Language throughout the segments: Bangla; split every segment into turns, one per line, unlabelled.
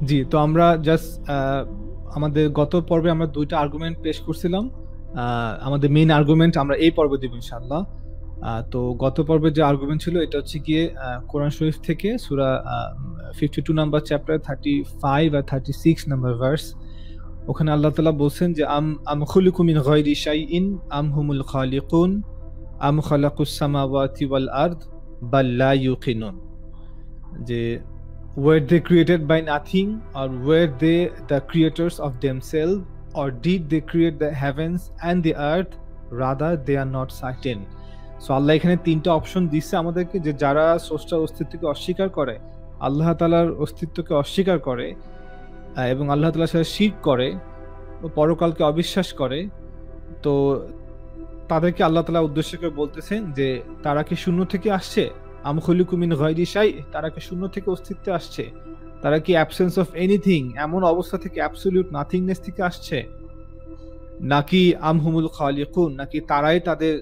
জি, তো আমরা জাস্ট আমাদের গত পর্বে আমরা দুইটা আর্গুমেন্ট পেশ করছিলাম। আমাদের মেইন আর্গুমেন্ট আমরা এই পর্বে দিব ইনশাআল্লাহ। তো গত পর্বে যে আর্গুমেন্ট ছিল এটা হচ্ছে গিয়ে কোরআন শরীফ থেকে সূরা 52 নাম্বার চ্যাপ্টার 35 আর 36 নাম্বার ভার্স। ওখানে আল্লাহ তাআলা বলছেন যে আম খুলিকু মিন গায়রি শাইইন আম হুমুল খালিকুন আম খালাকুস সামাওয়াতি ওয়াল আরদ বাল লা ইউকিনুন। যে were they created by nothing, or were they the creators of themselves, or did they create the heavens and the earth? Rather they are not certain. So আল্লাহ এখানে তিনটা অপশন দিচ্ছে আমাদেরকে, যে যারা স্রষ্টার অস্তিত্বকে অস্বীকার করে, আল্লাহ তাআলার অস্তিত্বকে অস্বীকার করে এবং আল্লাহ তাআলার সাথে শিরক করে ও পরকালকে অবিশ্বাস করে, তো তাদেরকে আল্লাহ তাআলা উদ্দেশ্য করে বলতেছেন যে তারা কি শূন্য থেকে আসছে? আম খুলিকু মিন গায়রি শাই, তারা কি শূন্য থেকে অস্তিত্বে আসছে? তারা কি অ্যাবসেন্স অফ এনিথিং, এমন অবস্থা থেকে, অ্যাবসলিউট নাথিংনেস থেকে আসছে? নাকি আম হুমুল খালিকুন, নাকি তারাই তাদের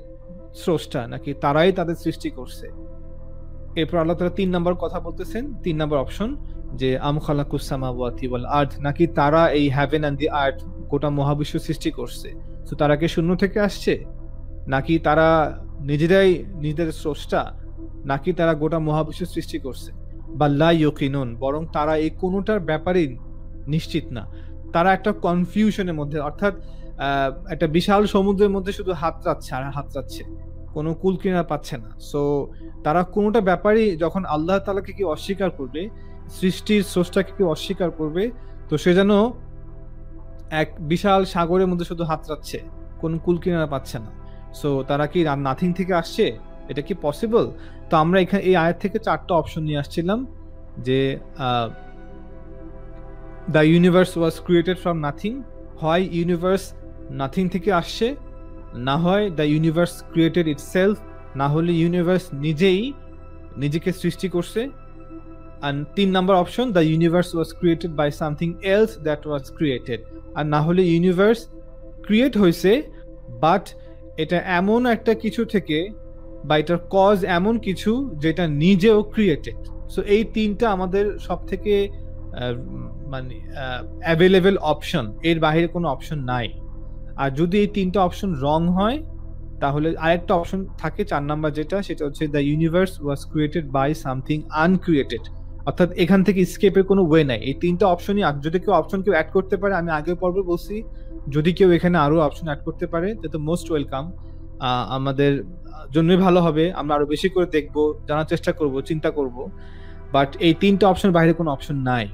স্রষ্টা, নাকি তারাই তাদের সৃষ্টি করছে? এরপর আল্লাহ তাআলা 3 নাম্বার কথা বলতেছেন, 3 নাম্বার অপশন, যে আম খালাকুস সামাওয়াতি ওয়াল আরদ, নাকি তারা এই হেভেন এন্ড দি আর্থ, গোটা মহাবিশ্ব সৃষ্টি করছে। তো তারা কি শূন্য থেকে আসছে, নাকি তারা নিজেরাই নিজেদের স্রষ্টা, নাকি তারা গোটা মহাবিশ্ব সৃষ্টি করছে? বা লা ইউকিনুন, বরং তারা এই কোনোটার ব্যাপারেই নিশ্চিত না। তারা একটা কনফিউশনের মধ্যে, অর্থাৎ একটা বিশাল সমুদ্রের মধ্যে শুধু হাত যাচ্ছে আর হাত যাচ্ছে, কোনো কুল কিনারা পাচ্ছে না। সো তারা কোনোটা ব্যাপারেই, যখন আল্লাহ তাআলাকে কি অস্বীকার করবে, সৃষ্টির স্রষ্টাকে কি অস্বীকার করবে, তো সে যেন এক বিশাল সাগরের মধ্যে শুধু হাত যাচ্ছে, কোন কুল কিনারা পাচ্ছে না। সো তারা কি নাথিং থেকে আসছে? এটা কি পসিবল? তো আমরা এখানে এই আয়াত থেকে 4টা অপশন নিয়ে আসছিলাম, যে the universe was created from nothing, হয় ইউনিভার্স নাথিং থেকে আসছে, না হয় দ্য ইউনিভার্স ক্রিয়েটেড ইটসেলফ, না হলে ইউনিভার্স নিজেই নিজেকে সৃষ্টি করছে। আর 3 number option, the universe was created by something else that was created. আর না হলে ইউনিভার্স ক্রিয়েট হয়েছে, বাট এটা এমন একটা কিছু থেকে, বা এটার কজ এমন কিছু যেটা নিজেও ক্রিয়েটেড। সো এই 3টা আমাদের সব থেকে মানে অ্যাভেলেবল অপশন, এর বাইরে কোনো অপশন নাই। আর যদি এই 3টা অপশন রং হয়, তাহলে আরেকটা অপশন থাকে 4 নাম্বার, যেটা সেটা হচ্ছে the universe was created by something uncreated. অর্থাৎ এখান থেকে স্কেপের কোনো ওয়ে নাই। এই 3টা অপশনই, আর যদি কেউ অপশন অ্যাড করতে পারে, আমি আগের পর্বে বলছি, যদি কেউ এখানে আরো অপশন অ্যাড করতে পারে তো মোস্ট ওয়েলকাম, আমাদের জন্যই ভালো হবে। আমরা আরো বেশি করে দেখব, জানার চেষ্টা করব, চিন্তা করব। বাট এই 3টা অপশন বাইরে কোনো অপশন নাই।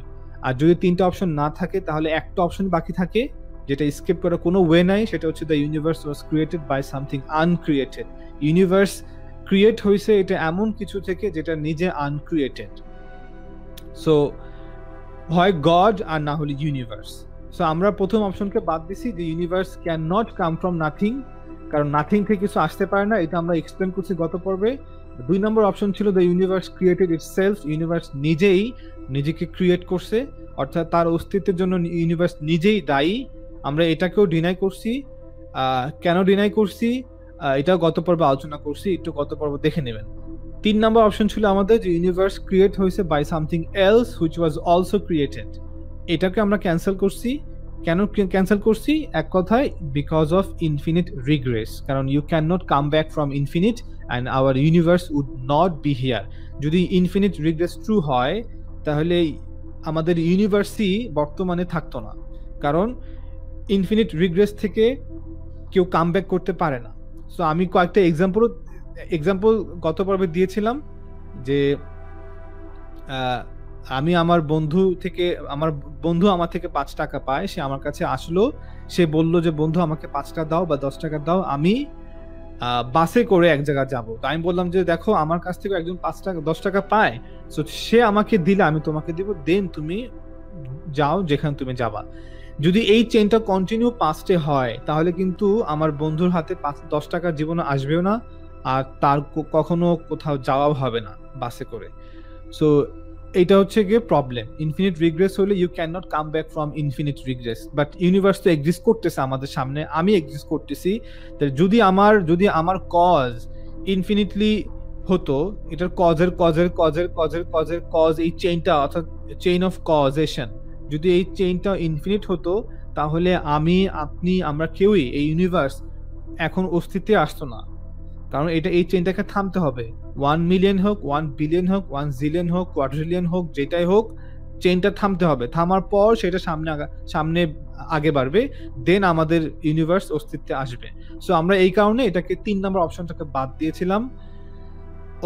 আর যদি 3টা অপশন না থাকে, তাহলে একটা অপশন বাকি থাকে যেটা স্কিপ করার কোনো ওয়ে নাই, সেটা হচ্ছে the universe was created by something uncreated. Universe create হয়েছে এটা এমন কিছু থেকে যেটা নিজে আনক্রিয়েটেড। সো হয় গড আর না হলে ইউনিভার্স। সো আমরা প্রথম অপশনকে বাদ দিছি, যে universe can not come from nothing, কারণ নাথিং থেকে কিছু আসতে পারে না, এটা আমরা এক্সপ্লেন করছি গত পর্বে। 2 নম্বর অপশন ছিল the universe created itself, universe নিজেই নিজেকে ক্রিয়েট করছে, অর্থাৎ তার অস্তিত্বের জন্য ইউনিভার্স নিজেই দায়ী। আমরা এটাকেও ডিনাই করছি। কেন ডিনাই করছি এটাও গত পর্বে আলোচনা করছি, একটু গত পর্ব দেখে নেবেন। 3 নম্বর অপশন ছিল আমাদের, যে ইউনিভার্স ক্রিয়েট হয়েছে by something else which was also created. এটাকে আমরা ক্যান্সেল করছি। কেন ক্যান্সেল করছি? এক কথায়, বিকজ অফ ইনফিনিট রিগ্রেস, কারণ you can not come back from infinite and our universe would not be here. যদি ইনফিনিট রিগ্রেস ট্রু হয়, তাহলে আমাদের ইউনিভার্সই বর্তমানে থাকতো না, কারণ ইনফিনিট রিগ্রেস থেকে কেউ কাম ব্যাক করতে পারে না। সো আমি কয়েকটা এক্সাম্পল গত পর্বে দিয়েছিলাম, যে আমি আমার বন্ধু আমার থেকে 5 টাকা পায়, সে আমার কাছে আসলো, সে বলল যে বন্ধু আমাকে 5 টাকা দাও বা 10 টাকা দাও, আমি বাসে করে এক জায়গায় যাবো। তো আমি বললাম যে দেখো, আমার কাছ থেকে একজন 5 টাকা 10 টাকা পায়, সো সে আমাকে দিলে আমি তোমাকে দিব, দেন তুমি যাও যেখানে তুমি যাবা। যদি এই চেইনটা কন্টিনিউ পাস্টে হয়, তাহলে কিন্তু আমার বন্ধুর হাতে 10 টাকার জীবনে আসবেও না, আর তার কখনো কোথাও যাওয়া হবে না বাসে করে। সো এটা হচ্ছে গিয়ে প্রবলেম। ইনফিনিট রিগ্রেস হলে you can not come back from infinite regress, but universe তো এক্সিস্ট করতেছে আমাদের সামনে, আমি এক্সিস্ট করতেছি। যদি আমার কজ ইনফিনিটলি হতো, এটার কজের কজ, এই চেইনটা, অর্থাৎ চেইন অফ কজেশন, যদি এই চেইনটা ইনফিনিট হতো তাহলে আমি, আপনি, আমরা কেউই এই ইউনিভার্স এখন অস্তিত্বে আসতো না। কারণ এই চেইনটাকে থামতে হবে। 1 মিলিয়ন হোক, 1 বিলিয়ন হোক, 1 জিলিয়ন হোক, কোয়াড্রিলিয়ন হোক, যেটাই হোক, চেইনটা থামতে হবে। থামার পর সেটা সামনে আগে বাড়বে, দেন আমাদের ইউনিভার্স অস্তিত্বে আসবে। সো আমরা এই কারণে এটাকে 3 নম্বর অপশনটাকে বাদ দিয়েছিলাম।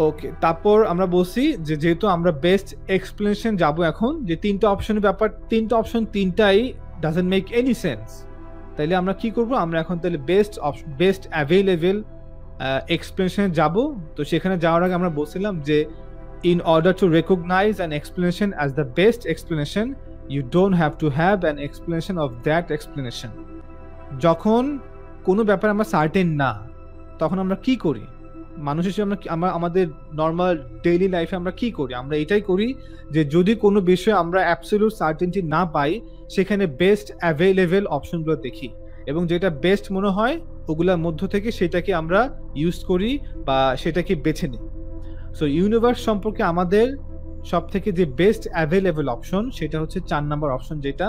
ওকে, তারপর আমরা বলছি যে যেহেতু আমরা বেস্ট এক্সপ্লেনেশন যাব এখন, যে 3টা অপশনের ব্যাপার, 3টা অপশন 3টাই ডাজন্ট মেক এনি সেন্স। তাইলে আমরা কি করব, আমরা এখন তাহলে বেস্ট অ্যাভেলেবল এক্সপ্লেনেশনে যাব। তো সেখানে যাওয়ার আগে আমরা বলছিলাম যে in order to recognize an explanation as the best explanation, you don't have to have an explanation of that explanation. যখন কোনো ব্যাপারে আমরা সার্টেন না, তখন আমরা কি করি? মানুষ হিসেবে আমরা আমাদের নর্মাল ডেইলি লাইফে আমরা কি করি? আমরা এটাই করি যে যদি কোনো বিষয়ে আমরা অ্যাবসলিউট সার্টেনটি না পাই, সেখানে বেস্ট অ্যাভেলেবল অপশনগুলো দেখি এবং যেটা বেস্ট মনে হয় ওগুলোর মধ্য থেকে সেটাকে আমরা ইউজ করি বা সেটাকে বেছে নিই। সো ইউনিভার্স সম্পর্কে আমাদের সব থেকে যে বেস্ট অ্যাভেলেবল অপশন সেটা হচ্ছে 4 নম্বর অপশন, যেটা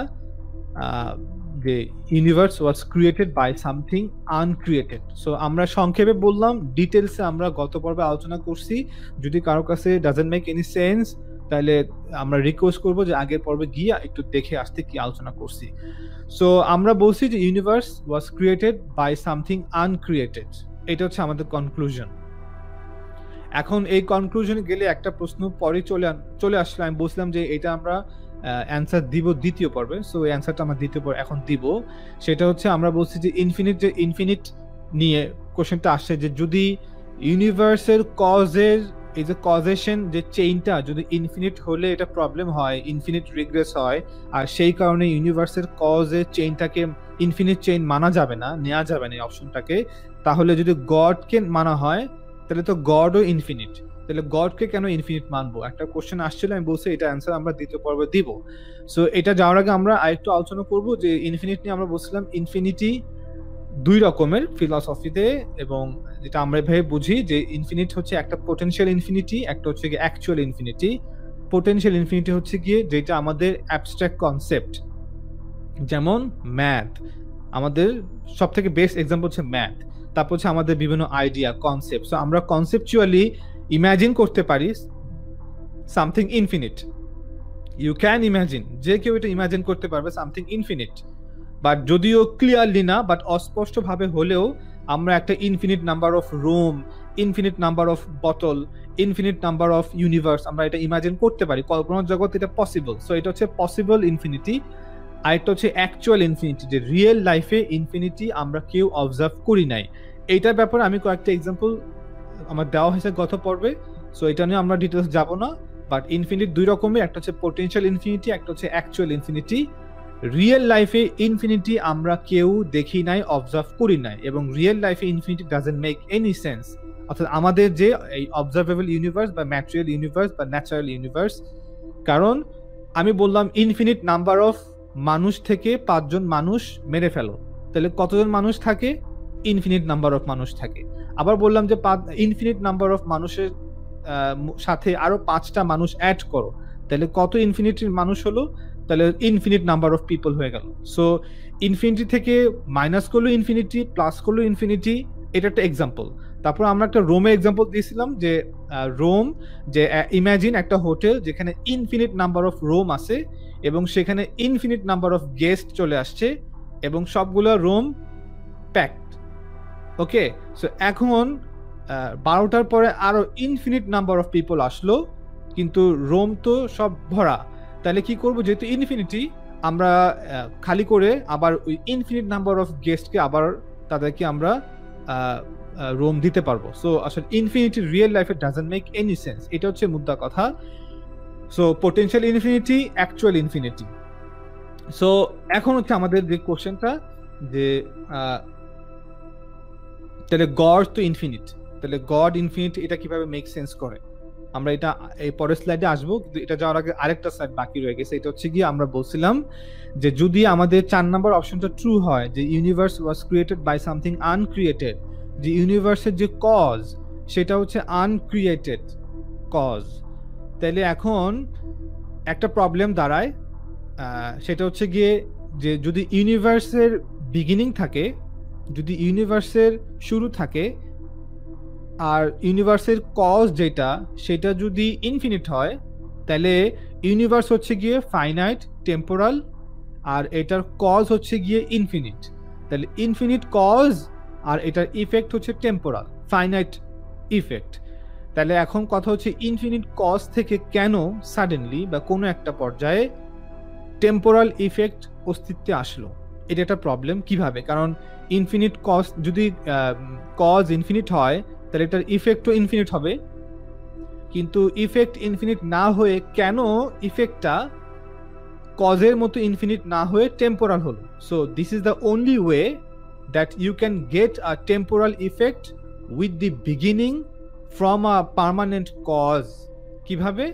যে universe was created by something uncreated. So আমরা সংক্ষেপে বললাম, ডিটেলসে আমরা গত পর্বে আলোচনা করছি। যদি কারো কাছে ডাজন্ট মেক এনি সেন্স, তাহলে আমরা রিকোয়েস্ট করবো যে আগের পর্বে গিয়ে একটু দেখে আসতে কি আলোচনা করছি। সো আমরা বলছি যে universe was created by something uncreated, এটা হচ্ছে আমাদের কনক্লুশন। এখন এই কনক্লুশনে গেলে একটা প্রশ্ন পরে চলে আসলে, আমি বলছিলাম যে এটা আমরা অ্যান্সার দিব দ্বিতীয় পর্বে। সো এই অ্যান্সারটা আমরা দ্বিতীয় পর্বে এখন দিব। সেটা হচ্ছে আমরা বলছি যে ইনফিনিট নিয়ে কোশ্চেনটা আসছে, যে যদি ইউনিভার্সের কজের এই যে কজেশন যে চেইনটা যদি ইনফিনিট হলে এটা প্রবলেম হয়, ইনফিনিট রিগ্রেস হয়, আর সেই কারণে ইউনিভার্সের কজের চেইনটাকে ইনফিনিট চেইন মানা যাবে না, নেওয়া যাবে না এই অপশনটাকে, তাহলে যদি গডকে মানা হয় তাহলে তো গডও ইনফিনিট, তাহলে গডকে কেন ইনফিনিট মানবো? একটা কোশ্চেন আসছিল, আমি বলছি এটা অ্যান্সার আমরা দ্বিতীয় পর্বে দিব। সো এটা যাওয়ার আগে আমরা আরেকটু আলোচনা করব যে ইনফিনিট নিয়ে আমরা বলছিলাম ইনফিনিটি 2 রকমের ফিলসফিতে, এবং যেটা আমরা এভাবে বুঝি যে ইনফিনিট হচ্ছে একটা পোটেনশিয়াল ইনফিনিটি, একটা হচ্ছে গিয়ে অ্যাকচুয়াল ইনফিনিটি। পোটেনশিয়াল ইনফিনিটি হচ্ছে গিয়ে যেটা আমাদের অ্যাবস্ট্রাক্ট কনসেপ্ট, যেমন ম্যাথ, আমাদের সব থেকে বেস্ট এক্সাম্পল হচ্ছে ম্যাথ। তারপর হচ্ছে আমাদের বিভিন্ন আইডিয়া, কনসেপ্ট। সো আমরা কনসেপচুয়ালি ইমাজিন করতে পারি something infinite. You can imagine, যে কেউ এটা ইমাজিন করতে পারবে সামথিং ইনফিনিট, বাট যদিও ক্লিয়ারলি না, বাট অস্পষ্টভাবে হলেও আমরা একটা infinite number of room, infinite number of bottle, infinite number of universe আমরা এটা ইমাজিন করতে পারি, কল্পনার জগৎ এটা পসিবল। সো এটা হচ্ছে পসিবল ইনফিনিটি। আরেকটা হচ্ছে অ্যাকচুয়াল ইনফিনিটি, যে রিয়েল লাইফে ইনফিনিটি আমরা কেউ অবজার্ভ করি নাই। এইটার ব্যাপারে আমি কয়েকটা এক্সাম্পল আমার দেওয়া হয়েছে গত পর্বে, সো এটা নিয়ে আমরা ডিটেলস যাব না। বাট ইনফিনিট 2 রকমের, একটা হচ্ছে পোটেনশিয়াল ইনফিনিটি, একটা হচ্ছে অ্যাকচুয়াল ইনফিনিটি। রিয়েল লাইফে ইনফিনিটি আমরা কেউ দেখি নাই, অবজার্ভ করি নাই, এবং রিয়েল লাইফে infinity doesn't make any sense. অর্থাৎ আমাদের যে এই অবজারভেবল ইউনিভার্স বা ম্যাটেরিয়াল ইউনিভার্স বা ন্যাচারাল ইউনিভার্স, কারণ আমি বললাম ইনফিনিট নাম্বার অফ মানুষ থেকে 5 জন মানুষ মেরে ফেলো, তাহলে কতজন মানুষ থাকে? ইনফিনিট নাম্বার অফ মানুষ থাকে। আবার বললাম যে ইনফিনিট নাম্বার অফ মানুষের সাথে আরো 5টা মানুষ অ্যাড করো, তাহলে কত ইনফিনিট মানুষ হলো? তাহলে ইনফিনিট নাম্বার অফ পিপল হয়ে গেল। সো ইনফিনিটি থেকে মাইনাস করলো ইনফিনিটি, প্লাস করলো ইনফিনিটি, এটা একটা এক্সাম্পল। তারপর আমরা একটা রোমে এক্সাম্পল দিয়েছিলাম, যে রোম, যে ইমাজিন একটা হোটেল যেখানে ইনফিনিট নাম্বার অফ রুম আছে এবং সেখানে ইনফিনিট নাম্বার অফ গেস্ট চলে আসছে এবং সবগুলো রুম প্যাকড। ওকে, সো এখন 12টার পরে আরো ইনফিনিট নাম্বার অফ পিপল আসলো, কিন্তু রোম তো সব ভরা। তাহলে কি করব? যেহেতু ইনফিনিটি, আমরা খালি করে আবার ওই ইনফিনিট নাম্বার অফ গেস্টকে আবার তাদেরকে আমরা রোম দিতে পারবো। সো আসলে ইনফিনিটি রিয়েল লাইফে ডাজন্ট মেক এনি সেন্স, এটা হচ্ছে মুদ্রা কথা। So potential infinity, actual infinity. So এখন হচ্ছে আমাদের যে কোশ্চেনটা, যে তাহলে গড তো ইনফিনিট, তাহলে গড ইনফিনিট, এটা কিভাবে মেক সেন্স করে? আমরা এটা এই পরের স্লাইডে আসবো, কিন্তু এটা যাওয়ার আগে আরেকটা স্লাইড বাকি রয়ে গেছে। এটা হচ্ছে গিয়ে আমরা বলছিলাম যে যদি আমাদের 4 নম্বর অপশনটা ট্রু হয়, যে universe was created by something uncreated, যে ইউনিভার্সের যে কজ সেটা হচ্ছে আনক্রিয়েটেড কজ, তাহলে এখন একটা প্রবলেম দাঁড়ায় সেটা হচ্ছে গিয়ে যে যদি ইউনিভার্সের বিগিনিং থাকে, যদি ইউনিভার্সের শুরু থাকে, আর ইউনিভার্সের কজ যেটা সেটা যদি ইনফিনিট হয়, তাহলে ইউনিভার্স হচ্ছে গিয়ে ফাইনাইট টেম্পোরাল, আর এটার কজ হচ্ছে গিয়ে ইনফিনিট। তাহলে ইনফিনিট কজ আর এটার ইফেক্ট হচ্ছে টেম্পোরাল, ফাইনাইট ইফেক্ট। তাহলে এখন কথা হচ্ছে ইনফিনিট কজ থেকে কেন সাডেনলি বা কোনো একটা পর্যায়ে টেম্পোরাল ইফেক্ট অস্তিত্বে আসলো? এটা একটা প্রবলেম। কিভাবে? কারণ ইনফিনিট কজ, যদি কজ ইনফিনিট হয় তাহলে এটার ইফেক্টও ইনফিনিট হবে, কিন্তু ইফেক্ট ইনফিনিট না হয়ে কেন ইফেক্টটা কজের মতো ইনফিনিট না হয়ে টেম্পোরাল হলো? So this is the only way that you can get a temporal effect with the beginning from a permanent cause. কিভাবে?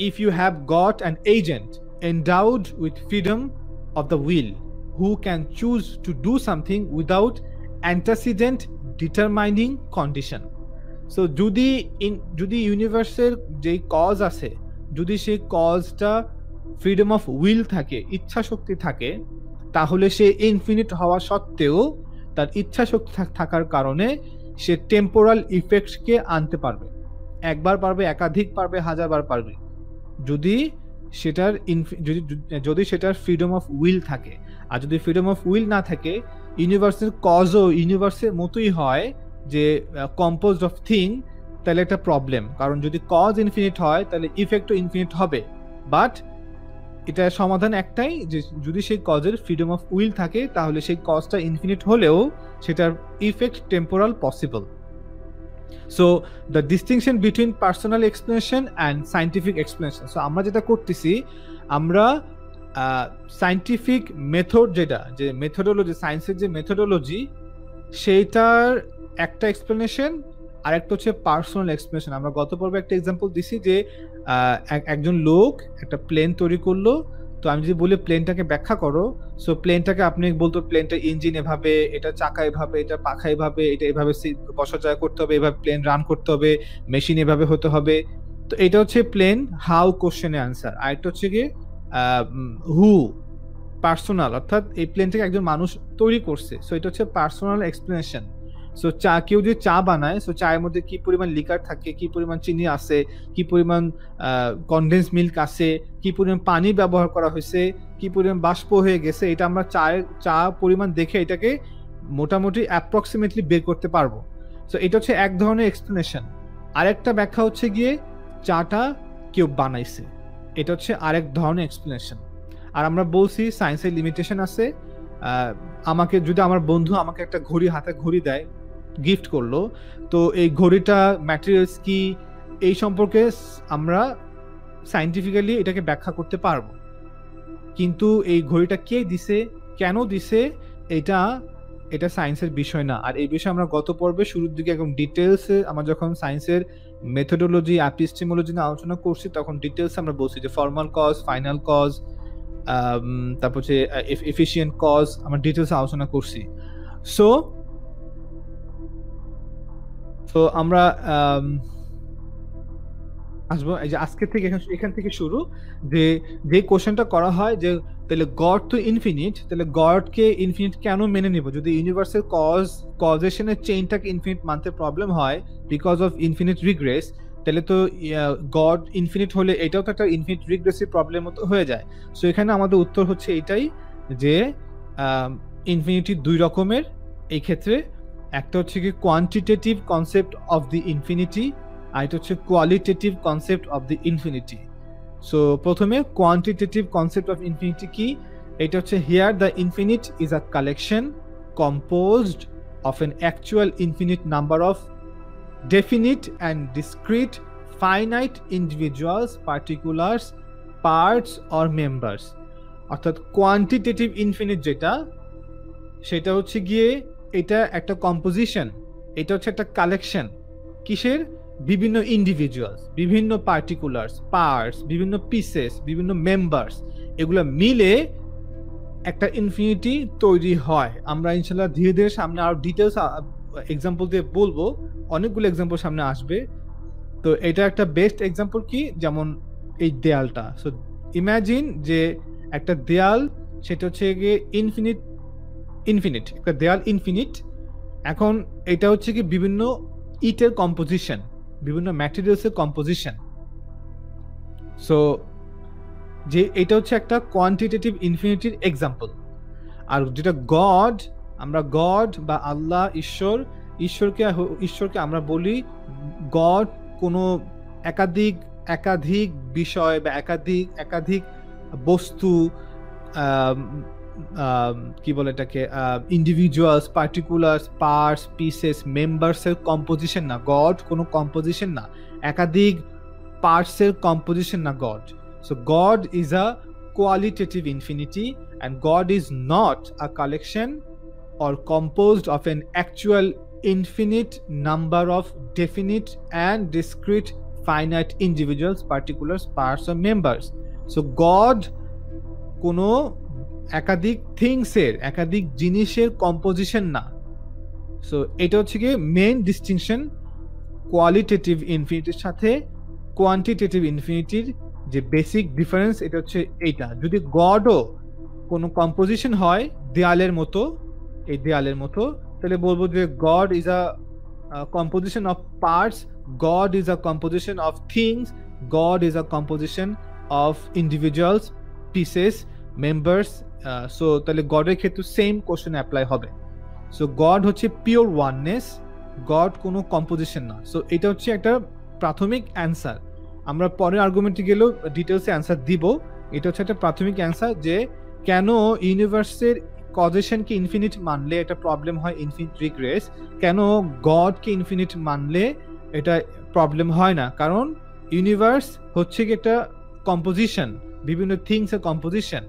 If you have got an agent endowed with freedom of the will, who can choose to do something without antecedent determining condition. So যদি ইউনিভার্সের যে কজ আছে, যদি সেই কজটা ফ্রিডম অফ উইল থাকে, ইচ্ছা শক্তি থাকে, তাহলে সে ইনফিনিট হওয়া সত্ত্বেও তার ইচ্ছা শক্তি থাকার কারণে সে টেম্পোরাল ইফেক্টকে আনতে পারবে। একবার পারবে, একাধিক পারবে, হাজারবার পারবে, যদি সেটার যদি সেটার ফ্রিডম অফ উইল থাকে। আর যদি ফ্রিডম অফ উইল না থাকে, ইউনিভার্সের কজও ইউনিভার্সের মতোই হয়, যে কম্পোজড অফ থিং, তাহলে একটা প্রবলেম। কারণ যদি কজ ইনফিনিট হয় তাহলে ইফেক্টও ইনফিনিট হবে। বাট এটার সমাধান একটাই, যে যদি সেই কজের ফ্রিডম অফ উইল থাকে তাহলে সেই কজটা ইনফিনিট হলেও সেটার effect temporal possible. So the distinction between personal explanation and scientific explanation. So আমরা যেটা করতেছি, আমরা সায়েন্টিফিক মেথড, যেটা যে মেথোডোলজি, সায়েন্সের যে মেথোডোলজি, সেইটার একটা এক্সপ্লেনেশন, আর একটা হচ্ছে পার্সোনাল এক্সপ্লেনেশন। আমরা গত পর্বে একটা এক্সাম্পল দিছি যে একজন লোক একটা প্লেন তৈরি করলো, তো আমি যদি বলি প্লেনটাকে ব্যাখ্যা করো, সো প্লেনটাকে আপনি বলতো প্লেনটা ইঞ্জিন এভাবে, এটা চাকা এভাবে, এটা পাখা এভাবে, এটা এভাবে বসা যায় করতে হবে, এভাবে প্লেন রান করতে হবে, মেশিন এভাবে হতে হবে। তো এটা হচ্ছে প্লেন হাউ কোশ্চেনে আনসার। আর একটা হচ্ছে গিয়ে হু, পার্সোনাল, অর্থাৎ এই প্লেনটাকে একজন মানুষ তৈরি করছে, সো এটা হচ্ছে পার্সোনাল এক্সপ্লেনেশন। সো কেউ যদি চা বানায়, সো চায়ের মধ্যে কি পরিমাণ লিকার থাকে, কি পরিমাণ চিনি আছে, কি পরিমাণ কনডেন্স মিল্ক আছে, কি পরিমাণ পানি ব্যবহার করা হয়েছে, কি পরিমাণ বাষ্প হয়ে গেছে, এটা আমরা চা পরিমাণ দেখে এটাকে মোটামুটি অ্যাপ্রক্সিমেটলি বের করতে পারবো। সো এটা হচ্ছে এক ধরনের এক্সপ্লেনেশন। আরেকটা ব্যাখ্যা হচ্ছে গিয়ে চাটা কেউ বানাইছে, এটা হচ্ছে আরেক ধরনের এক্সপ্লেনেশন। আর আমরা বলছি সায়েন্সের লিমিটেশন আছে। আমাকে যদি আমার বন্ধু আমাকে একটা ঘড়ি, হাতে ঘড়ি দেয়, গিফট করলো, তো এই ঘড়িটা ম্যাটেরিয়ালস কি, এই সম্পর্কে আমরা সায়েন্টিফিক্যালি এটাকে ব্যাখ্যা করতে পারবো, কিন্তু এই ঘড়িটা কে দিছে, কেন দিছে, এটা সায়েন্সের বিষয় না। আর এই বিষয়ে আমরা গত পর্বে শুরুর দিকে একদম ডিটেলসে, আমরা যখন সায়েন্সের মেথোডোলজি, এপিস্টেমোলজি নিয়ে আলোচনা করছি, তখন ডিটেলস আমরা বলছি যে ফর্মাল কজ, ফাইনাল কজ, তারপর হচ্ছে এফিশিয়েন্ট কজ, আমরা ডিটেলস আলোচনা করছি। সো আমরা আসবো এই যে আজকে থেকে, এখান থেকে শুরু, যে কোশ্চেনটা করা হয় যে তাহলে গড তো ইনফিনিট, তাহলে গডকে ইনফিনিট কেন মেনে নিব? যদি ইউনিভার্সাল কজেশনের চেইনটাকে ইনফিনিট মানতে প্রবলেম হয় বিকজ অফ ইনফিনিট রিগ্রেস, তাহলে তো গড ইনফিনিট হলে এটাও তো একটা ইনফিনিট রিগ্রেসিভ প্রবলেম মতো হয়ে যায়। সো এখানে আমাদের উত্তর হচ্ছে এটাই, যে ইনফিনিটি দুই রকমের এই ক্ষেত্রে। একটা হচ্ছে কি quantitative concept of the infinity, আর এটা হচ্ছে qualitative concept of the infinity. So প্রথমে কোয়ান্টিটেটিভ কনসেপ্ট অফ ইনফিনিটি কি? এটা হচ্ছে here the infinite is a collection composed of an actual infinite number of definite and discrete finite individuals, particulars, parts or members. অর্থাৎ কোয়ান্টিটেটিভ ইনফিনিট যেটা, সেটা হচ্ছে গিয়ে এটা একটা কম্পোজিশন, এটা হচ্ছে একটা কালেকশন কিসের? বিভিন্ন ইন্ডিভিজুয়ালস, বিভিন্ন পার্টিকুলার্স, পার্টস, বিভিন্ন পিসেস, বিভিন্ন মেম্বার্স, এগুলো মিলে একটা ইনফিনিটি তৈরি হয়। আমরা ইনশাআল্লাহ ধীরে ধীরে সামনে আরো ডিটেলস এক্সাম্পল দিয়ে বলবো, অনেকগুলো এক্সাম্পল সামনে আসবে। তো এটা একটা বেস্ট এক্সাম্পল কি, যেমন এই দেয়ালটা। সো ইমাজিন যে একটা দেয়াল সেটা হচ্ছে গিয়ে ইনফিনিট একটা দেয়াল ইনফিনিট। এখন এটা হচ্ছে কি বিভিন্ন ইটের কম্পোজিশন, বিভিন্ন ম্যাটেরিয়ালসের কম্পোজিশন। সো যে এটা হচ্ছে একটা কোয়ান্টিটেটিভ ইনফিনিটির এক্সাম্পল। আর যেটা গড, আমরা গড বা আল্লাহ, ঈশ্বরকে আমরা বলি গড কোনো একাধিক বিষয় বা একাধিক বস্তু, কি বলে এটাকে, ইন্ডিভিজুয়ালস, পার্টিকুলার্স, পার্টস, পিসেস, মেম্বার্সের কম্পোজিশন না। গড কোনো কম্পোজিশন না, একাধিক পার্টসের কম্পোজিশন না God. So God is a qualitative infinity, and God is not a collection or composed of an actual infinite number of definite and discrete finite individuals, particulars, parts or members. So God কোনো একাধিক থিংসের, একাধিক জিনিসের কম্পোজিশন না। সো এটা হচ্ছে কি মেইন ডিস্টিংশন কোয়ালিটেটিভ ইনফিনিটির সাথে কোয়ান্টিটেটিভ ইনফিনিটির যে বেসিক ডিফারেন্স, এটা হচ্ছে এইটা। যদি গডও কোনো কম্পোজিশন হয় দেয়ালের মতো, এই দেয়ালের মতো, তাহলে বলবো যে god is a composition of parts, god is a composition of things, god is a composition of individuals, pieces, members. So তাহলে গডের ক্ষেত্রে সেম কোশ্চেন অ্যাপ্লাই হবে। সো গড হচ্ছে পিওর ওয়াননেস, গড কোনো কম্পোজিশন না। সো এটা হচ্ছে একটা প্রাথমিক অ্যান্সার। আমরা পরের আর্গুমেন্টে গেলেও ডিটেলসে অ্যান্সার দিব। এটা হচ্ছে একটা প্রাথমিক অ্যান্সার যে কেন ইউনিভার্সের কজেশনকে ইনফিনিট মানলে এটা প্রবলেম হয়, ইনফিনিট রিগ্রেস, কেন গডকে ইনফিনিট মানলে এটা প্রবলেম হয় না। কারণ ইউনিভার্স হচ্ছে কি একটা কম্পোজিশন, বিভিন্ন থিংস এর কম্পোজিশন।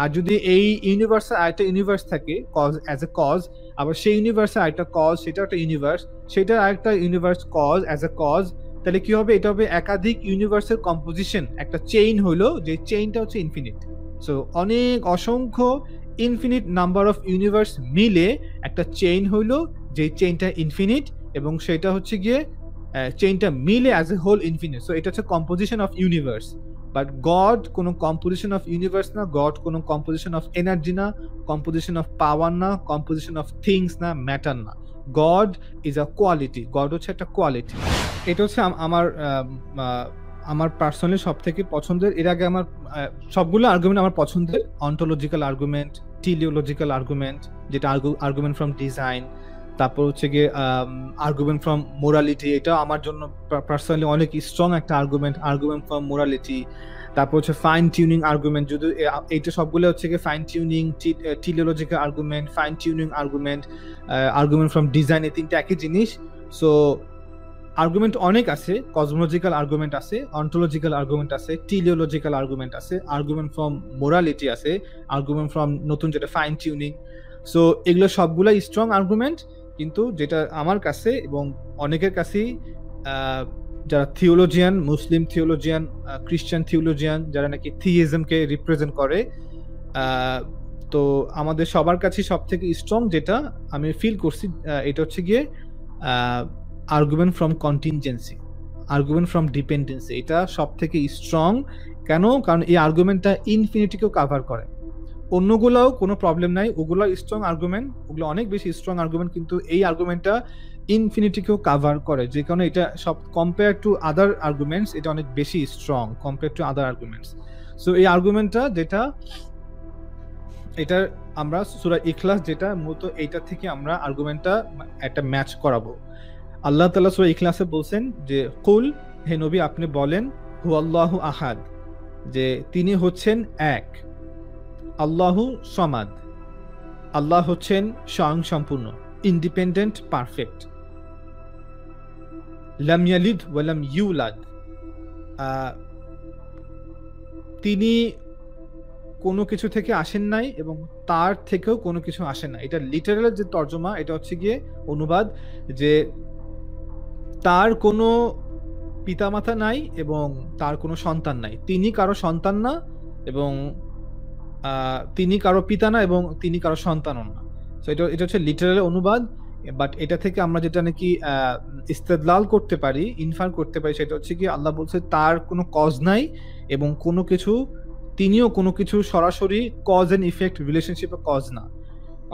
আর যদি এই ইউনিভার্সে আরেকটা ইউনিভার্স থাকে কজ অ্যাজ এ কজ, আবার সেই ইউনিভার্সে আরেকটা কজ, সেটা একটা ইউনিভার্স, সেটা আরেকটা universe cause as a cause, তাহলে কি হবে? এটা হবে একাধিক ইউনিভার্সের কম্পোজিশন, একটা চেইন হলো, যে চেইনটা হচ্ছে ইনফিনিট। সো অনেক অসংখ্য ইনফিনিট নাম্বার অফ ইউনিভার্স মিলে একটা চেইন হইলো, যে চেইনটা ইনফিনিট, এবং সেটা হচ্ছে গিয়ে চেইনটা মিলে as a whole infinite. So এটা হচ্ছে composition of universe. But God কোনো কম্পোজিশন অফ ইউনিভার্স না, গড কোনো কম্পোজিশন অফ এনার্জি না, কম্পোজিশন অফ পাওয়ার না, কম্পোজিশন অফ থিংস না, ম্যাটার না। God is a quality, God হচ্ছে একটা কোয়ালিটি। এটা হচ্ছে আমার পার্সোনালি সব থেকে পছন্দের। এর আগে আমার সবগুলো আর্গুমেন্ট আমার পছন্দের, অন্টোলজিক্যাল আর্গুমেন্ট, টিলিওলজিক্যাল আর্গুমেন্ট, যেটা আর্গুমেন্ট ফ্রম ডিজাইন, তারপর হচ্ছে গিয়ে আর্গুমেন্ট ফ্রম মোরালিটি, এটা আমার জন্য পার্সোনালি অনেক স্ট্রং একটা আর্গুমেন্ট ফ্রম মোরালিটি। তারপর হচ্ছে ফাইন টিউনিং আর্গুমেন্ট, যদি এইটা সবগুলো হচ্ছে গিয়ে fine tuning, teleological argument, fine tuning argument, argument from design, এই তিনটা একই জিনিস। সো আর্গুমেন্ট অনেক আছে, কসমোলজিক্যাল আর্গুমেন্ট আছে, অন্টোলজিক্যাল আর্গুমেন্ট আছে, টিলিওলজিক্যাল আর্গুমেন্ট আছে, আর্গুমেন্ট ফ্রম মোরালিটি আছে, আর্গুমেন্ট ফ্রম নতুন যেটা ফাইন টিউনিং। সো এগুলো সবগুলাই স্ট্রং আর্গুমেন্ট, কিন্তু যেটা আমার কাছে এবং অনেকের কাছেই, যারা থিওলজিয়ান, মুসলিম থিওলজিয়ান, খ্রিস্টান থিওলজিয়ান, যারা নাকি থিইজমকে রিপ্রেজেন্ট করে, তো আমাদের সবার কাছে সব থেকে স্ট্রং যেটা আমি ফিল করছি, এটা হচ্ছে গিয়ে argument from contingency, argument from dependency. এটা সব থেকে স্ট্রং। কেন? কারণ এই আর্গুমেন্টটা ইনফিনিটিকেও কাভার করে। অন্যগুলোও কোনো প্রবলেম নাই, ওগুলো স্ট্রং আর্গুমেন্ট, ওগুলো অনেক বেশি স্ট্রং আর্গুমেন্ট, কিন্তু এই আর্গুমেন্টটা ইনফিনিটিকেও কাভার করে, যে কারণে এটা সব কম্পেয়ার টু আদার আর্গুমেন্টস এটা অনেক বেশি strong compare to other arguments. So এই আর্গুমেন্টটা যেটা, এটা আমরা সূরা ইখলাস, যেটা মূলত এইটা থেকে আমরা আর্গুমেন্টটা একটা ম্যাচ করাবো। আল্লাহ তাআলা সূরা ইখলাসে বলছেন যে কুল, হে নবী আপনি বলেন, হু আল্লাহু আহাদ, যে তিনি হচ্ছেন এক, আল্লাহু সমাদ, আল্লাহ হচ্ছেন স্বয়ংসম্পূর্ণ, ইন্ডিপেন্ডেন্ট, পারফেক্ট, লাম ইয়ালিদ ওয়া লাম ইউলাদ, তিনি কোনো কিছু থেকে আসেন নাই এবং তার থেকেও কোনো কিছু আসে না। এটা লিটারাল যে তর্জমা, এটা হচ্ছে গিয়ে অনুবাদ, যে তার কোনো পিতামাতা নাই এবং তার কোনো সন্তান নাই, তিনি কারো সন্তান না এবং তিনি কারো পিতা না এবং তিনি কারো সন্তানও না। সো এটা হচ্ছে লিটারাল অনুবাদ। বাট এটা থেকে আমরা যেটা নাকি ইস্তেদলাল করতে পারি, ইনফার করতে পারি, সেটা হচ্ছে কি আল্লাহ বলছে তার কোনো কজ নাই এবং কোনো কিছু তিনিও কোনো কিছু সরাসরি কজ এন্ড ইফেক্ট রিলেশনশিপে কজ না,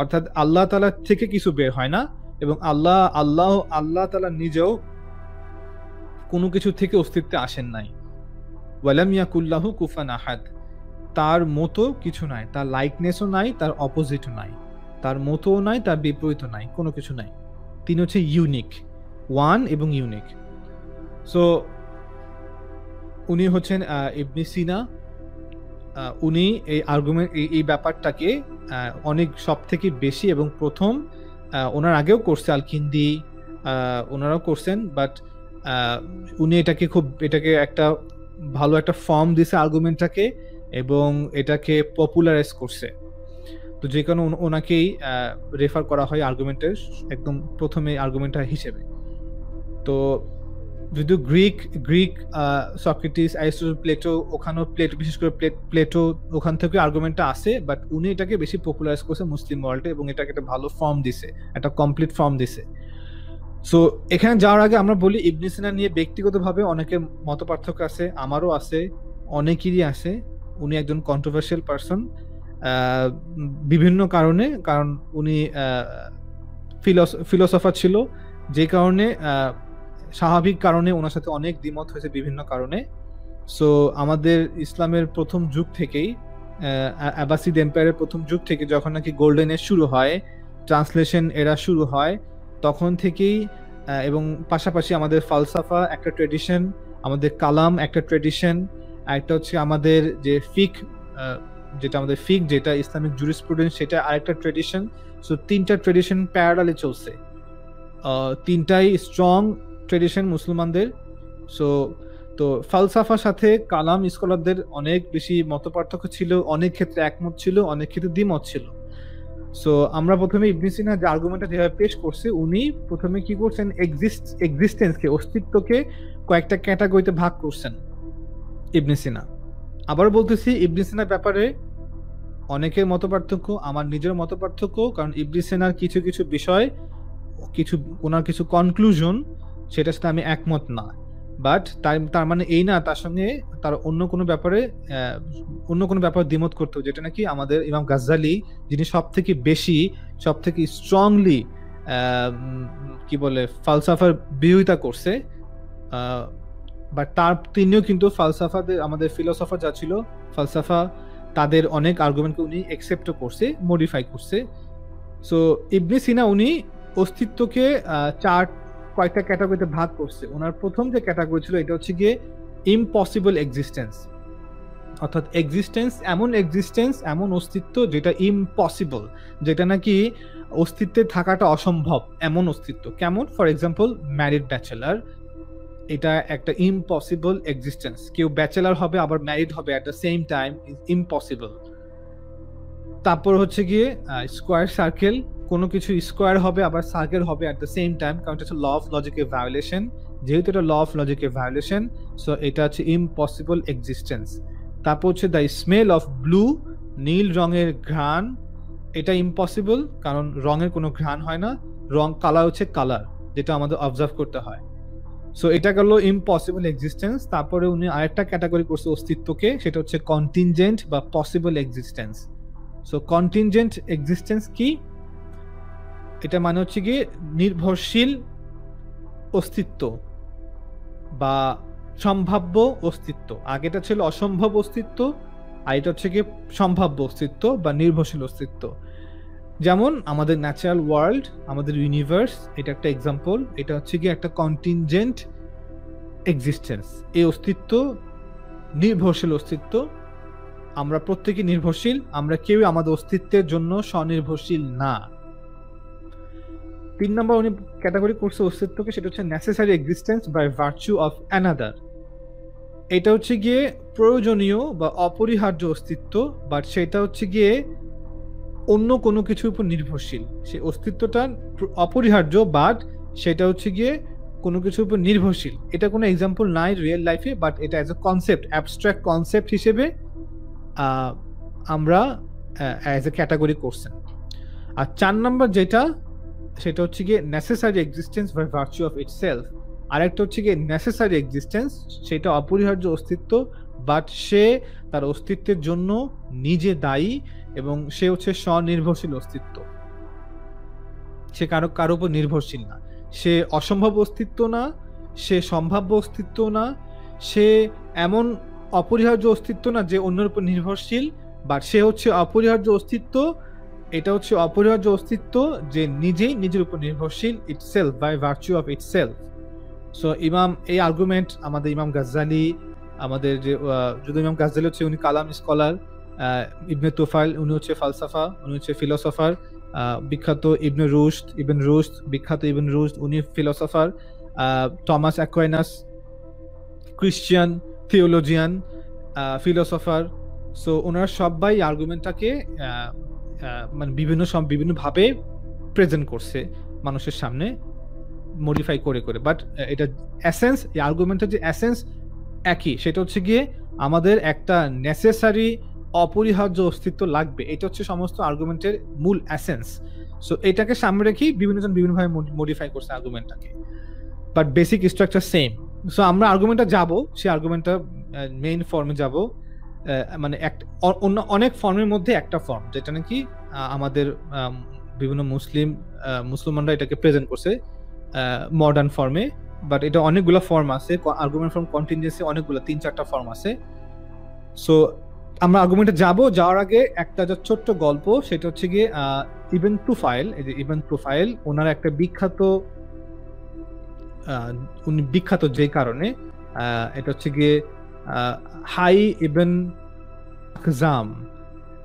অর্থাৎ আল্লাহ তাআলা থেকে কিছু বের হয় না, এবং আল্লাহ তাআলা নিজেও কোনো কিছু থেকে অস্তিত্বে আসেন নাই। ওয়ালাম ইয়াকুল্লাহু কুফুয়ান আহাদ, তার মতো কিছু নাই, তার লাইকনেসও নাই, তার অপোজিটও নাই, তার মতোও নাই, তার বিপরীতও নাই, কোনো কিছু নাই। তিনি হচ্ছে ইউনিক, ওয়ান এবং ইউনিক। সো উনি হচ্ছেন ইবনে সিনা। উনি এই আর্গুমেন্ট, এই ব্যাপারটাকে অনেক সব থেকে বেশি এবং প্রথম, ওনার আগেও করছে আল কিন্দি, ওনারাও করছেন, বাট উনি এটাকে একটা ভালো একটা ফর্ম দিছে আর্গুমেন্টটাকে, এবং এটাকে পপুলারাইজ করছে। তো যে কারণে ওনাকেই রেফার করা হয় আর্গুমেন্টের একদম প্রথমে আর্গুমেন্টার হিসেবে। তো যদিও গ্রিক সক্রেটিস, অ্যারিস্টটল, প্লেটো, ওখানেও বিশেষ করে প্লেটো ওখান থেকে আর্গুমেন্টটা আসে, বাট উনি এটাকে বেশি পপুলারাইজ করছে মুসলিম ওয়ার্ল্ডে, এবং এটাকে একটা ভালো ফর্ম দিছে, একটা কমপ্লিট ফর্ম দিছে। সো এখানে যাওয়ার আগে আমরা বলি, ইবনে সিনা নিয়ে ব্যক্তিগতভাবে অনেকের মতপার্থক্য আছে, আমারও আছে, অনেকেরই আছে। উনি একজন কন্ট্রোভার্সিয়াল পারসন বিভিন্ন কারণে, কারণ উনি ফিলোসফার ছিল, যে কারণে স্বাভাবিক কারণে ওনার সাথে অনেক দ্বিমত হয়েছে বিভিন্ন কারণে। সো আমাদের ইসলামের প্রথম যুগ থেকেই, আব্বাসিদ এম্পায়ারের প্রথম যুগ থেকে, যখন নাকি গোল্ডেন এজ শুরু হয়, ট্রান্সলেশন এরা শুরু হয়, তখন থেকেই, এবং পাশাপাশি আমাদের ফালসাফা একটা ট্রেডিশন, আমাদের কালাম একটা ট্রেডিশন, একটা হচ্ছে আমাদের যে যেটা ইসলামিক জুরিসপ্রুডেন্স, সেটা আরেকটা ট্রেডিশন। সো তিনটা ট্রেডিশন প্যারালালে চলছে, তিনটাই স্ট্রং ট্রেডিশন মুসলমানদের। সো তো ফালসাফার সাথে কালাম স্কলারদের অনেক বেশি মতপার্থক্য ছিল, অনেক ক্ষেত্রে একমত ছিল, অনেক ক্ষেত্রে দ্বিমত ছিল। সো আমরা প্রথমে ইবনে সিনা যে আর্গুমেন্টটা যেভাবে পেশ করছে, উনি প্রথমে কি করছেন, এক্সিস্টেন্সকে, অস্তিত্বকে কয়েকটা ক্যাটাগরিতে ভাগ করছেন ইবনে সিনা। আবার বলতেছি, ইবনে সিনার ব্যাপারে অনেকের মতপার্থক্য, আমার নিজের মতপার্থক্য, কারণ ইবনে সিনার কিছু কিছু বিষয়, ওনার কিছু কনক্লুশন, সেটার সাথে আমি একমত না, বাট তার মানে এই না তার সঙ্গে তার অন্য কোনো ব্যাপারে দ্বিমত করতে, যেটা নাকি আমাদের ইমাম গাজ্জালি, যিনি সব থেকে স্ট্রংলি কি বলে ফালসাফার বিরোধিতা করছে, বাট তিনিও কিন্তু ফালসাফাদের, আমাদের ফিলোসফার যা ছিল ফালসাফা, তাদের অনেক আর্গুমেন্টকে উনি একসেপ্টও করছে, মডিফাই করছে। সো ইবনে সিনা উনি অস্তিত্বকে কয়েকটা ক্যাটাগরিতে ভাগ করছে। ওনার প্রথম যে ক্যাটাগরি ছিল, এটা হচ্ছে গিয়ে ইম্পসিবল এক্সিস্টেন্স, অর্থাৎ এমন অস্তিত্ব যেটা ইম্পসিবল, যেটা নাকি অস্তিত্বে থাকাটা অসম্ভব, এমন অস্তিত্ব। কেমন? ফর এক্সাম্পল, ম্যারিড ব্যাচেলার, এটা একটা ইম্পসিবল এক্সিস্টেন্স। কেউ ব্যাচেলার হবে আবার ম্যারিড হবে at the same time, impossible. তারপর হচ্ছে গিয়ে স্কোয়ার সার্কেল, কোনো কিছু স্কোয়ার হবে আবার সার্কেল হবে অ্যাট দ্য সেম টাইম, কারণ এটা হচ্ছে ল অফ লজিকের ভায়োলেশন। যেহেতু এটা ল অফ লজিকের ভায়োলেশন, সো এটা হচ্ছে ইম্পসিবল এক্সিস্টেন্স। তারপর হচ্ছে দ্য স্মেল অফ ব্লু, নীল রঙের ঘ্রাণ, এটা ইম্পসিবল, কারণ রঙের কোনো ঘ্রাণ হয় না, কালার হচ্ছে কালার, যেটা আমাদের অবজার্ভ করতে হয়। সো এটা গেল ইম্পসিবল এক্সিস্টেন্স। তারপরে উনি আরেকটা ক্যাটাগরি করছে অস্তিত্বকে, সেটা হচ্ছে কন্টিনজেন্ট বা possible existence. So contingent existence কি? এটা মানে হচ্ছে কি নির্ভরশীল অস্তিত্ব বা সম্ভাব্য অস্তিত্ব। আগেটা ছিল অসম্ভব অস্তিত্ব, আর এটা হচ্ছে কি সম্ভাব্য অস্তিত্ব বা নির্ভরশীল অস্তিত্ব। যেমন আমাদের ন্যাচারাল ওয়ার্ল্ড, আমাদের ইউনিভার্স, এটা একটা এক্সাম্পল। এটা হচ্ছে কি একটা কন্টিনজেন্ট এক্সিস্টেন্স। এই অস্তিত্ব নির্ভরশীল অস্তিত্ব, আমরা প্রত্যেকে নির্ভরশীল, আমরা কেউ আমাদের অস্তিত্বের জন্য স্বনির্ভরশীল না। 3 নম্বর উনি ক্যাটাগরি করছে অস্তিত্বকে, সেটা হচ্ছে necessary existence by virtue of another. এটা হচ্ছে গিয়ে প্রয়োজনীয় বা অপরিহার্য অস্তিত্ব, বাট সেটা হচ্ছে গিয়ে অন্য কোনো কিছুর উপর নির্ভরশীল। সেই অস্তিত্বটা অপরিহার্য, বাট সেটা হচ্ছে গিয়ে কোনো কিছুর উপর নির্ভরশীল। এটা কোনো এক্সাম্পল নাই রিয়েল লাইফে, বাট এটা as a concept, abstract concept হিসেবে আমরা অ্যাজ এ ক্যাটাগরি করছেন। আর 4 নম্বর যেটা, সেটা হচ্ছে গিয়ে necessary existence by virtue of itself. আরেকটা হচ্ছে গিয়ে নেসেসারি এক্সিস্টেন্স, সেটা অপরিহার্য অস্তিত্ব, বাট সে তার অস্তিত্বের জন্য নিজে দায়ী এবং সে হচ্ছে স্বনির্ভরশীল অস্তিত্ব, সে কারো উপর নির্ভরশীল না, সে অসম্ভব অস্তিত্ব না, সে সম্ভাব্য অস্তিত্ব না, সে এমন অপরিহার্য অস্তিত্ব না যে অন্যের উপর নির্ভরশীল, বাট সে হচ্ছে অপরিহার্য অস্তিত্ব, এটা হচ্ছে অপরিহার্য অস্তিত্ব যে নিজেই নিজের উপর নির্ভরশীল, itself by virtue of itself. So ইমাম এই আর্গুমেন্ট আমাদের ইমাম গাজ্জালি, আমাদের যে যদি ইমাম গাজ্জালি হচ্ছে উনি কালাম স্কলার, ইবনে তুফাইল উনি হচ্ছে ফালসাফা, উনি হচ্ছে ফিলোসফার, বিখ্যাত ইবন রুশদ বিখ্যাত ইবন রুশদ উনি philosopher, Thomas Aquinas Christian theologian philosopher. So ওনারা সবাই আর্গুমেন্টটাকে মানে বিভিন্নভাবে প্রেজেন্ট করছে মানুষের সামনে মডিফাই করে করে, বাট এটা এসেন্স, এই আর্গুমেন্টের যে এসেন্স একই, সেটা হচ্ছে গিয়ে আমাদের একটা নেসেসারি অপরিহার্য অস্তিত্ব লাগবে, এটা হচ্ছে সমস্ত আর্গুমেন্টের মূল এসেন্স। সো এটাকে সামনে রেখেই বিভিন্নজন বিভিন্নভাবে মডিফাই করছে আর্গুমেন্টটাকে, but basic structure same. So আমরা আর্গুমেন্টটা যাব, সেই আর্গুমেন্টটা মেইন ফর্মে যাব, মানে অনেক ফর্মের মধ্যে একটা ফর্ম যেটা নাকি আমাদের বিভিন্ন মুসলমানরা এটাকে প্রেজেন্ট করছে মডার্ন ফর্মে, বাট এটা অনেকগুলো ফর্ম আছে, আর্গুমেন্ট ফর্ম কন্টিনজেন্সি অনেকগুলো 3-4টা ফর্ম আছে। সো আমরা আর্গুমেন্টে যাওয়ার আগে একটা যে ছোট্ট গল্প, সেটা হচ্ছে গিয়ে ইবন তুফাইল, এই যে ইবন তুফাইল ওনার একটা উনি বিখ্যাত যে কারণে, এটা হচ্ছে গিয়ে হাই ইবন আখজাম,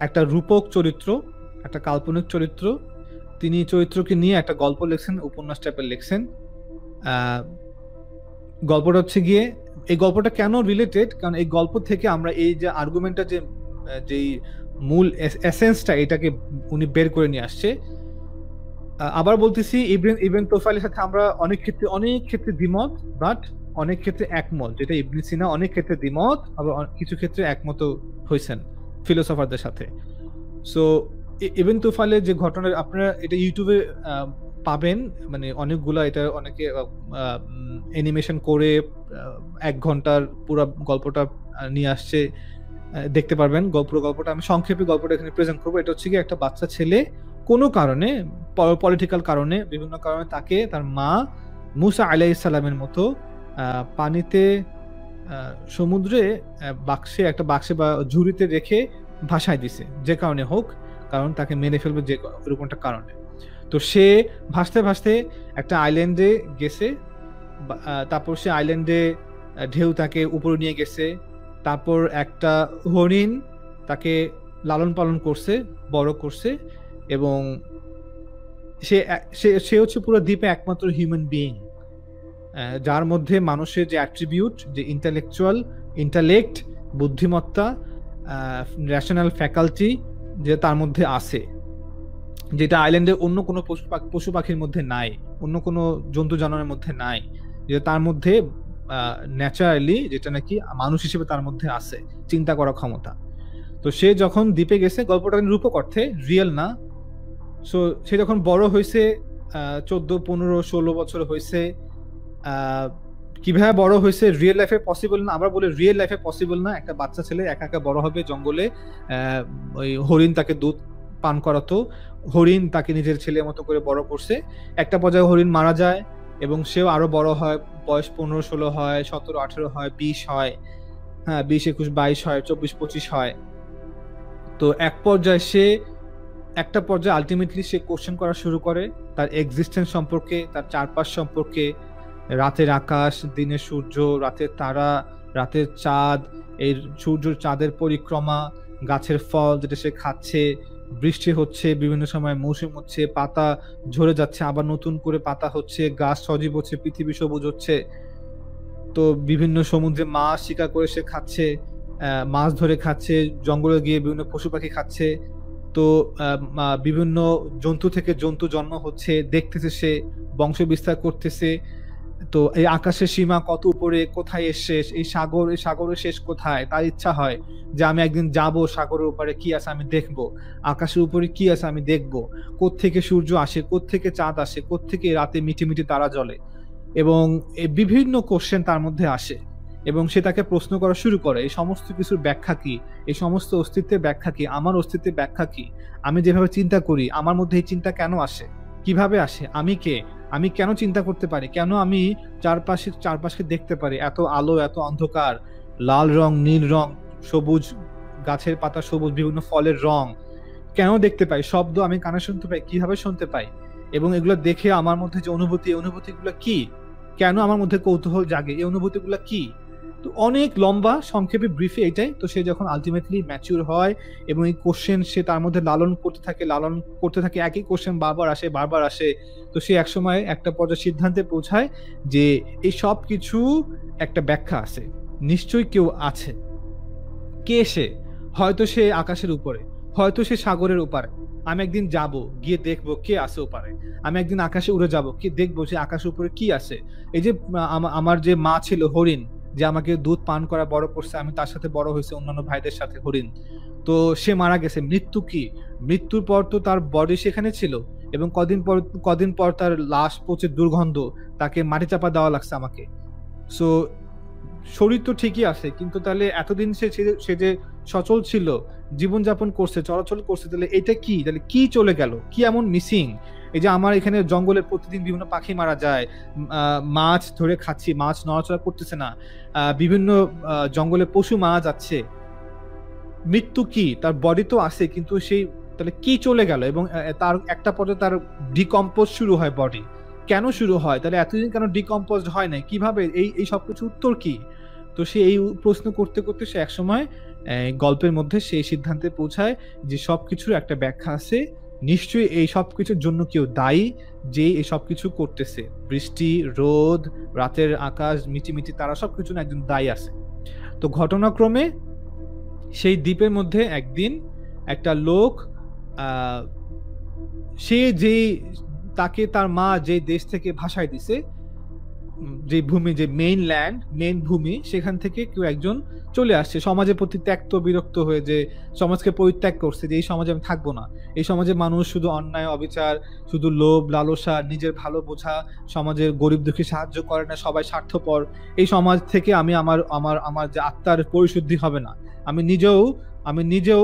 একটা রূপক চরিত্র, একটা কাল্পনিক চরিত্র, তিনি চরিত্রকে নিয়ে একটা গল্প লিখছেন, উপন্যাস টাইপের লিখছেন। গল্পটা হচ্ছে গিয়ে, এই গল্পটা কেন রিলেটেড, কারণ এই গল্প থেকে আমরা এই যে আর্গুমেন্টটা যেই মূল এসেন্সটা এটাকে উনি বের করে নিয়ে আসছে। আবার বলতেছি, ইবন তুফাইলের সাথে আমরা অনেক ক্ষেত্রে দ্বিমত, বাট অনেক ক্ষেত্রে একমত, যেটা ইবনে সিনা অনেক ক্ষেত্রে দ্বিমত, আবার কিছু ক্ষেত্রে একমত হয়েছেন ফিলোসফারদের সাথে। সো ইবন তুফাইলের যে ঘটনা আপনারা এটা ইউটিউবে পাবেন, মানে অনেকগুলা, এটা অনেকে অ্যানিমেশন করে 1 ঘন্টার পুরো গল্পটা নিয়ে আসছে, দেখতে পারবেন পুরো গল্পটা। আমি সংক্ষেপে গল্পটা এখানে প্রেজেন্ট করবো। এটা হচ্ছে কি, একটা বাচ্চা ছেলে কোনো কারণে, পলিটিক্যাল কারণে, বিভিন্ন কারণে তাকে তার মা মুসা আলাইহিস সালামের মতো পানিতে, সমুদ্রে একটা বাক্সে বা ঝুড়িতে রেখে ভাসায় দিছে, যে কারণে হোক, কারণ তাকে মেরে ফেলবে যে এরকমটা কারণে। তো সে ভাসতে ভাসতে একটা আইল্যান্ডে গেছে, তারপর সে আইল্যান্ডে ঢেউ তাকে উপরে নিয়ে গেছে, তারপর একটা হরিণ তাকে লালন পালন করছে, বড় করছে, এবং সে হচ্ছে পুরো দ্বীপে একমাত্র হিউম্যান বিইং যার মধ্যে মানুষের যে অ্যাট্রিবিউট, যে ইন্টালেক্ট, বুদ্ধিমত্তা, রেশনাল ফ্যাকাল্টি যে তার মধ্যে আছে, যেটা আইল্যান্ডে অন্য কোনো পশু পাখির মধ্যে নাই, অন্য কোনো জন্তু জানোয়ারের মধ্যে নাই, যে তার মধ্যে ন্যাচারালি যেটা নাকি মানুষ হিসেবে তার মধ্যে আছে, চিন্তা করার ক্ষমতা। তো সে যখন দ্বীপে গেছে, গল্পটা রূপক অর্থে, রিয়েল না। সো সে যখন বড় হয়েছে, 14, 15, 16 বছর হয়েছে, কিভাবে বড় হয়েছে রিয়েল লাইফে পসিবল না, আমরা বলি রিয়েল লাইফে পসিবল না। একটা বাচ্চা ছেলে একা একা বড় হবে জঙ্গলে, ওই হরিণ তাকে দুধ পান করাতো, হরিণ তাকে নিজের ছেলের মতো করে বড় করছে। একটা পর্যায়ে হরিণ মারা যায় এবং সেও আরো বড় হয়, বয়স 15, 16 হয়, 17, 18 হয়, 20 হয়, হ্যাঁ 20, 21, 22 হয়, 24, 25 হয়। তো একটা পর্যায়ে আলটিমেটলি সে কোশ্চেন করা শুরু করে তার এক্সিস্টেন্স সম্পর্কে, তার চারপাশ সম্পর্কে, রাতের আকাশ, দিনের সূর্য, রাতের তারা, রাতের চাঁদ, এই সূর্য চাঁদের পরিক্রমা, গাছের ফল যেটা সে খাচ্ছে, বৃষ্টি হচ্ছে, বিভিন্ন সময় মৌসুম হচ্ছে, পাতা ঝরে যাচ্ছে, আবার নতুন করে পাতা হচ্ছে, গাছ সজীব হচ্ছে, পৃথিবী সবুজ হচ্ছে। তো বিভিন্ন সমুদ্রে মাছ শিকার করে সে খাচ্ছে, মাছ ধরে খাচ্ছে, জঙ্গলে গিয়ে বিভিন্ন পশু পাখি খাচ্ছে। তো বিভিন্ন জন্তু থেকে জন্তু জন্ম হচ্ছে, দেখতেছে, সে বংশ বিস্তার করতেছে। তো এই আকাশের সীমা কত উপরে, কোথায় এর শেষ, এই সাগরের শেষ কোথায়, তার ইচ্ছা হয় যে আমি একদিন যাব সাগরের উপরে, কি আছে আমি দেখব, আকাশের উপরে কি আছে আমি দেখব, কোত্থেকে সূর্য আসে, কোত্থেকে চাঁদ আসে, কোত্থেকে রাতে মিটি মিটি তারা জ্বলে, এবং বিভিন্ন কোশ্চেন তার মধ্যে আসে। এবং সে তাকে প্রশ্ন করা শুরু করে এই সমস্ত কিছুর ব্যাখ্যা কি, এই সমস্ত অস্তিত্বের ব্যাখ্যা কি, আমার অস্তিত্বের ব্যাখ্যা কি, আমি যেভাবে চিন্তা করি আমার মধ্যে এই চিন্তা কেন আসে, কিভাবে আসে, আমি কে, আমি কেন চিন্তা করতে পারি, কেন আমি চারপাশকে দেখতে পারি, এত আলো এত অন্ধকার, লাল রং নীল রং সবুজ গাছের পাতা সবুজ, বিভিন্ন ফলের রং কেন দেখতে পাই, শব্দ আমি কানে শুনতে পাই, কিভাবে শুনতে পাই, এবং এগুলো দেখে আমার মধ্যে যে অনুভূতিগুলো কি, কেন আমার মধ্যে কৌতূহল জাগে, এই অনুভূতিগুলো কি। তো অনেক লম্বা সংক্ষেপে ব্রিফে এটাই। তো সে যখন আলটিমেটলি ম্যাচিউর হয় এবং এই কোশ্চেন সে তার মধ্যে লালন করতে থাকে, একই কোশ্চেন বারবার আসে। তো সে একসময় একটা পর্যায়ে সিদ্ধান্তে পৌঁছায় যে এই সব কিছু একটা ব্যাখ্যা আছে, নিশ্চয়ই কেউ আছে। কে সে? হয়তো সে আকাশের উপরে, হয়তো সে সাগরের ওপারে। আমি একদিন যাব, গিয়ে দেখবো কে আছে ওপারে। আমি একদিন আকাশে উড়ে যাব, কি দেখবো সে আকাশের উপরে কি আছে। এই যে আমার যে মা ছিল হরিণ, যে আমাকে দুধ পান করা বড় করছে, আমি তার সাথে বড় হয়েছে অন্যান্য ভাইদের সাথে হরিণ। তো সে মারা গেছে, মৃত্যু কি? মৃত্যুর পর তো তার বডি সেখানে ছিল, এবং কদিন পর তার লাশ পচে দুর্গন্ধ, তাকে মাটি চাপা দেওয়া লাগছে আমাকে। সো শরীর তো ঠিকই আছে, কিন্তু তাহলে এতদিন সে যে সচল ছিল, জীবনযাপন করছে, চলাচল করছে, তাহলে এটা কি, তাহলে কি চলে গেল, কি এমন মিসিং? এই যে আমার এখানে জঙ্গলে প্রতিদিন বিভিন্ন পাখি মারা যায়, মাছ ধরে খাচ্ছি, মাছ নড়াচড়া করতেছে না, বিভিন্ন জঙ্গলে পশু মারা যাচ্ছে, মৃত্যু কি? তার বডি তো আছে, কিন্তু সেই তাহলে কি চলে গেল? এবং তার একটা পর্যায়ে তার ডিকম্পোজ শুরু হয় বডি। কেন শুরু হয়? তাহলে এতদিন কেন ডিকম্পোজ হয় নাই? কিভাবে? এই সবকিছু উত্তর কি? তো সে এই প্রশ্ন করতে করতে সে একসময় গল্পের মধ্যে সেই সিদ্ধান্তে পৌঁছায় যে সবকিছুর একটা ব্যাখ্যা আছে, নিশ্চয়ই এই সবকিছুর জন্য কেউ দায়ী, যে এই সবকিছু করতেছে, বৃষ্টি, রোদ, রাতের আকাশ, মিটিমিটি তারা সবকিছু না একজন দায়ী আছে। তো ঘটনাক্রমে সেই দ্বীপের মধ্যে একদিন একটা লোক, সে যেই তাকে তার মা যে দেশ থেকে ভাষায় দিছে, যে ভূমি, যে মেইন ভূমি, সেখান থেকে কেউ একজন চলে আসছে সমাজের প্রতি ত্যক্ত বিরক্ত হয়ে, যে সমাজকে পরিত্যাগ করছে, যে এই সমাজে আমি থাকবো না, এই সমাজে মানুষ শুধু অন্যায় অবিচার, শুধু লোভ লালসা, নিজের ভালো বোঝা, সমাজের গরিব দুঃখী সাহায্য করে না, সবাই স্বার্থপর, এই সমাজ থেকে আমি আমার আমার আমার যে আত্মার পরিশুদ্ধি হবে না, আমি নিজেও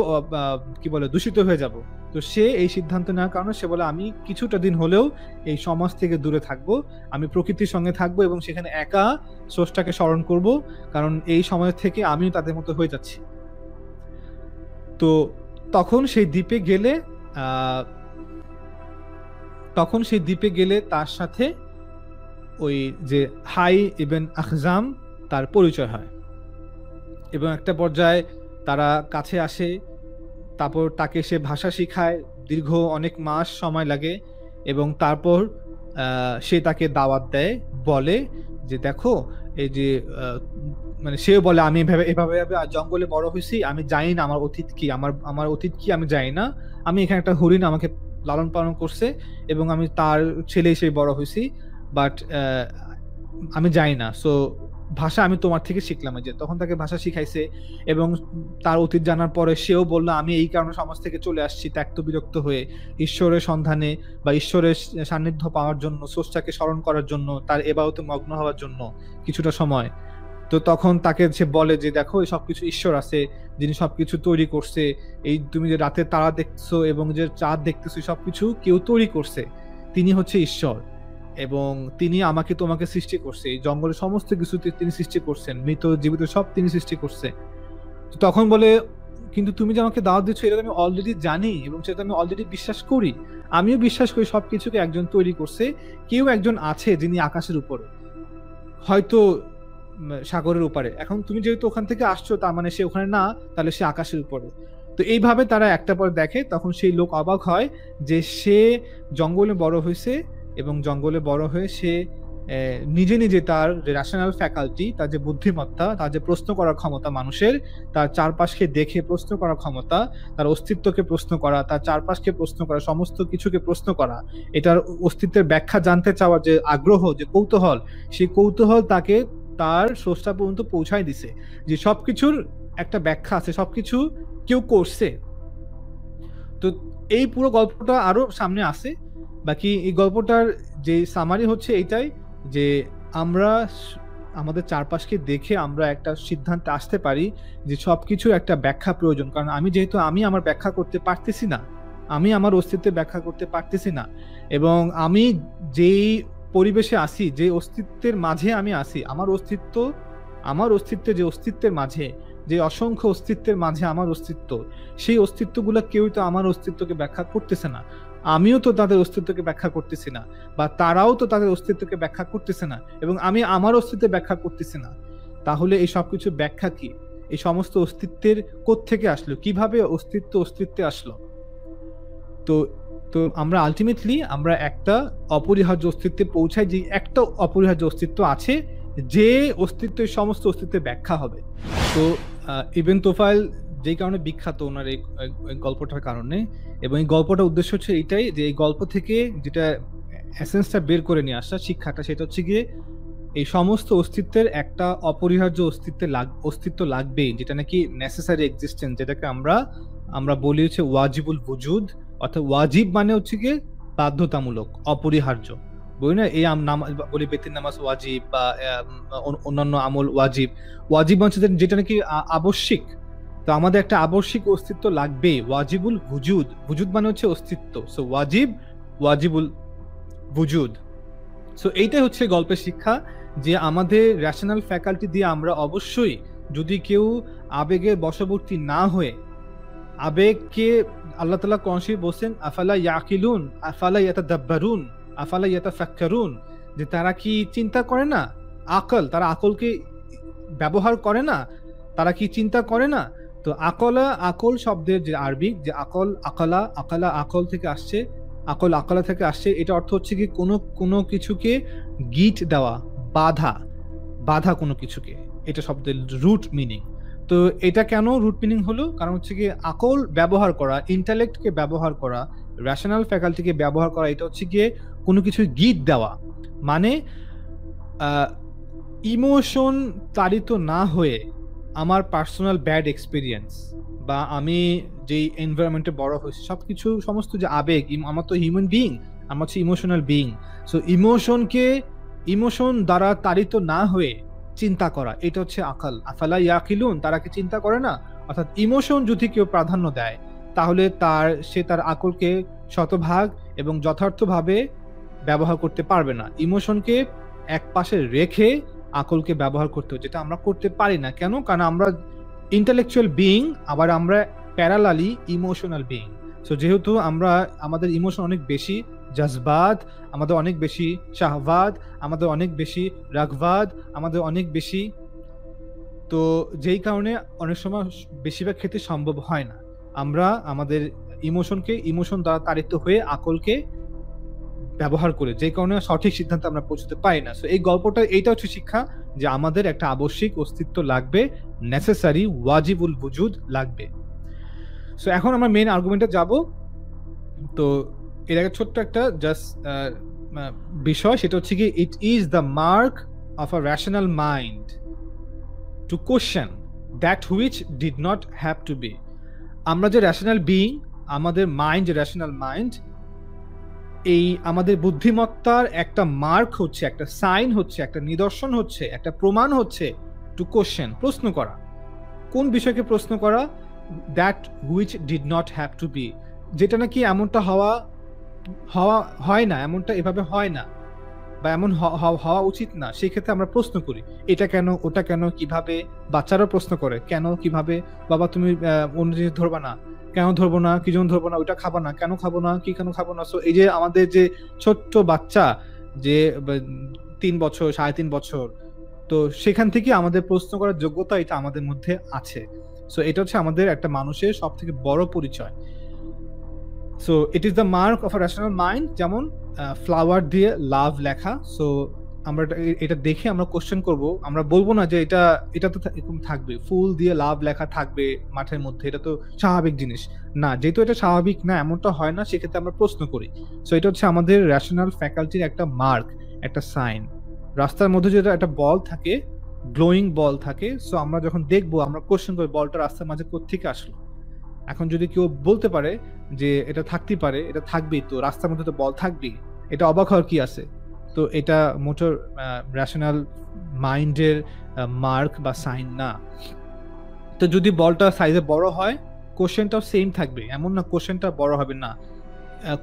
কি বলে দূষিত হয়ে যাব। তো সে এই সিদ্ধান্ত নেওয়ার কারণে সে বলে আমি কিছুটা দিন হলেও এই সমাজ থেকে দূরে থাকবো, আমি প্রকৃতির সঙ্গে থাকবো এবং সেখানে একা স্রষ্টাকে স্মরণ করব, কারণ এই সমাজ থেকে আমিও তাদের মতো হয়ে যাচ্ছি। তো তখন সেই দ্বীপে গেলে তার সাথে ওই যে হাই ইবন আখজাম তার পরিচয় হয়, এবং একটা পর্যায়ে তারা কাছে আসে, তারপর তাকে সে ভাষা শিখায়, দীর্ঘ অনেক মাস সময় লাগে, এবং তারপর সে তাকে দাওয়াত দেয়, বলে যে দেখো এই যে মানে সেও বলে আমি এভাবে জঙ্গলে বড় হয়েছি, আমি জানি না আমার অতীত কি, আমার অতীত কি আমি জানি না, আমি এখানে একটা হরিণ আমাকে লালন পালন করছে এবং আমি তার ছেলে হিসেবে বড় হয়েছি, বাট আমি জানি না। সো ভাষা আমি তোমার থেকে শিখলাম। যে তখন তাকে ভাষা শিখাইছে, এবং তার অতীত জানার পরে সেও বললো আমি এই কারণে সমাজ থেকে চলে আসছি ত্যক্ত বিরক্ত হয়ে, ঈশ্বরের সন্ধানে বা ঈশ্বরের সান্নিধ্য পাওয়ার জন্য, স্রষ্টাকে স্মরণ করার জন্য, তার এবাদতে মগ্ন হওয়ার জন্য কিছুটা সময়। তো তখন তাকে সে বলে যে দেখো এই সবকিছু ঈশ্বর আছে, যিনি সবকিছু তৈরি করছে, এই তুমি যে রাতে তারা দেখছো এবং যে চাঁদ দেখতেছো সবকিছু কেউ তৈরি করছে, তিনি হচ্ছে ঈশ্বর, এবং তিনি আমাকে তোমাকে সৃষ্টি করছে, এই জঙ্গলের সমস্ত কিছু তিনি সৃষ্টি করছেন, মৃত জীবিত সব তিনি সৃষ্টি করছে। তখন বলে কিন্তু তুমি যে আমাকে দাওয়াত দিচ্ছ এটা আমি অলরেডি জানি এবং সেটা আমি অলরেডি বিশ্বাস করি, আমিও বিশ্বাস করি সবকিছুকে একজন তৈরি করছে, কেউ একজন আছে যিনি আকাশের উপরে, হয়তো সাগরের উপরে। এখন তুমি যেহেতু ওখান থেকে আসছো তার মানে সে ওখানে না, তাহলে সে আকাশের উপরে। তো এইভাবে তারা একটা পর দেখে, তখন সেই লোক অবাক হয় যে সে জঙ্গলে বড় হয়েছে, এবং জঙ্গলে বড় হয়ে সে নিজে নিজে তার রেশনাল ফ্যাকাল্টি, তার যে বুদ্ধিমত্তা, তার যে প্রশ্ন করার ক্ষমতা মানুষের, তার চারপাশকে দেখে প্রশ্ন করার ক্ষমতা, তার অস্তিত্বকে প্রশ্ন করা, তার চারপাশকে প্রশ্ন করা, সমস্ত কিছুকে প্রশ্ন করা, এটার অস্তিত্বের ব্যাখ্যা জানতে চাওয়ার যে আগ্রহ, যে কৌতূহল, সেই কৌতূহল তাকে তার স্রষ্টা পর্যন্ত পৌঁছায় দিছে, যে সবকিছুর একটা ব্যাখ্যা আছে, সবকিছু কেউ করছে। তো এই পুরো গল্পটা আরো সামনে আছে। বাকি এই গল্পটার যে সামারি হচ্ছে এইটাই, যে আমাদের চারপাশকে দেখে আমরা একটা সিদ্ধান্তে আসতে পারি যে সবকিছু একটা ব্যাখ্যা প্রয়োজন। কারণ আমি আমার ব্যাখ্যা করতে পারতেছি না, আমি আমার অস্তিত্বের ব্যাখ্যা করতে পারতেছি না, এবং আমি যেই পরিবেশে আসি, যে অস্তিত্বের মাঝে আমি আসি, আমার অস্তিত্বের যে অস্তিত্বের মাঝে, যে অসংখ্য অস্তিত্বের মাঝে আমার অস্তিত্ব, সেই অস্তিত্বগুলো কেউই তো আমার অস্তিত্বকে ব্যাখ্যা করতেছে না। আমিও তো তাদের অস্তিত্বকে ব্যাখ্যা করতেছি না, বা তারাও তো তাদের অস্তিত্বকে ব্যাখ্যা করতেছে না, এবং আমি আমার অস্তিত্বের ব্যাখ্যা করতেছি না। তাহলে এই সবকিছু ব্যাখ্যা কি? এই সমস্ত অস্তিত্বের কোত্থেকে আসলো? কিভাবে অস্তিত্বে আসলো? তো তো আমরা আলটিমেটলি আমরা একটা অপরিহার্য অস্তিত্বে পৌঁছাই, যে একটা অপরিহার্য অস্তিত্ব আছে, যে অস্তিত্ব সমস্ত অস্তিত্বের ব্যাখ্যা হবে। তো ইবন তোফায়েল যেই কারণে বিখ্যাত, ওনার এই গল্পটার কারণে, এবং এই গল্পটার উদ্দেশ্য হচ্ছে এটাই, যে এই গল্প থেকে যেটা এসেন্সটা বের করে নিয়ে আসা শিক্ষাটা, সেটা হচ্ছে গিয়ে এই সমস্ত অস্তিত্বের একটা অপরিহার্য অস্তিত্ব লাগবে, যেটা নাকি নেসেসারি এক্সিস্টেন্স, যেটাকে আমরা বলি হচ্ছে ওয়াজিবুল বুজুদ। অর্থাৎ ওয়াজিব মানে হচ্ছে গিয়ে বাধ্যতামূলক, অপরিহার্য। বলি না, এই বলি বেতির নামাজ ওয়াজিব, বা অন্যান্য আমল ওয়াজিব। ওয়াজিব মানে যেটা নাকি আবশ্যিক। তো আমাদের একটা আবশ্যিক অস্তিত্ব লাগবে, ওয়াজিবুল বুজুদ। বুজুদ মানে হচ্ছে অস্তিত্ব। সো ওয়াজিবুল বুজুদ। সো এইটাই হচ্ছে গল্পের শিক্ষা, যে আমাদের রেশনাল ফ্যাকাল্টি দিয়ে আমরা অবশ্যই, যদি কেউ আবেগের বশবর্তী না হয়ে, আবেগকে আল্লাহ তাআলা কোরআনে বলেন আফালা ইয়াকিলুন আফালা ইয়াতাদাব্বারুন আফালা ইয়াতাফাক্কারুন, যে তারা কি চিন্তা করে না, তারা আকলকে ব্যবহার করে না, তারা কি চিন্তা করে না? তো আকল শব্দের যে আরবি, যে আকল থেকে আসছে, আকলা থেকে আসছে, এটা অর্থ হচ্ছে কি কোনো কিছুকে গিট দেওয়া, বাধা কোনো কিছুকে, এটা শব্দের রুট মিনিং। তো এটা কেন রুট মিনিং হলো? কারণ হচ্ছে কি আকল ব্যবহার করা, ইন্টালেক্টকে ব্যবহার করা, রেশনাল ফ্যাকাল্টিকে ব্যবহার করা, এটা হচ্ছে গিয়ে কোনো কিছু গিট দেওয়া, মানে ইমোশন তাড়িত না হয়ে আমার পার্সোনাল ব্যাড এক্সপিরিয়েন্স, বা আমি যেই এনভায়রনমেন্টে বড় হয়েছি, সবকিছু সমস্ত যে আবেগ, আমার তো হিউম্যান বিইং, আমার হচ্ছে ইমোশনাল বিইং। সো ইমোশন দ্বারা তাড়িত না হয়ে চিন্তা করা, এটা হচ্ছে আকল। আফালা ইয়াকিলুন, তারা কি চিন্তা করে না? অর্থাৎ ইমোশন যদি কেউ প্রাধান্য দেয়, তাহলে সে তার আকলকে শতভাগ এবং যথার্থভাবে ব্যবহার করতে পারবে না। ইমোশনকে এক পাশে রেখে আকলকে ব্যবহার করতে হবে, যেটা আমরা করতে পারি না। কেন? কারণ আমরা ইন্টেলেকচুয়াল বিইং, আবার আমরা প্যারালালি ইমোশনাল বিইং। সো যেহেতু আমাদের ইমোশন অনেক বেশি, জজবাত আমাদের অনেক বেশি, শাহওয়াত আমাদের অনেক বেশি, রাগবাদ আমাদের অনেক বেশি, তো যেই কারণে অনেক সময় বেশিরভাগ ক্ষেত্রে সম্ভব হয় না আমরা আমাদের ইমোশন দ্বারা তাড়িত হয়ে আকলকে ব্যবহার করে, যে কারণে সঠিক সিদ্ধান্ত আমরা পৌঁছতে পারি না। সো এই গল্পটা এইটা হচ্ছে শিক্ষা, যে আমাদের একটা আবশ্যিক অস্তিত্ব লাগবে, নেসেসারি ওয়াজিবুল বুজুদ লাগবে। সো এখন আমরা মেইন আর্গুমেন্টে যাব। তো এর আগে ছোট্ট একটা জাস্ট বিষয়, সেটা হচ্ছে কি it is the mark of a rational mind to question that which did not have to be. আমরা যে রেশনাল বিইং, আমাদের মাইন্ড, যে রেশনাল মাইন্ড, এই আমাদের বুদ্ধিমত্তার একটা মার্ক হচ্ছে, একটা সাইন হচ্ছে, একটা নিদর্শন হচ্ছে, একটা প্রমাণ হচ্ছে টু কোশ্চেন, প্রশ্ন করা। কোন বিষয়কে প্রশ্ন করা? That which did not have to be, যেটা নাকি এমনটা হয় না, এমনটা এভাবে হয় না, বা এমন হওয়া উচিত না, সেই ক্ষেত্রে আমরা প্রশ্ন করি, এটা কেন, ওটা কেন, কিভাবে। বাচ্চারাও প্রশ্ন করে, কেন, কিভাবে, বাবা তুমি অন্য জিনিস ধরবা না, কেন ধরবো না, কি জন্য ধরবো না, ওইটা খাবো না, কেন খাবো না, কি কেন খাবো না। সো এই যে আমাদের যে ছোট্ট বাচ্চা, যে 3 বছর 3.5 বছর, তো সেখান থেকে আমাদের প্রশ্ন করার যোগ্যতা এটা আমাদের মধ্যে আছে। সো এটা হচ্ছে আমাদের একটা মানুষের সব থেকে বড় পরিচয়। So it is the mark of a rational mind. যেমন ফ্লাওয়ার দিয়ে লাভ লেখা, সো আমরা এটা দেখে আমরা কোশ্চেন করব, আমরা বলবো না যে এটা তো এরকম থাকবে, ফুল দিয়ে লাভ লেখা থাকবে মাঠের মধ্যে, এটা তো স্বাভাবিক জিনিস না। যেহেতু এটা স্বাভাবিক না, এমনটা হয় না, সেক্ষেত্রে আমরা প্রশ্ন করি। সো এটা হচ্ছে আমাদের রেশনাল ফ্যাকাল্টির একটা মার্ক, একটা সাইন। রাস্তার মধ্যে যেটা একটা বল থাকে, গ্লোয়িং বল থাকে, সো আমরা যখন দেখবো, আমরা কোশ্চেন করি, বলটা রাস্তার মাঝে কোত্থেকে আসলো। এখন যদি কেউ বলতে পারে যে এটা থাকতেই পারে, এটা থাকবেই, তো রাস্তার মধ্যে তো বল থাকবেই, এটা অবাক হওয়ার কি আছে? তো এটা মোটর রেশনাল মাইন্ডের মার্ক বা সাইন না। তো যদি বলটা সাইজে বড় হয় কোশ্চেনটাও সেম থাকবে, এমন না কোশ্চেনটা বড় হবে না।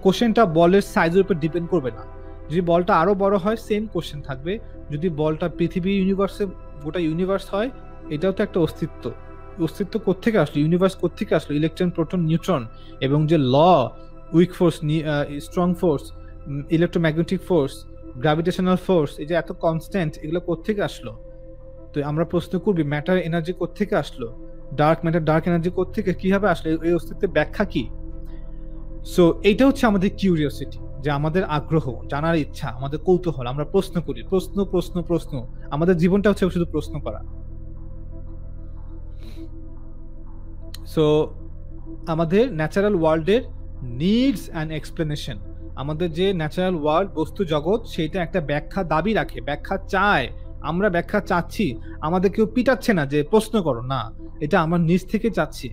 কোশ্চেনটা বলের সাইজের উপর ডিপেন্ড করবে না। যদি বলটা আরো বড় হয় সেম কোশ্চেন থাকবে। যদি বলটা পৃথিবী ইউনিভার্সে গোটা ইউনিভার্স হয়, এটাও তো একটা অস্তিত্ব। অস্তিত্ব কোত্থেকে আসলো, ইউনিভার্স কোত্থেকে আসলো, ইলেকট্রন প্রোটন নিউট্রন এবং যে law, weak force, strong force, electromagnetic force, gravitational force, এই যে এত কনস্ট্যান্ট, এগুলো কোত্থেকে আসলো? তো আমরা প্রশ্ন করবি ম্যাটার এনার্জি কোত্থেকে আসলো, ডার্ক ম্যাটার ডার্ক এনার্জি কোত্থেকে, কিভাবে আসলো, এই অস্তিত্বের ব্যাখ্যা কি? সো এইটা হচ্ছে আমাদের কিউরিওসিটি, যে আমাদের আগ্রহ, জানার ইচ্ছা, আমাদের কৌতূহল, আমরা প্রশ্ন করি, প্রশ্ন প্রশ্ন প্রশ্ন। আমাদের জীবনটা হচ্ছে শুধু প্রশ্ন করা। সো আমাদের ন্যাচারাল ওয়ার্ল্ডের নিডস অ্যান্ড এক্সপ্লেনেশন, আমাদের যে ন্যাচারাল ওয়ার্ল্ড বস্তু জগৎ, সেইটা একটা ব্যাখ্যা দাবি রাখে, ব্যাখ্যা চায়। আমরা ব্যাখ্যা চাচ্ছি, আমাদের কেউ পিটাচ্ছে না যে প্রশ্ন করো, না, এটা আমার নিজ থেকে চাচ্ছি।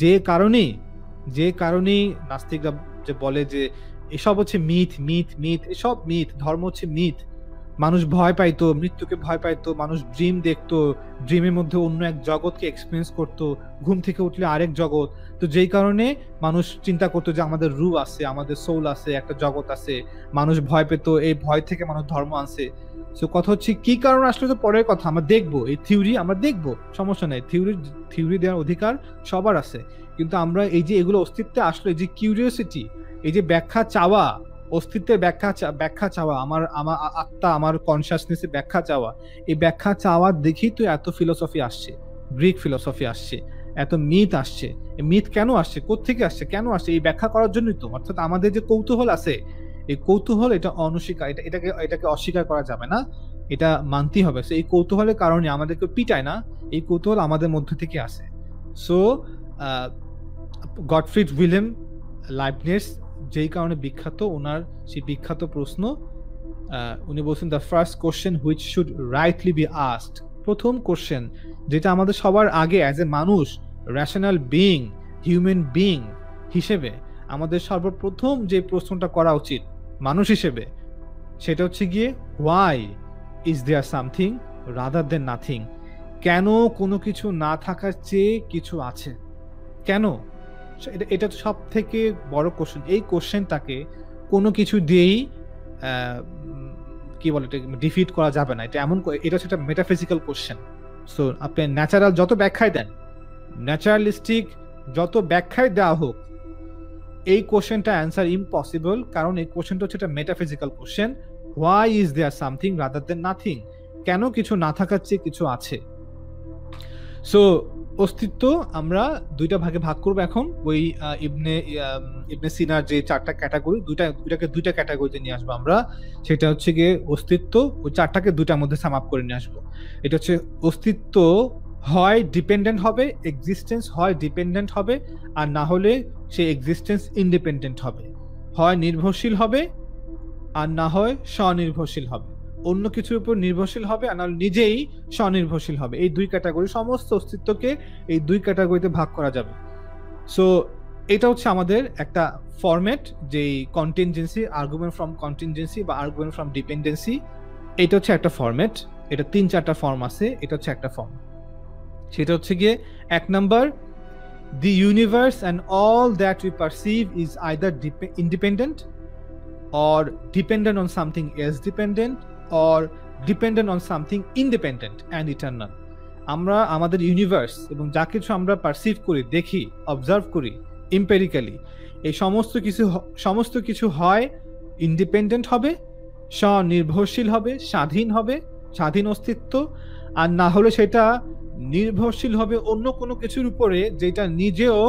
যে কারণেই নাস্তিকরা যে বলে যে এসব হচ্ছে মিথ মিথ মিথ, এসব মিথ, ধর্ম হচ্ছে মিথ। মানুষ ভয় পাইতো, মৃত্যুকে ভয় পাইতো, মানুষ ড্রিম দেখতো, ড্রিমের মধ্যে অন্য এক জগৎকে এক্সপিরিয়েন্স করতো, ঘুম থেকে উঠলে আরেক জগৎ। তো যেই কারণে মানুষ চিন্তা করতো যে আমাদের রূহ আছে, আমাদের সোল আছে, একটা জগৎ আছে। মানুষ ভয় পেত, এই ভয় থেকে মানুষ ধর্ম আনছে। সো কথা হচ্ছে কি কারণ আসলে তো পরের কথা, আমরা দেখবো, এই থিওরি আমরা দেখবো, সমস্যা নেই, থিওরি দেওয়ার অধিকার সবার আছে। কিন্তু আমরা এই যে এগুলো অস্তিত্বে আসলো, এই যে কিউরিওসিটি, এই যে ব্যাখ্যা চাওয়া, অস্তিত্বের ব্যাখ্যা চাওয়া, আমার আত্মা, আমার কনসিয়াসনেসে ব্যাখ্যা চাওয়া, এই ব্যাখ্যা চাওয়ার দেখেই তো এত ফিলোসফি আসছে, গ্রিক ফিলোসফি আসছে, এত মিথ আসছে। মিথ কেন আসছে, কোত্থেকে আসছে, কেন আসছে? এই ব্যাখ্যা করার জন্যই তো। অর্থাৎ আমাদের যে কৌতূহল আছে, এই কৌতূহল, এটা অনস্বীকার, এটাকে অস্বীকার করা যাবে না, এটা মানতেই হবে। সো এই কৌতূহলের কারণে আমাদেরকে পিটায় না, এই কৌতূহল আমাদের মধ্য থেকে আসে। সো গটফ্রিড উইলেম লাইবনিজ যেই কারণে বিখ্যাত, ওনার সেই বিখ্যাত প্রশ্ন, উনি বলছেন the first question which should rightly B asked, প্রথম কোশ্চেন যেটা আমাদের সবার আগে অ্যাজ এ মানুষ, রেশনাল বিইং, হিউম্যান বিইং হিসেবে আমাদের সর্বপ্রথম যে প্রশ্নটা করা উচিত মানুষ হিসেবে, সেটা হচ্ছে গিয়ে why is there something rather than nothing. কেন কোনো কিছু না থাকার চেয়ে কিছু আছে, কেন? এটা তো সব থেকে বড় কোশ্চেন। এই কোশ্চেনটাকে কোনো কিছু দিয়েই কি বলে, ডিফিট করা যাবে না। এটা এমন, এটা হচ্ছে একটা মেটাফিজিক্যাল কোশ্চেন। সো আপনি ন্যাচারাল যত ব্যাখ্যায় দেন, ন্যাচারালিস্টিক যত ব্যাখ্যায় দেওয়া হোক, এই কোশ্চেনটা অ্যান্সার ইম্পসিবল, কারণ এই কোশ্চেনটা হচ্ছে একটা metaphysical question. Why is there something rather than nothing, কেন কিছু না থাকার চেয়ে কিছু আছে। সো অস্তিত্ব আমরা দুইটা ভাগে ভাগ করবো এখন। ওই ইবনে সিনার যে চারটা ক্যাটাগরি, দুইটাকে দুইটা ক্যাটাগরিতে নিয়ে আসবো আমরা। সেটা হচ্ছে গিয়ে অস্তিত্ব, ওই চারটাকে দুইটার মধ্যে সাম আপ করে নিয়ে আসবো। এটা হচ্ছে অস্তিত্ব হয় ডিপেন্ডেন্ট হবে, এক্সিস্টেন্স হয় ডিপেন্ডেন্ট হবে, আর না হলে সেই এক্সিস্টেন্স ইন্ডিপেন্ডেন্ট হবে। হয় নির্ভরশীল হবে, আর না হয় স্বনির্ভরশীল হবে, অন্য কিছুর উপর নির্ভরশীল হবে, আর নাহলে নিজেই স্বনির্ভরশীল হবে। এই দুই ক্যাটাগরি, সমস্ত অস্তিত্বকে এই দুই ক্যাটাগরিতে ভাগ করা যাবে। সো এটা হচ্ছে আমাদের একটা ফরম্যাট, যেই কন্টিনজেন্সি, আর্গুমেন্ট ফ্রম কন্টিনজেন্সি বা আর্গুমেন্ট ফ্রম ডিপেন্ডেন্সি, এটা হচ্ছে একটা ফরম্যাট। এটা 3-4টা ফর্ম আছে, এটা হচ্ছে একটা ফর্ম। সেটা হচ্ছে গিয়ে 1 number, the universe and all that we perceive is either independent or dependent on something else dependent or dependent on something independent and eternal. আমরা আমাদের ইউনিভার্স এবং যা কিছু আমরা পারসিভ করি, দেখি, অবজার্ভ করি এম্পেরিক্যালি, এই সমস্ত কিছু হয় ইন্ডিপেন্ডেন্ট হবে, স্বনির্ভরশীল হবে, স্বাধীন অস্তিত্ব, আর না হলে সেটা নির্ভরশীল হবে অন্য কোনো কিছুর উপরে, যেটা নিজেও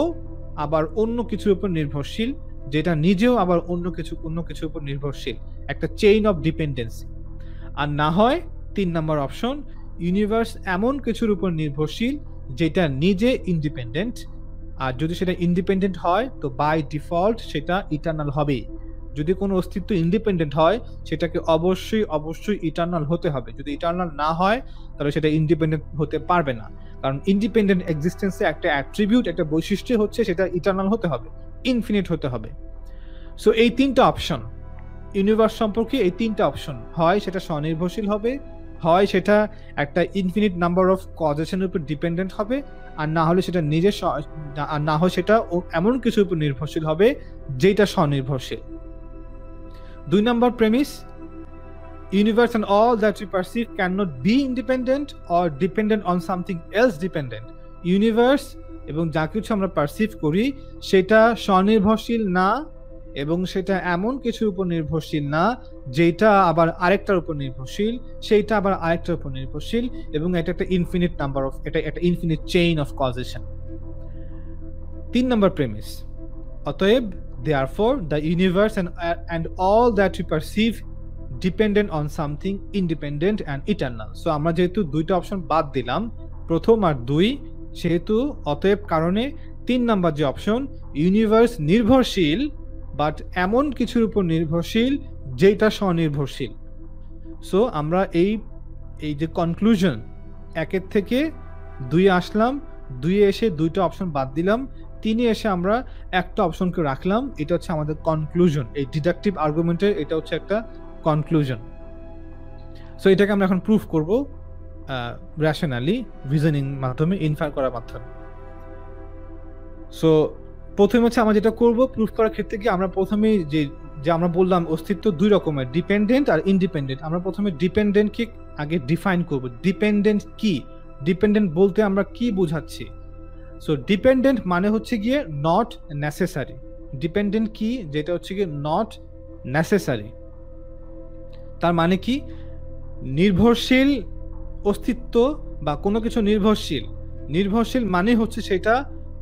আবার অন্য কিছুর উপর নির্ভরশীল, যেটা নিজেও আবার অন্য কিছুর উপর নির্ভরশীল, একটা চেইন অফ ডিপেন্ডেন্সি। আর না হয় 3 নম্বর অপশন, ইউনিভার্স এমন কিছুর উপর নির্ভরশীল যেটা নিজে ইন্ডিপেন্ডেন্ট, আর যদি সেটা ইন্ডিপেন্ডেন্ট হয় তো বাই ডিফল্ট সেটা ইটারনাল হবে। যদি কোনো অস্তিত্ব ইন্ডিপেন্ডেন্ট হয় সেটাকে অবশ্যই ইটারনাল হতে হবে। যদি ইটারনাল না হয় তাহলে সেটা ইন্ডিপেন্ডেন্ট হতে পারবে না, কারণ ইন্ডিপেন্ডেন্ট এক্সিস্টেন্সে একটা অ্যাট্রিবিউট, একটা বৈশিষ্ট্য হচ্ছে সেটা ইটারনাল হতে হবে, ইনফিনিট হতে হবে। সো এই 3টা অপশন, ইউনিভার্স সম্পর্কে এই তিনটা অপশন, হয় সেটা স্বনির্ভরশীল হবে, হয় সেটা একটা ইনফিনিট নাম্বার অফ কজেশনের উপর ডিপেন্ডেন্ট হবে, আর না হলে সেটা নিজের আর না হয় সেটা এমন কিছুর উপর নির্ভরশীল হবে যেটা স্বনির্ভরশীল। 2 নম্বর premise, universe and all that we perceive cannot be independent or dependent on something else dependent. Universe এবং যা কিছু আমরা পারসিভ করি সেটা স্বনির্ভরশীল না, এবং সেটা এমন কিছুর উপর নির্ভরশীল না যেটা আবার আরেকটার উপর নির্ভরশীল, সেইটা আবার আরেকটার উপর নির্ভরশীল, এবং এটা একটা ইনফিনিট নাম্বার অফ, এটা একটা infinite chain of causation. 3 number premise, অতএব therefore the universe and all that we perceive dependent on something independent and eternal. So আমরা যেহেতু দুইটা অপশন বাদ দিলাম, প্রথম আর 2, সেহেতু অতএব কারণে 3 নাম্বার যে অপশন, ইউনিভার্স নির্ভরশীল বাট এমন কিছুর উপর নির্ভরশীল যেটা স্বনির্ভরশীল। সো আমরা এই যে কনক্লুশন, 1 থেকে 2 আসলাম, 2 এসে দুইটা অপশন বাদ দিলাম, 3 এসে আমরা একটা অপশনকে রাখলাম, এটা হচ্ছে আমাদের কনক্লুশন। এই ডিডাকটিভ আর্গুমেন্টের এটা হচ্ছে একটা কনক্লুশন। সো এটাকে আমরা এখন প্রুফ করব রেশনালি, রিজনিং মাধ্যমে, ইনফার করার মাধ্যমে। সো প্রথমে হচ্ছে আমরা যেটা করব প্রুফ করার ক্ষেত্রে কি, আমরা প্রথমেই যে আমরা বললাম অস্তিত্ব দুই রকমের, ডিপেন্ডেন্ট আর ইন্ডিপেন্ডেন্ট। আমরা প্রথমে ডিপেন্ডেন্টকে আগে ডিফাইন করব। ডিপেন্ডেন্ট কি, ডিপেন্ডেন্ট বলতে আমরা কি বোঝাচ্ছি? সো ডিপেন্ডেন্ট মানে হচ্ছে গিয়ে নট নেসেসারি। ডিপেন্ডেন্ট কি, যেটা হচ্ছে গিয়ে নট নেসেসারি। তার মানে কি, নির্ভরশীল অস্তিত্ব বা কোনো কিছু নির্ভরশীল মানে হচ্ছে সেটা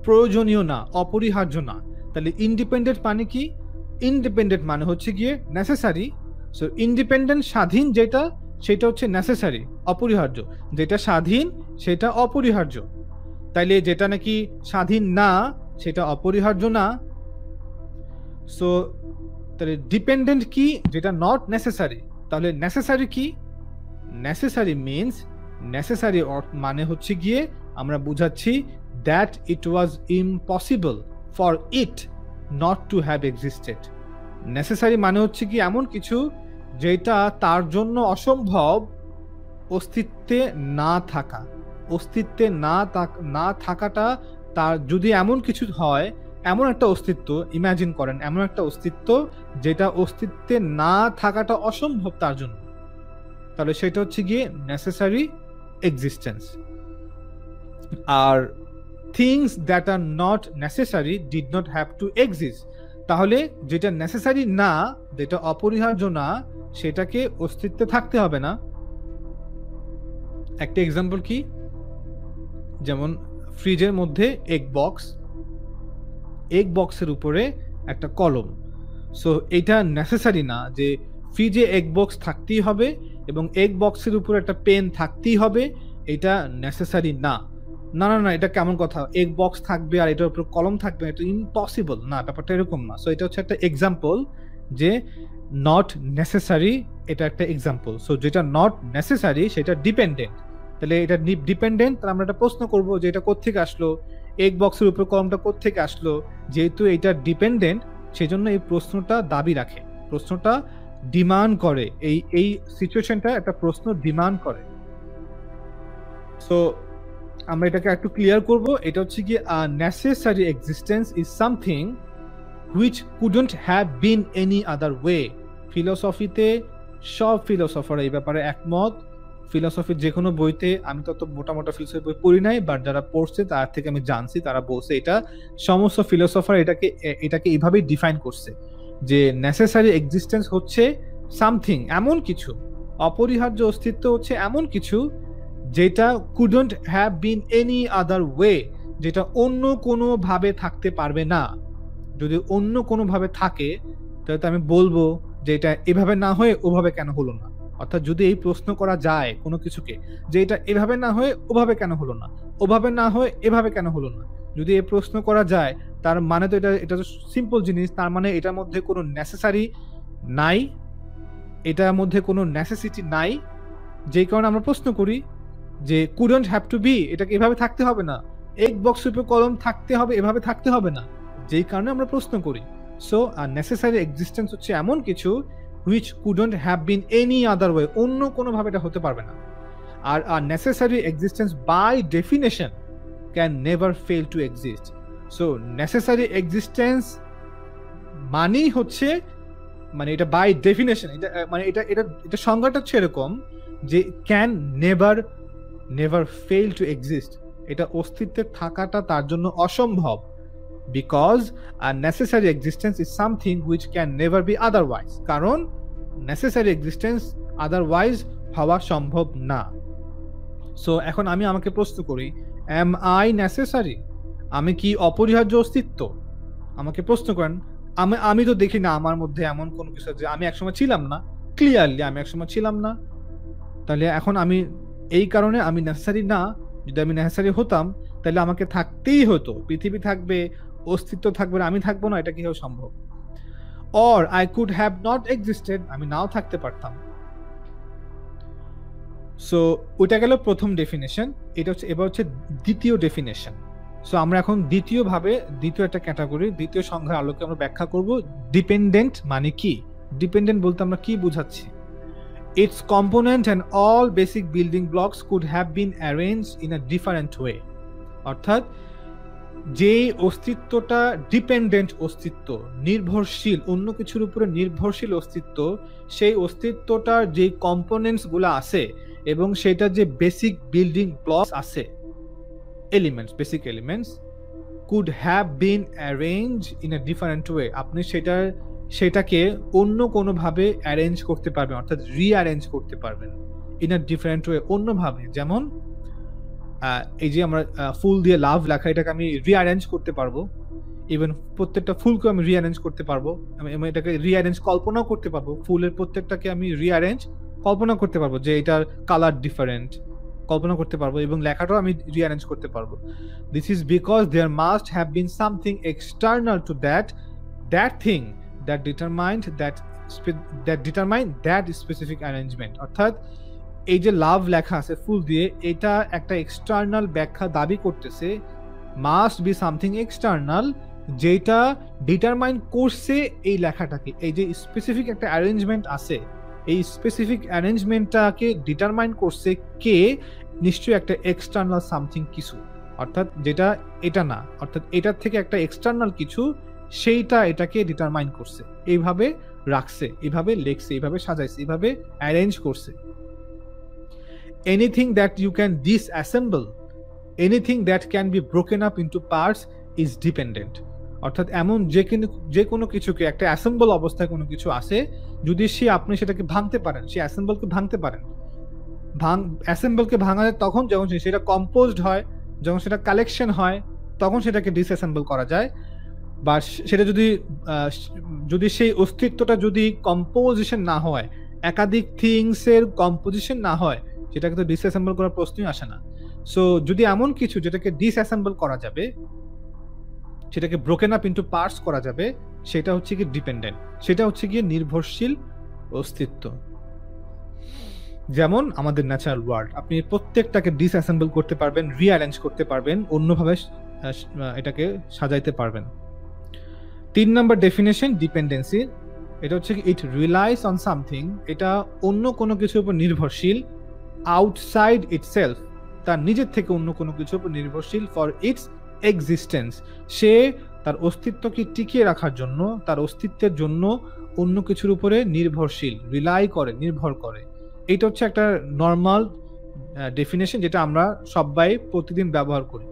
প্রয়োজনীয় না, অপরিহার্য না। তাহলে ইন্ডিপেন্ডেন্ট মানে কি, ইন্ডিপেন্ডেন্ট মানে হচ্ছে গিয়ে নেসেসারি। সো ইন্ডিপেন্ডেন্ট স্বাধীন যেটা, সেটা হচ্ছে নেসেসারি, অপরিহার্য। যেটা স্বাধীন সেটা অপরিহার্য। তাইলে যেটা নাকি স্বাধীন না সেটা অপরিহার্য না। সো তাহলে ডিপেন্ডেন্ট কি, যেটা নট নেসেসারি। তাহলে নেসেসারি কি, নেসেসারি মিনস, নেসেসারি মানে হচ্ছে গিয়ে আমরা বুঝাচ্ছি that it was impossible for it not to have existed. Necessary মানে হচ্ছে কি এমন কিছু যেটা তার জন্য অসম্ভব অস্তিত্বে না থাকা। অস্তিত্বে না থাকাটা তার যদি এমন কিছু হয়, এমন একটা অস্তিত্ব ইমাজিন করেন, এমন একটা অস্তিত্ব যেটা অস্তিত্বে না থাকাটা অসম্ভব তার জন্য, তাহলে সেটা হচ্ছে গিয়ে necessary existence. R things that are not necessary did not have two exist. তাহলে যেটা নেসেসারি না, যেটা অপরিহার্য না, সেটাকে অস্তিত্বে থাকতে হবে না। একটা এক্সাম্পল কি, যেমন ফ্রিজের মধ্যে এগ বক্সের উপরে একটা কলম। সো এটা নেসেসারি না যে ফ্রিজে এগ বক্স থাকতেই হবে এবং এগ বক্সের উপর একটা পেন থাকতেই হবে, এটা নেসেসারি না। না না না, এটা কেমন কথা, এগ বক্স থাকবে আর এটার উপর কলম থাকবে, এটা ইম্পসিবল না, ব্যাপারটা এরকম না। সো এটা হচ্ছে একটা এক্সাম্পল যে নট নেসেসারি, এটা একটা এক্সাম্পল। সো যেটা নট নেসেসারি সেটা ডিপেন্ডেন্ট। তাহলে এটা ডিপেন্ডেন্ট, তাহলে আমরা একটা প্রশ্ন করবো যে এটা কোত্থেকে আসলো, এগ বক্সের উপর কলমটা কোত্থেকে আসলো। যেহেতু এটা ডিপেন্ডেন্ট, সেজন্য এই প্রশ্নটা দাবি রাখে, প্রশ্নটা ডিমান্ড করে, এই সিচুয়েশনটা একটা প্রশ্ন ডিমান্ড করে। সো আমরা এটাকে একটু ক্লিয়ার করব। এটা হচ্ছে কি necessary existence is something which couldn't have been any other way. ফিলোসফিতে সব ফিলোসফার এই ব্যাপারে একমত। ফিলোসফির যে কোনো বইতে, আমি তত মোটা ফিলোসফি বই পড়ি নাই, বাট যারা পড়ছে তার থেকে আমি জানছি, তারা বলছে এটা সমস্ত ফিলোসফার এটাকে এইভাবেই ডিফাইন করছে যে নেসেসারি এক্সিস্টেন্স হচ্ছে সামথিং, এমন কিছু, অপরিহার্য অস্তিত্ব হচ্ছে এমন কিছু যেটা couldn't have been any other way, যেটা অন্য কোনো ভাবে থাকতে পারবে না। যদি অন্য কোনো ভাবে থাকে তাহলে তো আমি বলবো যে এটা এভাবে না হয়ে ওভাবে কেন হলো না। অর্থাৎ যদি এই প্রশ্ন করা যায় কোনো কিছুকে যে এটা এভাবে না হয়ে ওভাবে কেন হলো না, ওভাবে না হয়ে এভাবে কেন হলো না, যদি এই প্রশ্ন করা যায়, তার মানে তো এটা তো সিম্পল জিনিস, তার মানে এটার মধ্যে কোনো নেসেসারি নাই, এটার মধ্যে কোনো নেসেসিটি নাই। যেই কারণে আমরা প্রশ্ন করি যে কুডন্ট হ্যাভ টু বি, এটাকে এভাবে থাকতে হবে না, এগ বক্স উপর কলম থাকতে হবে, এভাবে থাকতে হবে না, যেই কারণে আমরা প্রশ্ন করি। সো আর নেসেসারি এক্সিস্টেন্স হচ্ছে এমন কিছু which couldn't have been any other way, অন্য কোনো ভাবে এটা হতে পারবে না। আর a necessary existence by definition can never fail to exist. So necessary existence মানেই হচ্ছে মানে এটা বাই ডেফিনেশন, এটা মানে এটা সংজ্ঞাটা হচ্ছে এরকম যে can never fail to exist, এটা অস্তিত্বে থাকাটা তার জন্য অসম্ভব, because a necessary existence is something which can never be otherwise, কারণ নেসেসারি এক্সিস্টেন্স আদারওয়াইজ হওয়া সম্ভব না। সো এখন আমি আমাকে প্রশ্ন করি, অ্যাম আই নেসেসারি? আমি কি অপরিহার্য অস্তিত্ব? আমাকে প্রশ্ন করেন, আমি তো দেখি না আমার মধ্যে এমন কোনো কিছু যে আমি একসময় ছিলাম না, ক্লিয়ারলি আমি একসময় ছিলাম না, তাহলে এখন আমি এই কারণে আমি নেসেসারি না। যদি আমি নেসেসারি হতাম তাহলে আমাকে থাকতেই হতো, পৃথিবী থাকবে, অস্তিত্ব থাকবে, আমি থাকবো না, এটা কিভাবে সম্ভব? Or I could have not existed, আমি নাও থাকতে পারতাম। সো ওইটা গেল প্রথম ডেফিনেশন, এটা হচ্ছে এবার হচ্ছে দ্বিতীয় ডেফিনেশন। সো আমরা এখন দ্বিতীয় একটা ক্যাটাগরি, দ্বিতীয় সংজ্ঞার আলোকে আমরা ব্যাখ্যা করব ডিপেন্ডেন্ট মানে কি। ডিপেন্ডেন্ট বলতে আমরা কি বুঝাচ্ছি? Its component and all basic building blocks could have been arranged in a different way. অর্থাৎ যে অস্তিত্বটা ডিপেন্ডেন্ট অস্তিত্ব, নির্ভরশীল, অন্য কিছুর উপরে নির্ভরশীল অস্তিত্ব, সেই অস্তিত্বটার যে কম্পোনেন্টস গুলো আছে এবং সেটা যে বেসিক বিল্ডিং ব্লকস আছে, elements, basic elements, could have bin arrange in a different way. আপনি সেটাকে অন্য কোনোভাবে অ্যারেঞ্জ করতে পারবেন, অর্থাৎ রিঅ্যারেঞ্জ করতে পারবেন ইন আ ডিফারেন্ট ওয়ে, অন্যভাবে। যেমন এই যে আমরা ফুল দিয়ে লাভ লেখা, এটাকে আমি রিঅ্যারেঞ্জ করতে পারবো, ইভেন প্রত্যেকটা ফুলকে আমি রিঅ্যারেঞ্জ করতে পারবো, আমি এটাকে রিঅ্যারেঞ্জ কল্পনাও করতে পারবো, ফুলের প্রত্যেকটাকে আমি রিঅ্যারেঞ্জ কল্পনা করতে পারবো যে এটার কালার ডিফারেন্ট, কল্পনা করতে পারবো, এবং লেখাটাও আমি রিঅ্যারেঞ্জ করতে পারবো। This is because there must have been something external to that thing that determine that specific arrangement. অর্থাৎ এই যে লাভ লেখা আছে ফুল দিয়ে, এটা একটা এক্সটার্নাল ব্যাখ্যা দাবি করতেছে, মাস্ট বি সামথিং এক্সটার্নাল, যেটা ডিটারমাইন করছে এই লেখাটাকে। এই যে স্পেসিফিক একটা অ্যারেঞ্জমেন্ট আছে, এই স্পেসিফিক অ্যারেঞ্জমেন্টটাকে ডিটারমাইন করছে কে? নিশ্চয়ই একটা এক্সটার্নাল সামথিং কিছু, অর্থাৎ যেটা এটা না, অর্থাৎ এটার থেকে একটা এক্সটার্নাল কিছু, সেইটা এটাকে ডিটারমাইন করছে, এইভাবে রাখছে, এইভাবে লিখছে, এইভাবে সাজাইছে, এইভাবে অ্যারেঞ্জ করছে। Anything that you can disassemble, anything that can be broken up into parts is dependent. অর্থাৎ এমন যে কোনো কিছুকে একটা অ্যাসেম্বল অবস্থায় কোনো কিছু আছে, যদি আপনি সেটাকে ভাঙতে পারেন, সেই অ্যাসেম্বলকে ভাঙতে পারেন। অ্যাসেম্বলকে ভাঙা যায় তখন যখন সেটা কম্পোজড হয়, যখন সেটা কালেকশন হয়, তখন সেটাকে ডিসঅ্যাসেম্বল করা যায়। বা সেটা যদি সেই অস্তিত্বটা যদি কম্পোজিশন না হয়, একাধিক থিংসের কম্পোজিশন না হয়, সেটাকে তো ডিসঅ্যাসেম্বল করার প্রশ্নই আসে না। সো যদি এমন কিছু যেটাকে ডিসঅ্যাসেম্বল করা যাবে, সেটাকে ব্রোকেন আপ ইনটু পার্টস করা যাবে, সেটা হচ্ছে কি ডিপেন্ডেন্ট, সেটা হচ্ছে কি নির্ভরশীল অস্তিত্ব। যেমন আমাদের ন্যাচারাল ওয়ার্ল্ড, আপনি প্রত্যেকটাকে ডিসঅ্যাসেম্বল করতে পারবেন, রিঅ্যারেঞ্জ করতে পারবেন, অন্যভাবে এটাকে সাজাইতে পারবেন। 3 নম্বর ডেফিনেশন ডিপেন্ডেন্সি, এটা হচ্ছে কি ইট রিলাইজ অন সামথিং, এটা অন্য কোনো কিছুর উপর নির্ভরশীল, আউটসাইড ইটসেলফ, তার নিজের থেকে অন্য কোনো কিছুর উপর নির্ভরশীল, ফর ইটস এক্সিস্টেন্স, সে তার অস্তিত্বকে টিকিয়ে রাখার জন্য, তার অস্তিত্বের জন্য অন্য কিছুর উপরে নির্ভরশীল, রিলাই করে, নির্ভর করে। এটা হচ্ছে একটা নর্মাল ডেফিনেশন যেটা আমরা সবাই প্রতিদিন ব্যবহার করি,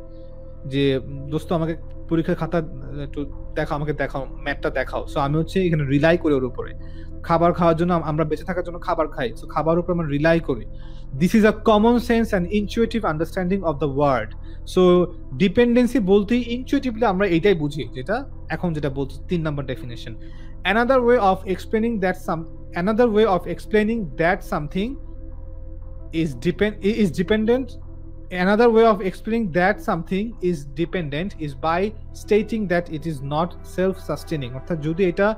যে দোস্ত আমাকে পরীক্ষার খাতা একটু দেখাও, আমাকে দেখাও, ম্যাথটা দেখাও। সো আমি হচ্ছে এখানে রিলাই করি ওর উপরে। খাবার খাওয়ার জন্য, আমরা বেঁচে থাকার জন্য খাবার খাই, সো খাবার উপর আমরা রিলাই করি। This is a common sense and intuitive understanding of the world. So dependency বলতেই ইনচুয়েটিভলি আমরা এইটাই বুঝি, যেটা এখন যেটা বলছি 3 নম্বর definition. Another way of explaining that something is dependent. Another way of explaining that something is dependent is by stating that it is not self-sustaining. অর্থাৎ যদি এটা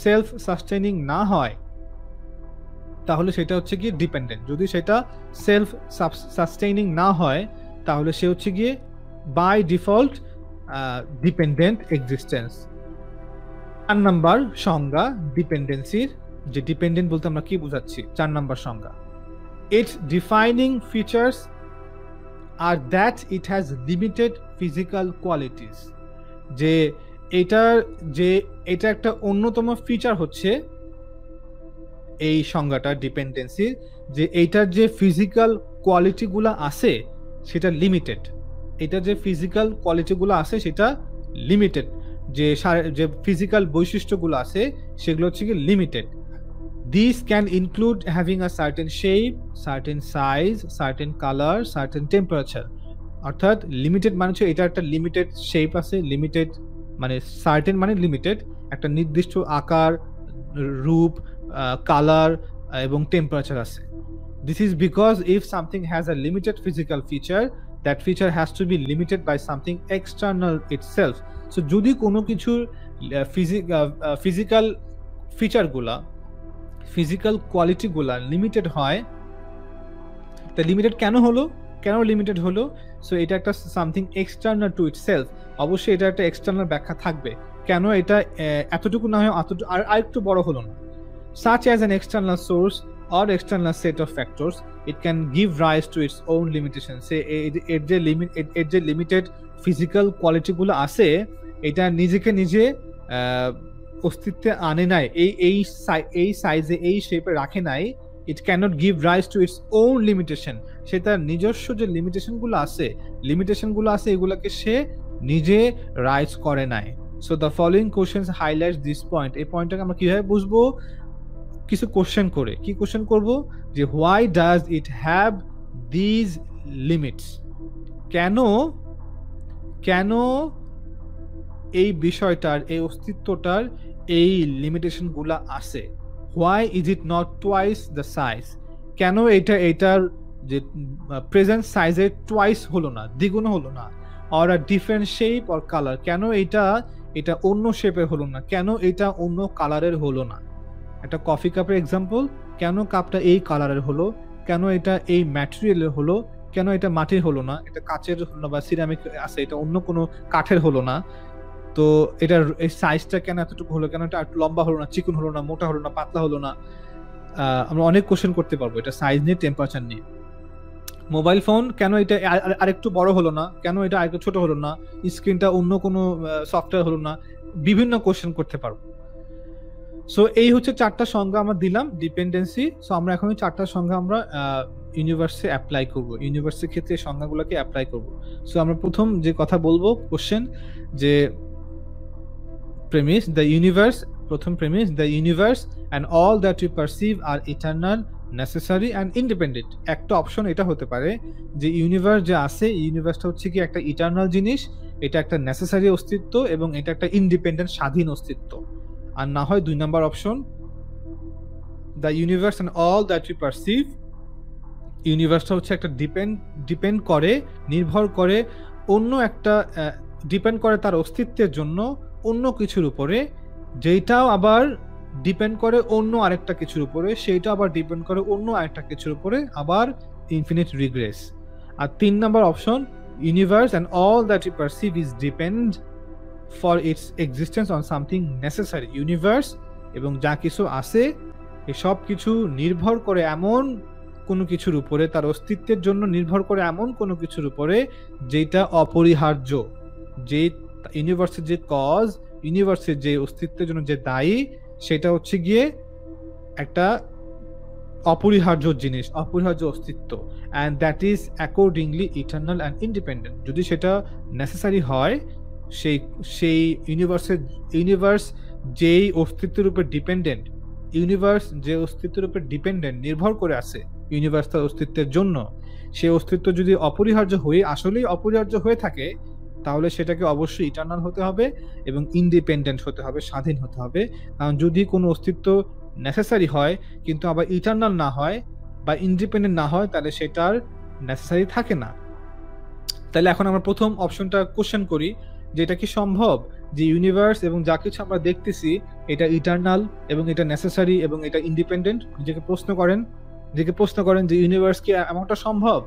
self-sustaining না হয়, তাহলে সেটা হচ্ছে গিয়ে ডিপেন্ডেন্ট। যদি সেটা self-sustaining না হয়, তাহলে সে হচ্ছে গিয়ে by default dependent existence. 4 number সংজ্ঞা ডিপেন্ডেন্সির, যে ডিপেন্ডেন্ট বলতে আমরা কি বোঝাচ্ছি। 4 নাম্বার সংজ্ঞা, its defining features are that it has limited physical qualities, যে এটা একটা অন্যতম ফিচার হচ্ছে এই সংজ্ঞাটা ডিপেন্ডেন্সির, যে এইটার যে ফিজিক্যাল কোয়ালিটিগুলো আছে সেটা লিমিটেড। এটা যে ফিজিক্যাল কোয়ালিটিগুলো আছে সেটা লিমিটেড, যে ফিজিক্যাল বৈশিষ্ট্যগুলো আছে সেগুলো হচ্ছে কি limited. These can include having a certain shape, certain size, certain color, certain temperature. অর্থাৎ লিমিটেড মানে হচ্ছে এটা একটা লিমিটেড শেপ আছে, লিমিটেড মানে সার্টেন মানে লিমিটেড, একটা নির্দিষ্ট আকার, রূপ, কালার এবং টেম্পারেচার আছে। This is because if something has a limited physical feature, that feature has to be limited by something external itself. So যদি কোনো কিছুর ফিজিক্যাল ফিচারগুলা, ফিজিক্যাল কোয়ালিটিগুলা লিমিটেড হয়, তা লিমিটেড কেন হলো, কেন লিমিটেড হলো? সো এটা একটা সামথিং এক্সটার্নাল টু ইটসেলফ, অবশ্যই এটা একটা এক্সটার্নাল ব্যাখ্যা থাকবে কেন এটা এতটুকু না হয় আর একটু বড় হলো না। such as an external source or external set of factors, it can give rise to its own limitations. সে এর যে লিমিটেড ফিজিক্যাল কোয়ালিটিগুলো আছে এটা নিজেকে নিজে অস্তিত্বে আনে নাই, এই সাইজে এই শেপে রাখে নাই। It cannot give rise to its own limitation, সে তার নিজস্ব যে লিমিটেশনগুলো আছে এগুলোকে সে নিজে রাইজ করে নাই। So the following questions highlights this point. এই পয়েন্টটাকে আমরা কিভাবে বুঝবো? কিছু কোশ্চেন করে। কি কোশ্চেন করব? যে why does it have these limits, কেন এই বিষয়টার, এই অস্তিত্বটার এই লিমিটেশনগুলো আছে। Why is it not twice the size, কেন এটার যে প্রেজেন্ট সাইজের টুয়াইস হলো না, দ্বিগুণ হলো না। Or a different shape or colour, কেন এটা অন্য শেপের হলো না, কেন এটা অন্য কালারের হলো না। একটা কফি কাপের এক্সাম্পল, কেন কাপটা এই কালারের হলো, কেন এটা এই ম্যাটেরিয়ালের হলো, কেন এটা মাটির হলো না, এটা কাচের হলো বা সিরামিক আছে, এটা অন্য কোনো কাঠের হলো না। তো এটার এই সাইজটা কেন এতটুকু হলো, কেন এটা একটু লম্বা হলো না, চিকন হলো না, মোটা হলো না, পাতলা হলো না। আমরা অনেক কোশ্চেন করতে পারবো এটা সাইজ নিয়ে, টেম্পারেচার নিয়ে। মোবাইল ফোন কেন এটা আরেকটু বড় হলো না, কেন এটা আরেকটু ছোট হলো না, স্ক্রিনটা অন্য কোনো সফটওয়্যার হলো না, বিভিন্ন কোশ্চেন করতে পারবো। সো এই হচ্ছে 4টা সংজ্ঞা আমরা দিলাম ডিপেন্ডেন্সি। সো আমরা এখন 4টা সংজ্ঞা আমরা ইউনিভার্সে অ্যাপ্লাই করব, ইউনিভার্সের ক্ষেত্রে সংজ্ঞাগুলোকে অ্যাপ্লাই করব। সো আমরা প্রথম যে কথা বলবো কোশ্চেন, যে premise, the universe, প্রথম premise, the universe and all that we perceive are eternal, necessary and independent. একটা অপশন এটা হতে পারে যে ইউনিভার্স যে আছে, ইউনিভার্সটা হচ্ছে কি একটা ইটারনাল জিনিস, এটা একটা নেসেসারি অস্তিত্ব এবং এটা একটা ইন্ডিপেন্ডেন্ট স্বাধীন অস্তিত্ব। আর না হয় 2 number option, the universe and all that we perceive, ইউনিভার্সটা হচ্ছে একটা ডিপেন্ড করে, নির্ভর করে অন্য একটা, ডিপেন্ড করে তার অস্তিত্বের জন্য অন্য কিছুর উপরে, যেটাও আবার ডিপেন্ড করে অন্য আরেকটা কিছুর উপরে, সেইটা আবার ডিপেন্ড করে অন্য আরেকটা কিছুর উপরে, আবার ইনফিনিট রিগ্রেস। আর 3 number option, universe and all that you perceive is depend for its existence on something necessary. Universe এবং যা কিছু আছে এসব কিছু নির্ভর করে এমন কোনো কিছুর উপরে, তার অস্তিত্বের জন্য নির্ভর করে এমন কোনো কিছুর উপরে যেটা অপরিহার্য, যে ইউনিভার্সের যে কজ, ইউনিভার্সের যে অস্তিত্বের জন্য যে দায়ী, সেটা হচ্ছে গিয়ে একটা অপরিহার্য জিনিস, অপরিহার্য অস্তিত্ব। And that is accordingly eternal and independent. যদি সেটা নেসেসারি হয়, সেই ইউনিভার্স যেই অস্তিত্বের উপর ডিপেন্ডেন্ট, ইউনিভার্স যে অস্তিত্বের উপর ডিপেন্ডেন্ট, নির্ভর করে আছে ইউনিভার্স তার অস্তিত্বের জন্য, সেই অস্তিত্ব যদি অপরিহার্য হয়ে, আসলেই অপরিহার্য হয়ে থাকে, তাহলে সেটাকে অবশ্যই ইটারনাল হতে হবে এবং ইন্ডিপেন্ডেন্ট হতে হবে, স্বাধীন হতে হবে। কারণ যদি কোনো অস্তিত্ব নেসেসারি হয় কিন্তু আবার ইটারনাল না হয় বা ইন্ডিপেন্ডেন্ট না হয়, তাহলে সেটার নেসেসারি থাকে না। তাহলে এখন আমরা প্রথম অপশনটা কোশ্চেন করি যে এটা কি সম্ভব যে ইউনিভার্স এবং যা কিছু আমরা দেখতেছি এটা ইটারনাল এবং এটা নেসেসারি এবং এটা ইন্ডিপেন্ডেন্ট। নিজেকে প্রশ্ন করেন যে ইউনিভার্স কি এমনটা সম্ভব?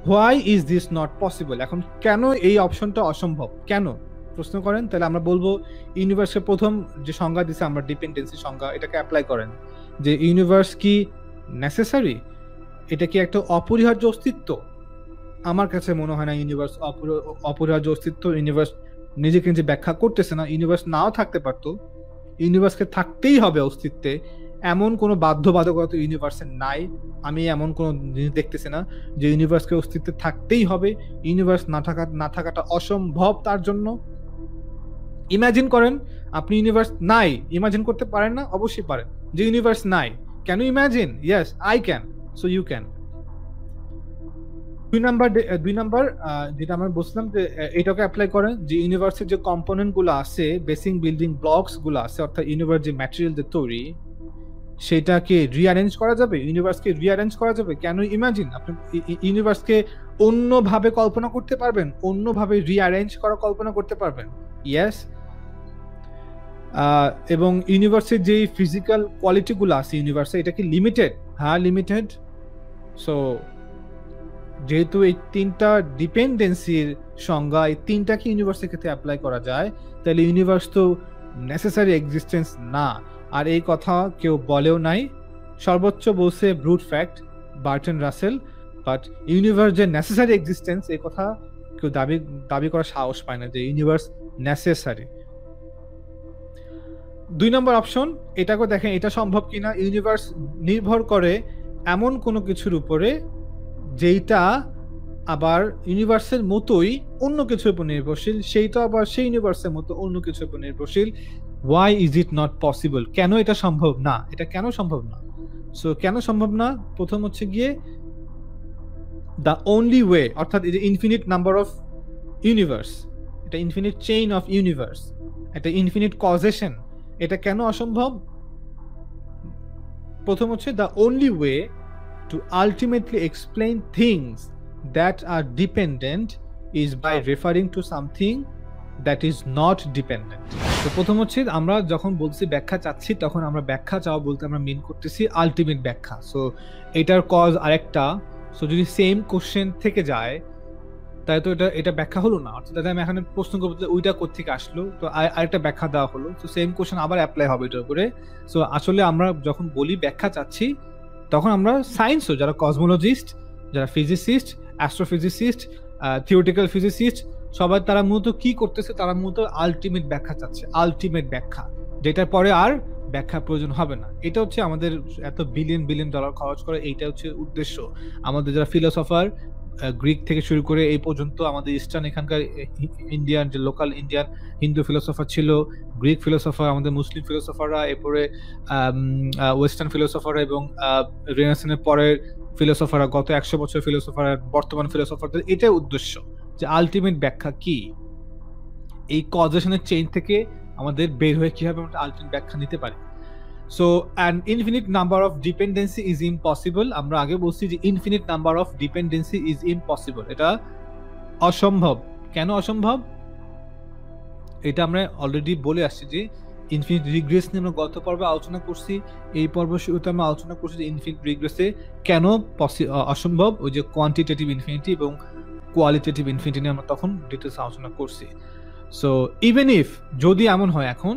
Why is this not possible? এখন কেন এই অপশনটা অসম্ভব? কেন প্রশ্ন করেন, তাহলে আমরা বলবো ইউনিভার্সের প্রথম যে সংজ্ঞা দিছে আমরা ডিপেন্ডেন্সি সংজ্ঞা, এটাকে অ্যাপ্লাই করেন যে ইউনিভার্স কি নেসেসারি, এটা কি একটা অপরিহার্য অস্তিত্ব? আমার কাছে মনে হয় না ইউনিভার্স অপরিহার্য অস্তিত্ব। ইউনিভার্স নিজেকে নিজে ব্যাখ্যা করতেছে না, ইউনিভার্স নাও থাকতে পারতো, ইউনিভার্সকে থাকতেই হবে অস্তিত্বে, এমন কোনো বাধ্যবাধকতা ইউনিভার্সের নাই। আমি এমন কোনো জিনিস দেখতেছি না যে ইউনিভার্সকে অস্তিত্বে থাকতেই হবে, ইউনিভার্স না থাকাটা অসম্ভব তার জন্য। ইমাজিন করেন আপনি ইউনিভার্স নাই, ইমাজিন করতে পারেন না? অবশ্যই পারেন। যে ইউনিভার্স নাই, can you imagine? Yes, I can, so you can. দুই নাম্বার যেটা আমরা বলছিলাম যে এটাকে অ্যাপ্লাই করেন যে ইউনিভার্সের যে কম্পোনেন্ট গুলো আছে, বেসিক বিল্ডিং ব্লকস গুলো আছে, অর্থাৎ ইউনিভার্স যে ম্যাটেরিয়াল যে তৈরি, সেটাকে রিঅ্যারেঞ্জ করা যাবে, ইউনিভার্সকে রিঅ্যারেঞ্জ করা যাবে। কেন ইমাজিন? আপনি ইউনিভার্সকে অন্যভাবে কল্পনা করতে পারবেন, অন্যভাবে রিঅ্যারেঞ্জ করা কল্পনা করতে পারবেন। ইয়েস। এবং ইউনিভার্সের যে ফিজিক্যাল কোয়ালিটিগুলো আছে ইউনিভার্সে, এটা কি লিমিটেড? হ্যাঁ, লিমিটেড। সো যেহেতু এই তিনটা ডিপেন্ডেন্সির সংজ্ঞা, এই তিনটাকে ইউনিভার্সের ক্ষেত্রে অ্যাপ্লাই করা যায়, তাহলে ইউনিভার্স তো নেসেসারি এক্সিস্টেন্স না। আর এই কথা কেউ বলেও নাই, সর্বোচ্চ বলছে brute fact Bertrand Russell, but universe যে নেসেসারি এক্সিস্টেন্স এই কথা কেউ দাবি করার সাহস পায় না যে ইউনিভার্স নেসেসারি। 2 নম্বর অপশন, এটাকে দেখেন এটা সম্ভব কিনা। ইউনিভার্স নির্ভর করে এমন কোনো কিছুর উপরে যেইটা আবার ইউনিভার্সের মতোই অন্য কিছুর উপর নির্ভরশীল, সেইটা আবার সেই ইউনিভার্সের মতো অন্য কিছুর উপর নির্ভরশীল। Why is it not possible? কেন এটা সম্ভব না? এটা কেন সম্ভব না? সো কেন সম্ভব না? প্রথম হচ্ছে গিয়ে দ্য অনলি ওয়ে, অর্থাৎ এই যে ইনফিনিট নাম্বার অফ ইউনিভার্স, এটা ইনফিনিট চেইন অফ ইউনিভার্স, এটা ইনফিনিট কজেশন, এটা কেন অসম্ভব? প্রথম হচ্ছে the only way to ultimately explain things that are dependent is by referring to something that is not dependent. তো প্রথম হচ্ছে আমরা যখন বলছি ব্যাখ্যা চাচ্ছি, তখন আমরা ব্যাখ্যা চাও বলতে আমরা মিন করতেছি আলটিমেট ব্যাখ্যা। সো এটার কজ আরেকটা, সো যদি সেম কোশ্চেন থেকে যায় তাই তো এটা ব্যাখ্যা হলো না। অর্থাৎ আমি এখানে প্রশ্ন করবো ওইটা কোত্থেকে আসলো, তো আরেকটা ব্যাখ্যা দেওয়া হলো, তো সেম কোশ্চেন আবার অ্যাপ্লাই হবে এটার উপরে। সো আসলে আমরা যখন বলি ব্যাখ্যা চাচ্ছি, তখন আমরা সায়েন্সও, যারা কসমোলজিস্ট, যারা ফিজিসিস্ট, অ্যাস্ট্রোফিজিসিস্ট, থিওরিটিক্যাল ফিজিসিস্ট, সবাই তারা মূলত কি করতেছে, তারা মূলত আলটিমেট ব্যাখ্যা চাচ্ছে, আলটিমেট ব্যাখ্যা, যেটার পরে আর ব্যাখ্যা প্রয়োজন হবে না। এটা হচ্ছে আমাদের এত বিলিয়ন ডলার খরচ করে, এইটা হচ্ছে উদ্দেশ্য। আমাদের যারা ফিলোসফার, গ্রিক থেকে শুরু করে এই পর্যন্ত আমাদের ইস্টার্ন এখানকার ইন্ডিয়ান যে লোকাল ইন্ডিয়ান হিন্দু ফিলোসফার ছিল, গ্রিক ফিলোসফার, আমাদের মুসলিম ফিলোসফাররা, এরপরে ওয়েস্টার্ন ফিলোসফাররা এবং রেনেসান্সের পরের ফিলোসফাররা, গত 100 বছর ফিলোসফার, বর্তমান ফিলোসফারদের এটাই উদ্দেশ্য যে আলটিমেট ব্যাখ্যা কি, এই কজেশনের চেইন থেকে আমাদের বের হয়ে কিভাবে আমরা আলটিমেট ব্যাখ্যা নিতে পারি। So an infinite number of dependency is impossible. আমরা আগে বলছি যে infinite number of dependency is impossible, এটা অসম্ভব। কেন অসম্ভব? এটা আমরা অলরেডি বলে আসছি যে ইনফিনিট রিগ্রেস নিয়ে আমরা গত পর্বে আলোচনা করছি, এই পর্ব শুরুতে আমরা আলোচনা করছি যে ইনফিনিট রিগ্রেসে কেন অসম্ভব, ওই যে কোয়ান্টিটেটিভ ইনফিনিটি এবং কোয়ালিটেটিভ ইনফিনিটি নিয়ে আমরা তখন ডিটেলস আলোচনা করছি। সো ইভেন ইফ, যদি এমন হয় এখন,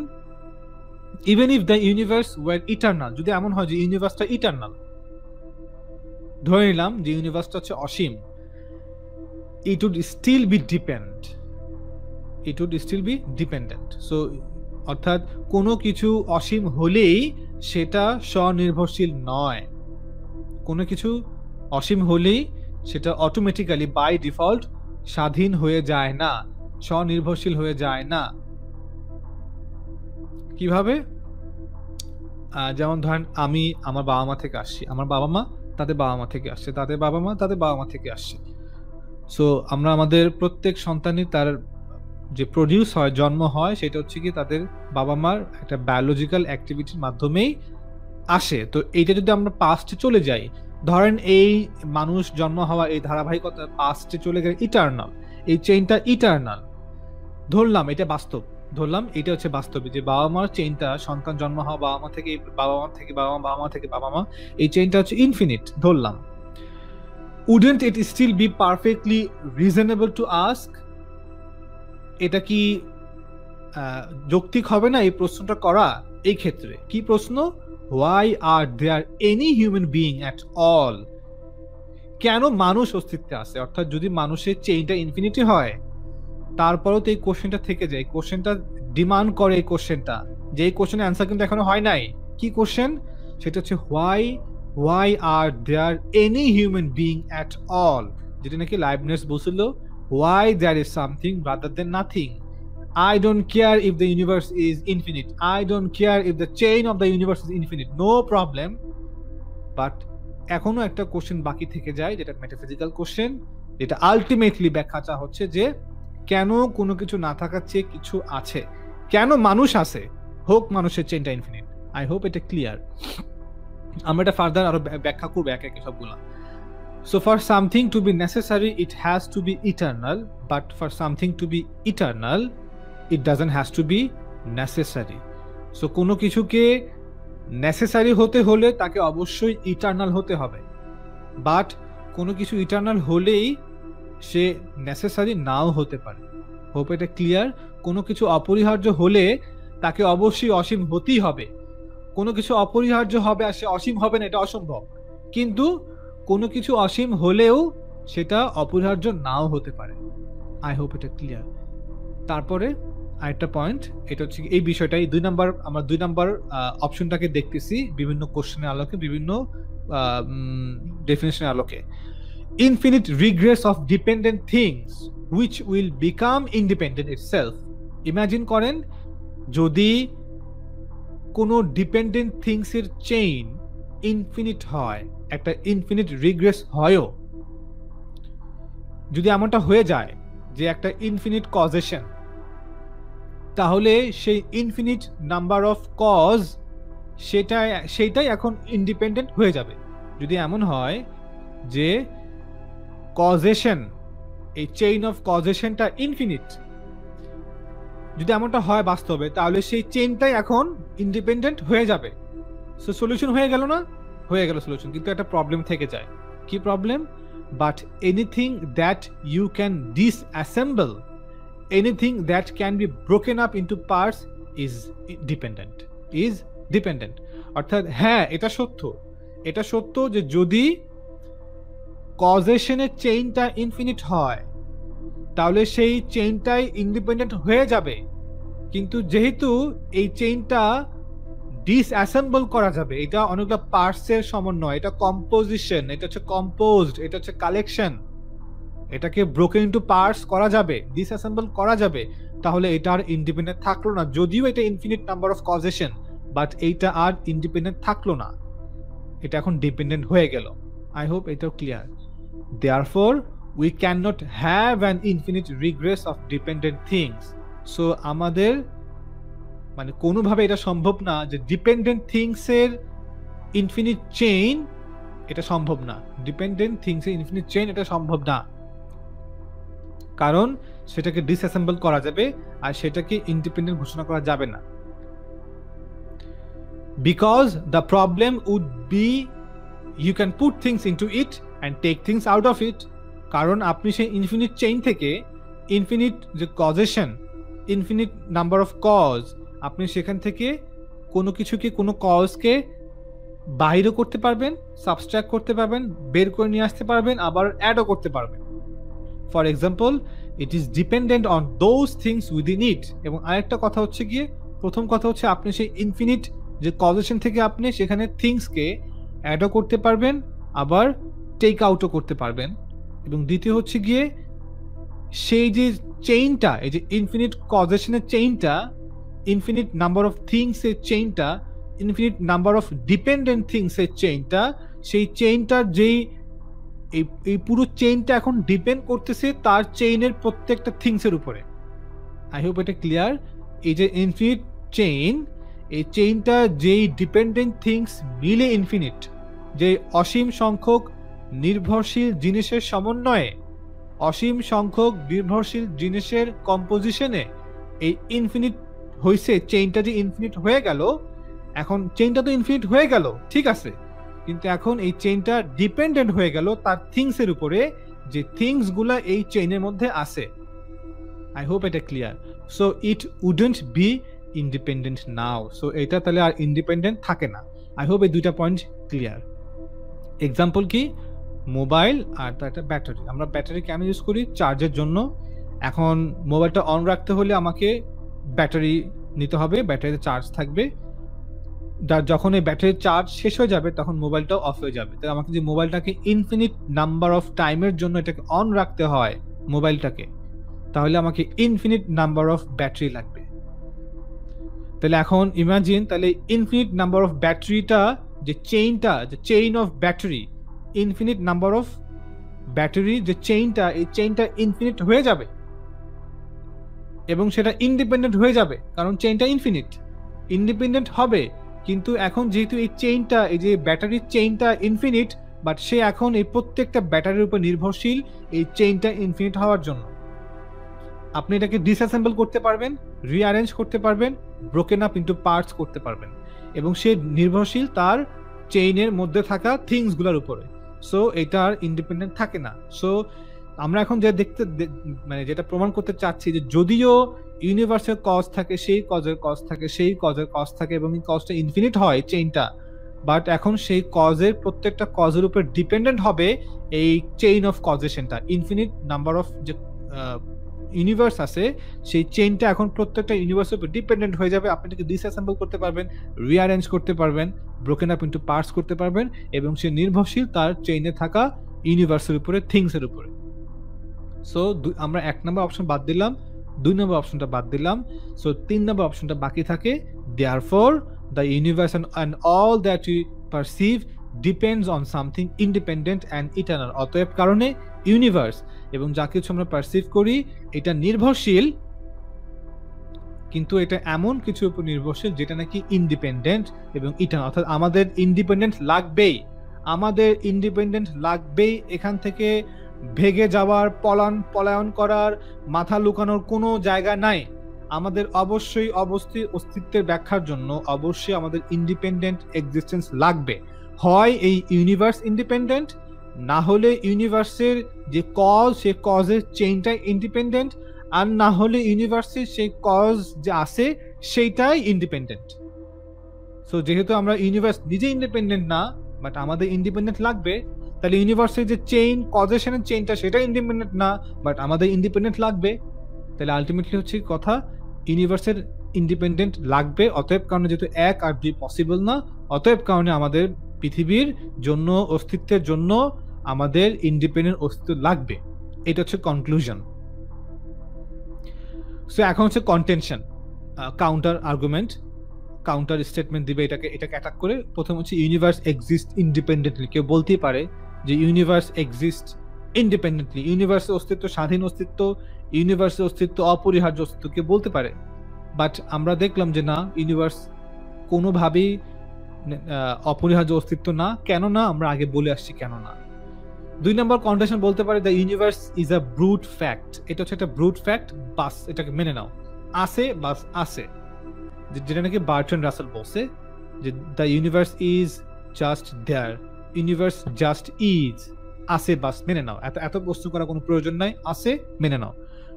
even if the universe were eternal, যদি এমন হয় যে ইউনিভার্সটা ইটারনাল, ধরে নিলাম যে ইউনিভার্সটা হচ্ছে অসীম, it would still be dependent. So অর্থাৎ কোনো কিছু অসীম হলেই সেটা স্বনির্ভরশীল নয়, কোনো কিছু অসীম হলেই সেটা অটোমেটিক্যালি বাই ডিফল্ট স্বাধীন হয়ে যায় না, স্বনির্ভরশীল হয়ে যায় না। কিভাবে? যেমন ধরেন আমি আমার বাবা মা থেকে আসছি, আমার বাবা মা তাদের বাবা মা থেকে আসছে, তাদের বাবা মা তাদের বাবা মা থেকে আসছে। সো আমরা আমাদের প্রত্যেক সন্তানই তার যে প্রডিউস হয়, জন্ম হয়, সেটা হচ্ছে কি তাদের বাবা মার একটা বায়োলজিক্যাল অ্যাক্টিভিটির মাধ্যমেই আসে। তো এইটা যদি আমরা পাস্টে চলে যাই, ধরেন এই মানুষ জন্ম হওয়া এই ধারাবাহিকতা পাস্টে চলে গেলে ইটারনাল, এই চেইনটা ইটারনাল ধরলাম, এটা বাস্তব, ধরলাম এটা হচ্ছে বাস্তবে যে বাবা মার চেইনটা, সন্তান জন্ম হওয়া বাবা মা থেকে বাবা মা থেকে বাবা মা, বাবা মা থেকে বাবা মা, এই চেইনটা হচ্ছে ইনফিনিট ধরলাম। Wouldn't it still be perfectly reasonable to ask, এটা কি যৌক্তিক হবে না এই প্রশ্নটা করা এই ক্ষেত্রে। কি প্রশ্ন? Why are there any human being at all? কেন মানুষ অস্তিত্বে আছে? অর্থাৎ যদি মানুষের চেইনটা ইনফিনিটি হয়, তারপরেও তো এই কোশ্চেনটা থেকে যায়। কোশ্চেনটা ডিমান্ড করে এই কোশ্চেনটা, যে এই কোশ্চেনের অ্যান্সার কিন্তু এখনো হয় নাই। কি কোশ্চেন? সেটা হচ্ছে why are there any human being at all, যেটা নাকি লাইবনিজ বলছিল, why there is something rather than nothing. I don't care if the universe is infinite. I don't care if the chain of the universe is infinite. No problem. But এখনো একটা কোশ্চেন বাকি থেকে যায়, যেটা মেটাফিজিক্যাল কোশ্চেন, যেটা আলটিমেটলি ব্যাখ্যা চা হচ্ছে যে কেন কোনো কিছু না থাকার চেয়ে কিছু আছে, কেন মানুষ আছে, হোক মানুষের চেইনটা ইনফিনিট। আই হোপ এটা ক্লিয়ার। আমরা এটা ফার্দার আরো ব্যাখ্যা করবো এক একে সবগুলা। So for something to be necessary, it has to be eternal. But for something to be eternal, it doesn't has to be necessary. So কোনো কিছুকে নেসেসারি হতে হলে তাকে অবশ্যই ইটারনাল হতে হবে, বাট কোনো কিছু ইটারনাল হলেই সে নেসেসারি নাও হতে পারে। হোপ এটা ক্লিয়ার। কোনো কিছু অপরিহার্য হলে তাকে অবশ্যই অসীম হতেই হবে। কোনো কিছু অপরিহার্য হবে আর সে অসীম হবে না, এটা অসম্ভব। কিন্তু কোনো কিছু অসীম হলেও সেটা অপরিহার্য নাও হতে পারে। আই হোপ এটা ক্লিয়ার। তারপরে আরেকটা পয়েন্ট, এটা হচ্ছে এই বিষয়টাই 2 নাম্বার, আমরা 2 নাম্বার অপশনটাকে দেখতেছি বিভিন্ন কোশ্চেনের আলোকে, বিভিন্ন ডেফিনেশনের আলোকে। Infinite regress of dependent things which will become independent itself. Imagine করেন যদি কোনো ডিপেন্ডেন্ট থিংসের চেইন ইনফিনিট হয়, একটা ইনফিনিট রিগ্রেস হয়ও, যদি এমনটা হয়ে যায় যে একটা ইনফিনিট কজেশন, তাহলে সেই ইনফিনিট নাম্বার অফ কজ সেটাই এখন ইন্ডিপেন্ডেন্ট হয়ে যাবে। যদি এমন হয় যে কজেশন, এই চেইন অফ কজেশনটা ইনফিনিট, যদি এমনটা হয় বাস্তবে, তাহলে সেই চেইনটাই এখন ইন্ডিপেন্ডেন্ট হয়ে যাবে। সো সলিউশন হয়ে গেল না? হয়ে গেল সলিউশন। কিন্তু একটা প্রবলেম থেকে যায়। কি problem? But anything that you can disassemble, anything that can be broken up into parts is dependent. অর্থাৎ হ্যাঁ, এটা সত্য যে যদি কজেশনের চেইনটা ইনফিনিট হয়, তাহলে সেই চেইনটাই ইন্ডিপেন্ডেন্ট হয়ে যাবে। কিন্তু যেহেতু এই চেইনটা ডিসঅ্যাসেম্বল করা যাবে, এটা অনেকগুলো পার্টসের সমন্বয়, এটা কম্পোজিশন, এটা হচ্ছে কম্পোজড, এটা হচ্ছে কালেকশন, এটাকে ব্রোকেন ইনটু পার্টস করা যাবে, ডিসঅ্যাসেম্বল করা যাবে, তাহলে এটা আর ইন্ডিপেন্ডেন্ট থাকলো না। যদিও এটা infinite number of causation, but এইটা আর ইন্ডিপেন্ডেন্ট থাকলো না, এটা এখন ডিপেন্ডেন্ট হয়ে গেল। আই হোপ এটাও ক্লিয়ার। Therefore we can not have an infinite regress of dependent things. So আমাদের মানে কোনোভাবে এটা সম্ভব না যে ডিপেন্ডেন্ট থিংসের ইনফিনিট চেইন, এটা সম্ভব না। ডিপেন্ডেন্ট থিংসের ইনফিনিট চেইন এটা সম্ভব না, কারণ সেটাকে ডিসঅ্যাসেম্বল করা যাবে আর সেটাকে ইন্ডিপেন্ডেন্ট ঘোষণা করা যাবে না। Because the problem would be you can put things into it and take things out of it. কারণ আপনি সেই ইনফিনিট চেইন থেকে ইনফিনিট যে causation, infinite number of cause, আপনি সেখান থেকে কোনো কিছুকে, কোনো কজকে বাহিরও করতে পারবেন, সাবস্ট্রাক্ট করতে পারবেন, বের করে নিয়ে আসতে পারবেন, আবার অ্যাডও করতে পারবেন। For example, it is dependent on those things within it. এবং আরেকটা কথা হচ্ছে গিয়ে, প্রথম কথা হচ্ছে আপনি সেই ইনফিনিট যে কজেশন থেকে আপনি সেখানে থিংসকে অ্যাডও করতে পারবেন, আবার টেক আউটও করতে পারবেন। এবং দ্বিতীয় হচ্ছে গিয়ে সেই যে চেইনটা, এই যে ইনফিনিট কজেশনের চেইনটা, ইনফিনিট নাম্বার অফ থিংসের চেইনটা, ইনফিনিট নাম্বার অফ ডিপেন্ডেন্ট থিংসের চেইনটা, সেই চেইনটার যেই এই পুরো চেইনটা এখন ডিপেন্ড করতেছে তার চেইনের প্রত্যেকটা থিংসের উপরে। আই হোপ এটা ক্লিয়ার। এই যে ইনফিনিট চেইন, এই চেইনটা যেই ডিপেন্ডেন্ট থিংস মিলে ইনফিনিট, যে অসীম সংখ্যক নির্ভরশীল জিনিসের সমন্বয়ে, অসীম সংখ্যক নির্ভরশীল জিনিসের কম্পোজিশনে এই ইনফিনিট হয়েছে, চেইনটা যে ইনফিনিট হয়ে গেল, এখন চেইনটা তো ইনফিনিট হয়ে গেল, ঠিক আছে, কিন্তু এখন এই চেইনটা ডিপেন্ডেন্ট হয়ে গেল তার থিংসের উপরে, যে থিংস গুলা এই চেইনের মধ্যে আছে। আই হোপ এটা clear. So it wouldn't B independent now, so এটা তাহলে আর ইন্ডিপেন্ডেন্ট থাকে না। আই হোপ এই দুইটা পয়েন্ট ক্লিয়ার। এক্সাম্পল কি, মোবাইল আর তার একটা ব্যাটারি। আমরা ব্যাটারি কেন ইউজ করি? চার্জের জন্য। এখন মোবাইলটা অন রাখতে হলে আমাকে ব্যাটারি নিতে হবে, ব্যাটারিতে চার্জ থাকবে। যখন এই ব্যাটারির চার্জ শেষ হয়ে যাবে তখন মোবাইলটাও অফ হয়ে যাবে। তাই আমাকে যে মোবাইলটাকে ইনফিনিট নাম্বার অফ টাইমের জন্য এটাকে অন রাখতে হয় মোবাইলটাকে, তাহলে আমাকে ইনফিনিট নাম্বার অফ ব্যাটারি লাগবে। তাহলে এখন ইমাজিন, তাহলে ইনফিনিট নাম্বার অফ ব্যাটারিটা, যে চেইনটা, যে chain of battery, infinite number of battery যে চেইনটা, এই চেইনটা ইনফিনিট হয়ে যাবে এবং সেটা ইন্ডিপেন্ডেন্ট হয়ে যাবে, কারণ চেইনটা ইনফিনিট। ইন্ডিপেন্ডেন্ট হবে, কিন্তু এখন যেহেতু এই চেইনটা, এই যে ব্যাটারির চেইনটা ইনফিনিট, বাট সে এখন এই প্রত্যেকটা ব্যাটারির উপর নির্ভরশীল এই চেইনটা ইনফিনিট হওয়ার জন্য। আপনি এটাকে ডিসঅ্যাসেম্বল করতে পারবেন, রিঅ্যারেঞ্জ করতে পারবেন, ব্রোকেন আপ ইনটু পার্টস করতে পারবেন, এবং সে নির্ভরশীল তার চেইনের মধ্যে থাকা থিংসগুলোর উপরে। সো এটা আর ইন্ডিপেন্ডেন্ট থাকে না। সো আমরা এখন যে মানে যেটা প্রমাণ করতে চাচ্ছি, যে যদিও ইউনিভার্সের কজ থাকে, সেই কজের কজ থাকে, সেই কজের কজ থাকে, এবং এই কজটা ইনফিনিট হয় চেইনটা, বাট এখন সেই কজের প্রত্যেকটা কজের উপর ডিপেন্ডেন্ট হবে এই চেইন অফ কজেশনটা। ইনফিনিট নাম্বার অফ যে ইউনিভার্স আছে, সেই চেইনটা এখন প্রত্যেকটা ইউনিভার্সের উপর ডিপেন্ডেন্ট হয়ে যাবে। আপনি এটাকে ডিসঅ্যাসেম্বল করতে পারবেন, রিঅ্যারেঞ্জ করতে পারবেন, ব্রোকেন আপ ইনটু পার্টস করতে পারবেন, এবং সে নির্ভরশীল তার চেইনে থাকা ইউনিভার্সের উপরে, থিংসের উপরে। সো আমরা 1 নম্বর অপশন বাদ দিলাম, 2 নম্বর অপশনটা বাদ দিলাম। সো 3 নম্বর অপশনটা বাকি থাকে, therefore the universe and all that we perceive depends on something independent and eternal। অতএব কারণে ইউনিভার্স এবং যা কিছু আমরা পারসিভ করি এটা নির্ভরশীল, কিন্তু এটা এমন কিছুর উপর নির্ভরশীল যেটা নাকি ইন্ডিপেন্ডেন্ট এবং ইটার্নাল। অর্থাৎ আমাদের ইন্ডিপেন্ডেন্ট লাগবেই, আমাদের ইন্ডিপেন্ডেন্ট লাগবেই। এখান থেকে ভেগে যাওয়ার, পলায়ন করার, মাথা লুকানোর কোনো জায়গা নাই। আমাদের অবশ্যই অস্তিত্বের ব্যাখ্যার জন্য অবশ্যই আমাদের ইন্ডিপেন্ডেন্ট এক্সিস্টেন্স লাগবে। হয় এই ইউনিভার্স ইন্ডিপেন্ডেন্ট, না হলে ইউনিভার্সের যে কজ, সে কজের চেইনটাই ইন্ডিপেন্ডেন্ট, আর না হলে ইউনিভার্সের সেই কজ যে আছে সেইটাই ইন্ডিপেন্ডেন্ট। সো যেহেতু আমরা ইউনিভার্স নিজে ইন্ডিপেন্ডেন্ট না, বাট আমাদের ইন্ডিপেন্ডেন্ট লাগবে, তাহলে ইউনিভার্সের যে চেইন, কজেশনের চেইনটা, সেটা ইন্ডিপেন্ডেন্ট না, বাট আমাদের ইন্ডিপেন্ডেন্ট লাগবে। তাহলে আলটিমেটলি হচ্ছে কথা, ইউনিভার্সের ইন্ডিপেন্ডেন্ট লাগবে। অতএব কারণে যেহেতু 1 আর 2 পসিবল না, অতএব কারণে আমাদের পৃথিবীর জন্য, অস্তিত্বের জন্য আমাদের ইন্ডিপেন্ডেন্ট অস্তিত্ব লাগবে। এটা হচ্ছে কনক্লুশন। সো এখন হচ্ছে contention, counter argument, counter statement দিবে এটাকে অ্যাটাক করে। প্রথম হচ্ছে ইউনিভার্স এক্সিস্ট ইন্ডিপেন্ডেন্টলি। কেউ বলতেই পারে যে ইউনিভার্স এক্সিস্ট ইন্ডিপেন্ডেন্টলি, ইউনিভার্সের অস্তিত্ব স্বাধীন অস্তিত্ব, ইউনিভার্সের অস্তিত্ব অপরিহার্য অস্তিত্ব, কেউ বলতে পারে। বাট আমরা দেখলাম যে না, ইউনিভার্স কোনোভাবেই অপরিহার্য অস্তিত্ব না। কেন না, আমরা আগে বলে আসছি কেন না। 2 নম্বর কন্ডিশন বলতে পারে the universe is a brute fact. এটা হচ্ছে একটা ব্রুট ফ্যাক্ট, বাস এটাকে মেনে নাও, আছে বাস আছে। যেটা নাকি বার্ট্রান্ড রাসেল বলছে যে the universe is just there, universe just is, আছে বাস মেনে নাও, এত প্রশ্ন করার কোনো প্রয়োজন নাই, আছে মেনে নাও।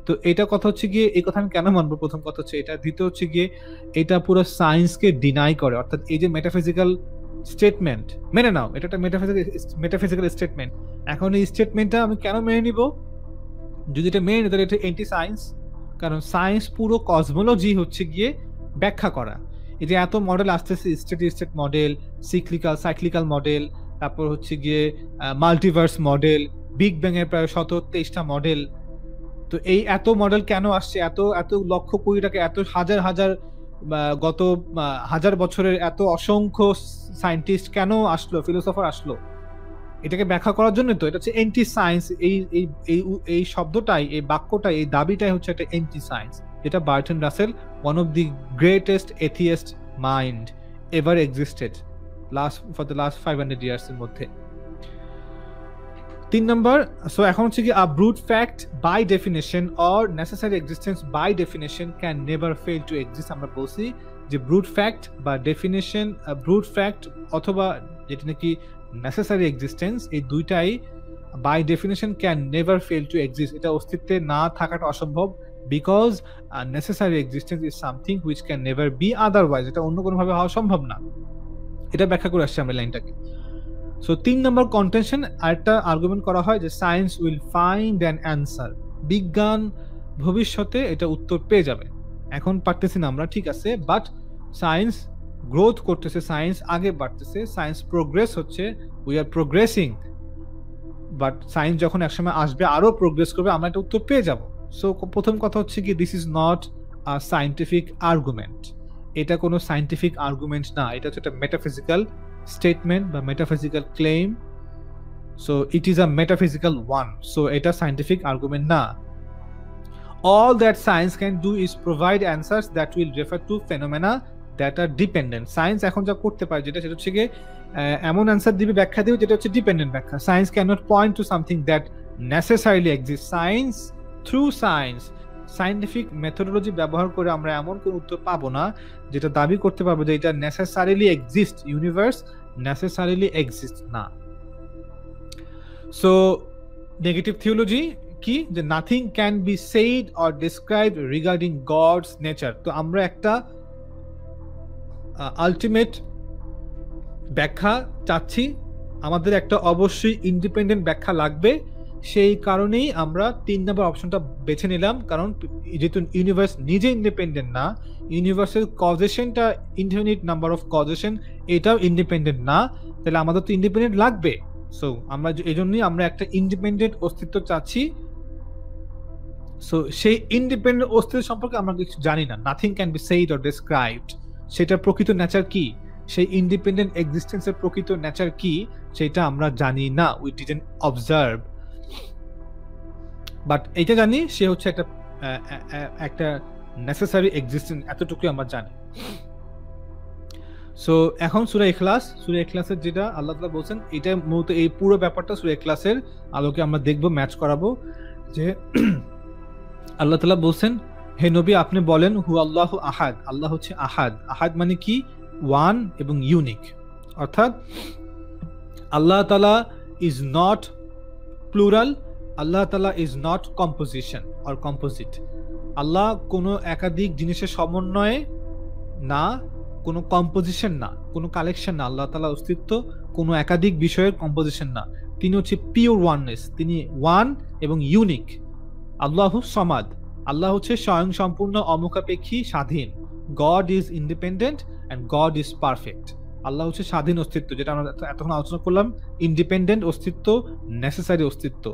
তো এটা কথা হচ্ছে গিয়ে, এই কথা আমি কেন মানবো, প্রথম কথা হচ্ছে এটা। দ্বিতীয় হচ্ছে গিয়ে এটা পুরো সায়েন্সকে ডিনাই করে। অর্থাৎ এই যে মেটাফিজিক্যাল স্টেটমেন্ট, মেনে নাও, এটা একটা মেটাফিজিক্যাল স্টেটমেন্ট। এখন এই স্টেটমেন্টটা আমি কেন মেনে নিব? যদি এটা মেনে নিই তাহলে এটা এন্টি সায়েন্স, কারণ সায়েন্স পুরো কসমোলজি হচ্ছে গিয়ে ব্যাখ্যা করা। এই যে এত মডেল আসতেছে, স্টেট মডেল, সাইক্লিক্যাল মডেল, তারপর হচ্ছে গিয়ে মাল্টিভার্স মডেল, বিগ ব্যাং এর প্রায় 17-23টা মডেল। তো এই এত মডেল কেন আসছে? এত লক্ষ কোটি টাকা, এত হাজার গত হাজার বছরের এত অসংখ্য সায়েন্টিস্ট কেন আসলো, ফিলোসফার আসলো? এটাকে ব্যাখ্যা করার জন্য। তো এটা হচ্ছে এন্টি সায়েন্স। এই শব্দটাই, এই বাক্যটাই, এই দাবিটাই হচ্ছে একটা এন্টি সায়েন্স, যেটা Bertrand Russell, one of the greatest atheist mind ever existed for the last 500 years এর মধ্যে। 3 নম্বর, সো এখন হচ্ছে কি, a brute fact by definition or necessary existence by definition can never fail to exist. আমরা বলছি যে ব্রুট ফ্যাক্ট বা ডেফিনেশন, ব্রুট ফ্যাক্ট অথবা যেটা নাকি নেসেসারি এক্সিস্টেন্স, এই দুইটাই by definition can never fail to exist. এটা অস্তিত্বে না থাকাটা অসম্ভব, because necessary existence is something which can never be otherwise, এটা অন্য কোনোভাবে হওয়া সম্ভব না। এটা ব্যাখ্যা করে আসছে আমরা লাইনটাকে। সো 3 নম্বর কন্টেনশন আরেকটা আর্গুমেন্ট করা হয় যে science will find an answer, বিজ্ঞান ভবিষ্যতে এটা উত্তর পেয়ে যাবে, এখন পারতেছি না আমরা, ঠিক আছে, বাট সায়েন্স গ্রোথ করতেছে, সায়েন্স আগে বাড়তেছে, সায়েন্স প্রোগ্রেস হচ্ছে, we are progressing, but science যখন একসময় আসবে আরো প্রোগ্রেস করবে, আমরা এটা উত্তর পেয়ে যাব। সো প্রথম কথা হচ্ছে কি, this is not a scientific argument, এটা কোনো সায়েন্টিফিক আর্গুমেন্ট না, এটা হচ্ছে একটা মেটাফিজিক্যাল স্টেটমেন্ট বা metaphysical claim. So it is a metaphysical one, so এটা সায়েন্টিফিক আর্গুমেন্ট না। All that science can do is provide answers that will refer to phenomena that are dependent. Science এখন যা করতে পারে যেটা, সেটা হচ্ছে গিয়ে এমন অ্যান্সার দিবে, ব্যাখ্যা দিবে যেটা হচ্ছে ডিপেন্ডেন্ট ব্যাখ্যা। Science cannot point to something that necessarily exist. Science through science, scientific methodology ব্যবহার করে আমরা এমন কোনো উত্তর পাবো না যেটা দাবি করতে পারবো যে এটা necessarily exist, universe necessarily exist না। সো নেগেটিভ থিওলজি কি, যে nothing can be said or described regarding gods nature. তো আমরা একটা আলটিমেট ব্যাখ্যা চাচ্ছি, আমাদের একটা অবশ্যই ইন্ডিপেন্ডেন্ট ব্যাখ্যা লাগবে, সেই কারণেই আমরা 3 নম্বর অপশনটা বেছে নিলাম। কারণ যেহেতু ইউনিভার্স নিজে ইন্ডিপেন্ডেন্ট না, ইউনিভার্সের কজেশনটা ইনফিনিট নাম্বার অফ কজেশন, এটাও ইন্ডিপেন্ডেন্ট না, তাহলে আমাদের তো ইন্ডিপেন্ডেন্ট লাগবে। সো আমরা এই জন্যই আমরা একটা ইন্ডিপেন্ডেন্ট অস্তিত্ব চাচ্ছি। সো সেই ইন্ডিপেন্ডেন্ট অস্তিত্ব সম্পর্কে আমরা কিছু জানি না, nothing can be said or described, সেটার প্রকৃত নেচার কি, সেই ইন্ডিপেন্ডেন্ট এক্সিস্টেন্সের প্রকৃত নেচার কি, সেটা আমরা জানি না, উই ডিডন্ট অবজার্ভ। বাট এটা জানি সে হচ্ছে একটা নেসেসারি এক্সিস্টেন্স, এতটুকুই আমরা জানি। সো এখন সূরা ইখলাস, সূরা ইখলাসের যেটা আল্লাহ তাআলা বলছেন, এটা মূলত এই পুরো ব্যাপারটা সূরা ইখলাসের আলোকে আমরা দেখব, ম্যাচ করাবো। যে আল্লাহ তাআলা বলছেন, হে নবী আপনি বলেন, হু আল্লাহু আহাদ, আল্লাহ হচ্ছে আহাদ। আহাদ মানে কি, ওয়ান এবং ইউনিক, অর্থাৎ আল্লাহ তাআলা ইজ নট প্লুরাল, আল্লাহ তাআলা is not composition or composite. আল্লাহ কোনো একাধিক জিনিসের সমন্বয়ে না, কোনো কম্পোজিশন না, কোনো কালেকশন না, আল্লাহ তাআলার অস্তিত্ব কোনো একাধিক বিষয়ের কম্পোজিশন না, তিনি হচ্ছে পিওর ওয়াননেস, তিনি ওয়ান এবং ইউনিক। আল্লাহু সমাদ, আল্লাহ হচ্ছে স্বয়ং সম্পূর্ণ, অমুখাপেক্ষী, স্বাধীন। God is independent and God is perfect. আল্লাহ হচ্ছে স্বাধীন অস্তিত্ব, যেটা আমরা এতক্ষণ আলোচনা করলাম, ইন্ডিপেন্ডেন্ট অস্তিত্ব, নেসেসারি অস্তিত্ব।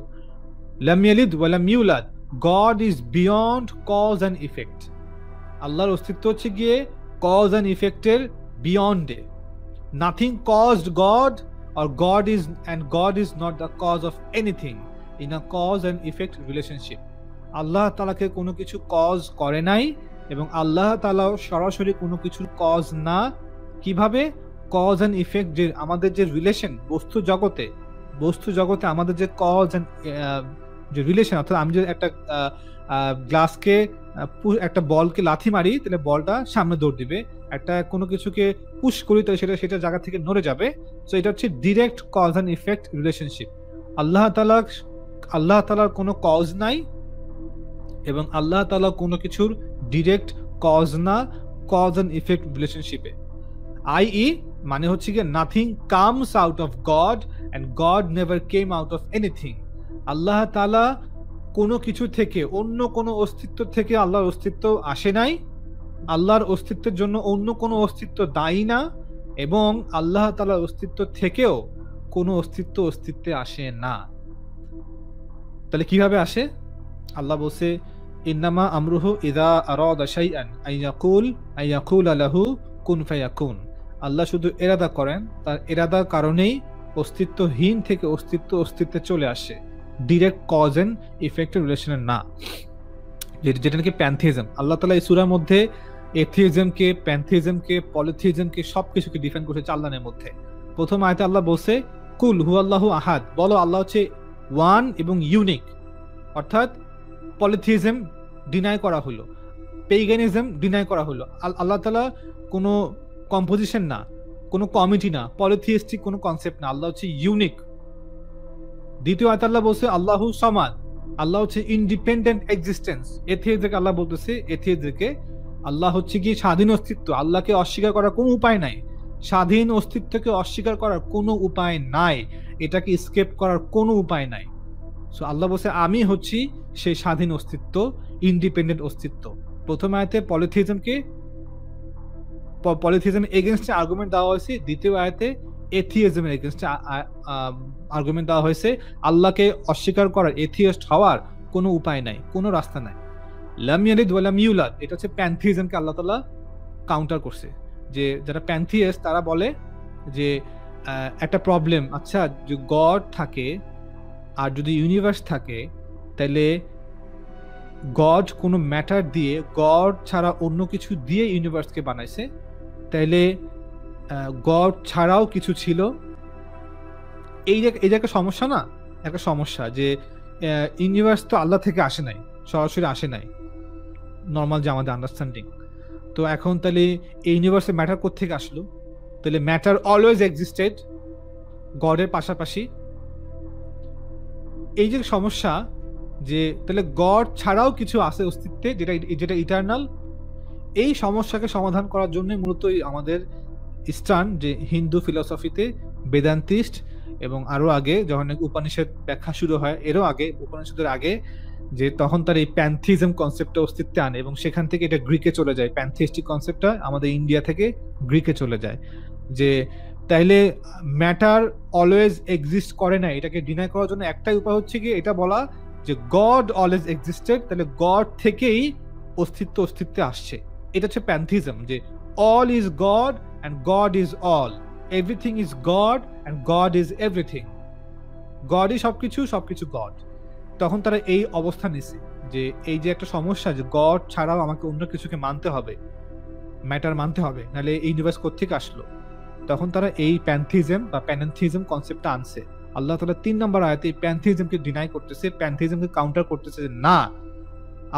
লাম ইয়ালিদ ওয়া লাম ইউলাদ, God is beyond cause and effect. আল্লাহর অস্তিত্ব হচ্ছে গিয়ে কজ অ্যান্ড ইফেক্টের বিয়ন্ডে। Nothing caused God or God is not the cause of anything in a cause and effect relationship. আল্লাহ তাআলাকে কোনো কিছু কজ করে নাই এবং আল্লাহ তাআলাও সরাসরি কোনো কিছুর কজ না। কিভাবে? কজ এন্ড ইফেক্ট, যে আমাদের যে রিলেশন বস্তু জগতে আমাদের যে কজ এন্ড যে রিলেশন, অর্থাৎ আমি যে একটা গ্লাসকে একটা বলকে লাথি মারি তাহলে বলটা সামনে দৌড় দিবে, একটা কোনো কিছুকে পুশ করি তাহলে সেটা জায়গা থেকে নড়ে যাবে। সো এটা হচ্ছে direct cause and effect relationship. Allah তাআলার কোনো কজ নাই এবং আল্লাহ তাআলা কোনো কিছুর ডিরেক্ট কজ না, কজ এন্ড ইফেক্ট রিলেশনশিপে। i.e. মানে হচ্ছে কি, nothing comes out of God and God never came out of anything. Allah তাআলা কোনো কিছু থেকে, অন্য কোনো অস্তিত্ব থেকে আল্লাহর অস্তিত্ব আসে নাই, আল্লাহর অস্তিত্বের জন্য অন্য কোনো অস্তিত্ব দায়ী না, এবং আল্লাহ তাআলার অস্তিত্ব থেকেও কোনো অস্তিত্বে আসে না। তাহলে কিভাবে আসে? আল্লাহ বলছে, ইন্নামা আমরুহু ইযা আরাদা শাইআন আইয়াকুলা লাহু কুন ফায়াকুন। আল্লাহ শুধু ইরাদা করেন, তার ইরাদার কারণেই অস্তিত্বহীন থেকে অস্তিত্বে চলে আসে, ডিরেক্ট কজ এন্ড ইফেক্টের রিলেশনের না, যেটা নাকি প্যান্থিজম। আল্লাহ তাআলা এই সূরার মধ্যে এথিজমকে, প্যান্থিজমকে, পলিথিজমকে সবকিছুকে ডিফাইন করেছে 4 লাইনের মধ্যে। প্রথম আয়াতে আল্লাহ বলছে, কুল হুয়াল্লাহু আহাদ, বলো আল্লাহ হচ্ছে ওয়ান এবং ইউনিক, অর্থাৎ পলিথিজম ডিনাই করা হলো, পেগানিজম ডিনাই করা হলো। আল্লাহ তাআলা কোনো কম্পোজিশন না, কোনো কমিটি না, পলিথিস্টিক কোনো কনসেপ্ট না, আল্লাহ হচ্ছে ইউনিক। দ্বিতীয় আয়াতে আল্লাহ বলছে আল্লাহু সমাদ, আল্লাহ হচ্ছে ইন্ডিপেন্ডেন্ট এক্সিস্টেন্স। এথিয়েসদেরকে আল্লাহ বলতেছে, এথিয়েসদেরকে আল্লাহ হচ্ছে কি স্বাধীন অস্তিত্ব, আল্লাহকে অস্বীকার করার কোনো উপায় নাই, স্বাধীন অস্তিত্বকে অস্বীকার করার কোনো উপায় নাই, এটাকে স্কেপ করার কোনো উপায় নাই। সো আল্লাহ বলছে আমি হচ্ছি সেই স্বাধীন অস্তিত্ব, ইন্ডিপেন্ডেন্ট অস্তিত্ব। প্রথম আয়াতে পলিথিজম এগেনস্টে আর্গুমেন্ট দেওয়া হয়েছে, দ্বিতীয় আয়াতে এথিইজমের এগেনস্টে আর্গুমেন্ট দেওয়া হয়েছে। আল্লাহকে অস্বীকার করার, এথিয়েস্ট হওয়ার কোনো উপায় নাই, কোনো রাস্তা নাই। লাম ইয়ালিদ ওয়া লাম ইউলাদ, এটা হচ্ছে প্যান্থিজমকে আল্লাহ তাআলা কাউন্টার করছে। যে যারা প্যান্থিয়েস্ট তারা বলে যে একটা প্রবলেম, আচ্ছা যে গড থাকে আর যদি ইউনিভার্স থাকে, তাহলে গড কোনো ম্যাটার দিয়ে, গড ছাড়া অন্য কিছু দিয়ে ইউনিভার্সকে বানাইছে, তাইলে গড ছাড়াও কিছু ছিল। এই যে একটা সমস্যা না, একটা সমস্যা যে ইউনিভার্স তো আল্লাহ থেকে আসে নাই, সরাসরি আসে নাই, নর্মাল যে আমাদের আন্ডারস্ট্যান্ডিং। তো এখন তাহলে এই ইউনিভার্সে ম্যাটার কোত্থেকে আসলো? তাহলে ম্যাটার অলওয়েজ এক্সিস্টেড গডের পাশাপাশি। এই যে সমস্যা যে তাহলে গড ছাড়াও কিছু আছে অস্তিত্বে যেটা ইটারনাল, এই সমস্যাকে সমাধান করার জন্য মূলত আমাদের ইস্টার্ন যে হিন্দু ফিলসফিতে বেদান্তিস্ট এবং আরো আগে যখন উপনিষদ ব্যাখ্যা শুরু হয়, এরও আগে, উপনিষদের আগে, যে তখন তার এই প্যান্থিজম কনসেপ্টটা অস্তিত্বে আনে এবং সেখান থেকে এটা গ্রিকে চলে যায়। প্যান্থিস্টিক কনসেপ্টটা আমাদের ইন্ডিয়া থেকে গ্রিকে চলে যায়। যে তাইলে ম্যাটার অলওয়েজ এক্সিস্ট করে না, এটাকে ডিনাই করার জন্য একটাই উপায় হচ্ছে কি এটা বলা যে গড অলওয়েজ এক্সিস্টেড, তাহলে গড থেকেই অস্তিত্বে আসছে। এটা হচ্ছে প্যান্থিজম, যে all is God and God is all, everything is God and God is everything, God is সবকিছু, সবকিছু God। তখন তারা এই অবস্থা নিছে যে এই যে একটা সমস্যা যে গড ছাড়াও আমাকে অন্য কিছুকে মানতে হবে, ম্যাটার মানতে হবে, নাহলে এই ইউনিভার্স কোত্থেকে আসলো। তখন তারা এই প্যান্থিজম বা প্যানেন্থিজম কনসেপ্টটা আনছে। আল্লাহ তাআলা 3 নম্বর আয়াতে এই প্যান্থিজমকে ডিনাই করতেছে, প্যান্থিজমকে কাউন্টার করতেছে যে না,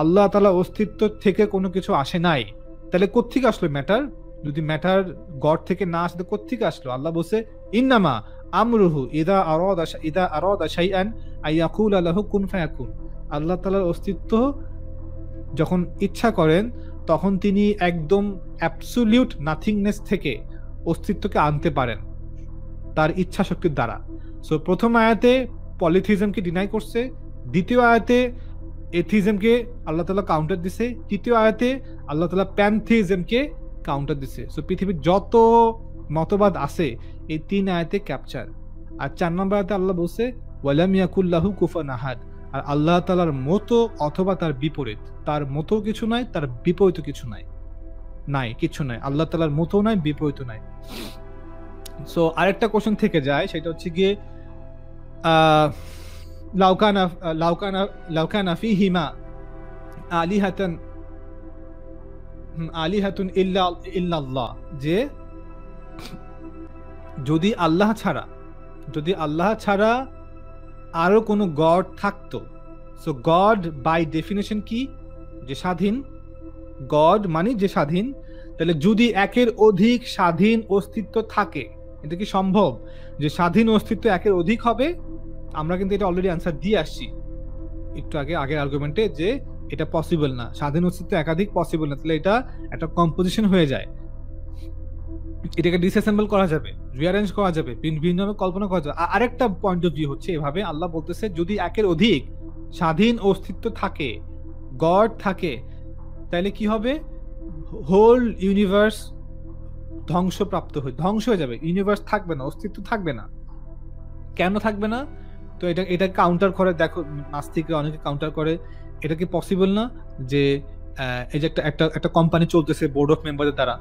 আল্লাহ তাআলা অস্তিত্ব থেকে কোনো কিছু আসে নাই, তাহলে কোত্থেকে আসলো ম্যাটার? যদি ম্যাটার গড থেকে না আসলে কোত্থেকে আসলো? আল্লাহ বলছে ইন্নামা আমরুহু ইদা আরাদা শাইআন আইয়াকুলা লাহু কুন ফায়াকুন। আল্লাহ তাআলার অস্তিত্ব যখন ইচ্ছা করেন তখন তিনি একদম অ্যাবসলিউট নাথিংনেস থেকে অস্তিত্বকে আনতে পারেন তার ইচ্ছা শক্তির দ্বারা। সো প্রথম আয়াতে পলিথিজমকে ডিনাই করছে, দ্বিতীয় আয়াতে এথিজমকে আল্লাহ তাআলা কাউন্টার দিছে, তৃতীয় আয়াতে আল্লাহ তাআলা প্যান্থিজমকে কাউন্টার দিছে। সো পৃথিবীর যত মতবাদ আছে এই 3 আয়াতে ক্যাপচার। আর 4 নম্বর আয়াতে আল্লাহ বলছে ওয়ালাম ইয়াকুল্লাহু কুফুয়ান আহাদ, আর আল্লাহ তাআলার মতো অথবা তার বিপরীত, তার মতো কিছু নাই, তার বিপরীত কিছু নাই, কিছু নাই, আল্লাহ তাআলার মতো নাই, বিপরীত নাই। সো আরেকটা কোশ্চেন থেকে যায়, সেটা হচ্ছে গিয়ে লাউকানা ফীহিমা আলিহাতুন ইল্লাল্লাহ, যে যদি আল্লাহ ছাড়া আরো কোনো গড থাকতো। সো গড বাই ডেফিনেশন কি? যে স্বাধীন। গড মানে যে স্বাধীন, তাহলে যদি একের অধিক স্বাধীন অস্তিত্ব থাকে, এটা কি সম্ভব যে স্বাধীন অস্তিত্ব একের অধিক হবে? আমরা কিন্তু এটা অলরেডি আনসার দিয়ে আসছি একটু আগের আর্গুমেন্টে, যে এটা পসিবল না, স্বাধীন অস্তিত্ব একাধিক পসিবল না। তাহলে এটা একটা কম্পোজিশন হয়ে যায়, এটাকে ডিসঅ্যাসেম্বল করা যাবে, রিঅ্যারেঞ্জ করা যাবে, ভিন্নভাবে কল্পনা করা যাবে। আরেকটা পয়েন্ট অফ ভিউ হচ্ছে এভাবে, আল্লাহ বলতেছে যদি একের অধিক স্বাধীন অস্তিত্ব থাকে, গড থাকে, তাহলে কি হবে? হোল ইউনিভার্স ধ্বংস হয়ে যাবে, ইউনিভার্স থাকবে না, অস্তিত্ব থাকবে না। কেন থাকবে না? তো এটা কাউন্টার করে, দেখো নাস্তিকরা অনেকে কাউন্টার করে, এটা কি পসিবল না যে এই যে একটা কোম্পানি চলতেছে বোর্ড অফ মেম্বারদের দ্বারা,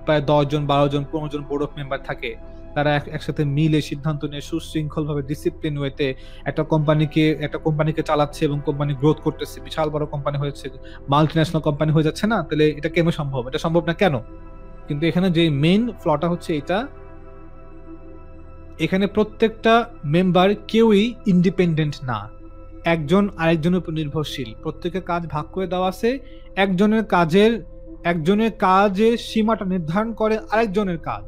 প্রায় 10 জন 12 জন 15 জন বোর্ড অফ মেম্বার থাকে, তারা একসাথে মিলে সিদ্ধান্ত নিয়ে সুশৃঙ্খল ভাবে ডিসিপ্লিন ওয়েতে একটা কোম্পানিকে চালাচ্ছে এবং কোম্পানি গ্রোথ করতেছে, বিশাল বড় কোম্পানি হয়েছে, মাল্টিন্যাশনাল কোম্পানি হয়ে যাচ্ছে না? তাহলে এটা কেন সম্ভব? এটা সম্ভব না কেন? কিন্তু এখানে যে মেইন ফ্লটা হচ্ছে এটা, এখানে প্রত্যেকটা মেম্বার কেউই ইন্ডিপেন্ডেন্ট না, একজন আরেকজনের উপর নির্ভরশীল, প্রত্যেকের কাজ ভাগ করে দেওয়া আছে, একজনের কাজের সীমাটা নির্ধারণ করে আরেকজনের কাজ।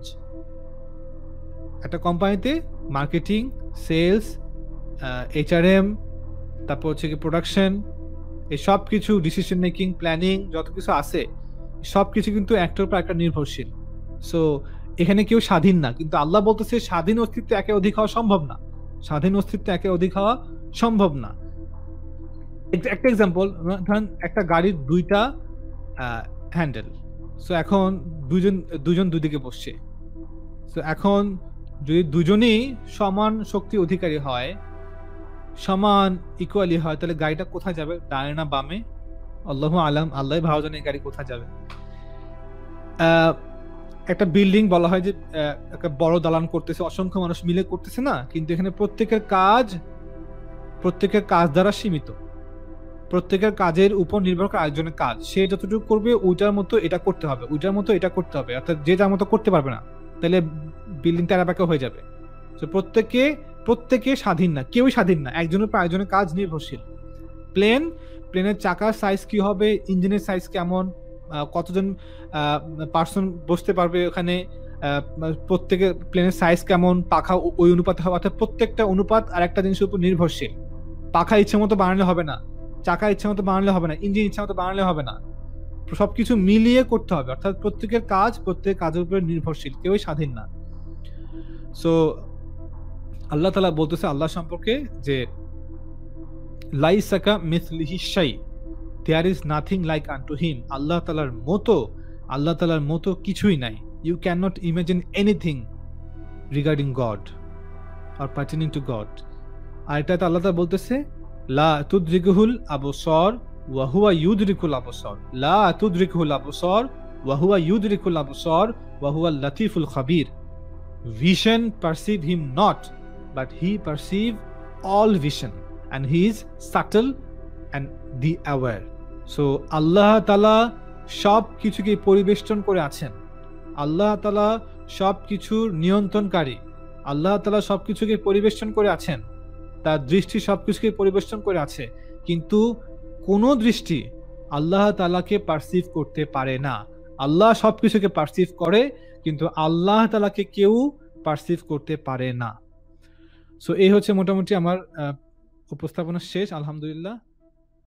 একটা কোম্পানিতে মার্কেটিং, সেলস, এইচআরএম, তারপর হচ্ছে কি প্রোডাকশন, এই সব কিছু ডিসিশন মেকিং, প্ল্যানিং, যত কিছু আছে সব কিছু কিন্তু একটার উপর একটা নির্ভরশীল। সো এখানে কেউ স্বাধীন না, কিন্তু আল্লাহ বলতেছে স্বাধীন অস্তিত্ব একে অধিক হওয়া সম্ভব না, স্বাধীন অস্তিত্ব একে অধিক হওয়া সম্ভব না। একটা এক্সাম্পল, ধরেন একটা গাড়ির দুইটা হ্যান্ডেল। সো এখন দুজন দুজন দুদিকে বসছে। সো এখন যদি দুজনেই সমান শক্তি অধিকারী হয়, সমান ইকুয়ালি হয়, তাহলে গাড়িটা কোথায় যাবে, ডানে না বামে? আল্লাহু আলাম, আল্লাহ ভালো জানে গাড়ি কোথায় যাবে। একটা বিল্ডিং বলা হয় যে একটা বড় দালান করতেছে, অসংখ্য মানুষ মিলে করতেছে না, কিন্তু এখানে প্রত্যেকের কাজ দ্বারা সীমিত, প্রত্যেকের কাজের উপর নির্ভর করে আরেকজনের কাজ। সে যতটুকু করবে ওইটার মতো এটা করতে হবে, ওইটার মতো এটা করতে হবে, অর্থাৎ যে যার মতো করতে পারবে না, তাহলে বিল্ডিং তেরাপাকা হয়ে যাবে। তো প্রত্যেকে স্বাধীন না, কেউই স্বাধীন না, একজনের পর আরেকজনের কাজ নির্ভরশীল। প্লেনের চাকার সাইজ কি হবে, ইঞ্জিনের সাইজ কেমন, কতজন পার্সন বসতে পারবে ওখানে, প্রত্যেকের প্লেনের সাইজ কেমন, পাখা ওই অনুপাতে হবে, অর্থাৎ প্রত্যেকটা অনুপাত আর একটা জিনিসের উপর নির্ভরশীল। পাখা ইচ্ছে মতো বানালে হবে না, চাকা ইচ্ছা মতো বানালে হবে না, ইঞ্জিন ইচ্ছা মতো বানালে হবে না, সবকিছু মিলিয়ে করতে হবে, অর্থাৎ প্রত্যেকের কাজের উপরে নির্ভরশীল, কেউই স্বাধীন না। সো আল্লাহ তাআলা বলতেছে আল্লাহ সম্পর্কে যে লাইসাকা মিথলিহি শাই, there is nothing like unto him. Allah তাআলার মতো কিছুই নাই। You can not imagine anything regarding God or pertaining to God. আর এটাতে আল্লাহ তাআলা বলতেছে লা তুদরিকুহুল আবসার ওয়া হুয়া ইউদরিকুল আবসার, লা তুদরিকুহুল আবসার ওয়া হুয়া ইউদরিকুল আবসার ওয়া হুয়াল লাতীফুল খাবীর। Vision perceive him not, but he perceive all vision, and he is subtle and the aware. So আল্লাহ তাআলা সব কিছুকে পরিবেষ্টন করে আছেন, আল্লাহ তাআলা সব কিছুর নিয়ন্ত্রণকারী, আল্লাহ তাআলা সব কিছুকে পরিবেষ্টন করে আছেন, তার দৃষ্টি সব কিছুকে পরিবেষ্টন করে আছে, কিন্তু কোনো দৃষ্টি আল্লাহ তাআলাকে পারসিভ করতে পারে না। আল্লাহ সব কিছুকে পারসিভ করে, কিন্তু আল্লাহ তাআলাকে কেউ পারসিভ করতে পারে না। সো এই হচ্ছে মোটামুটি আমার উপস্থাপনা শেষ, আলহামদুলিল্লাহ।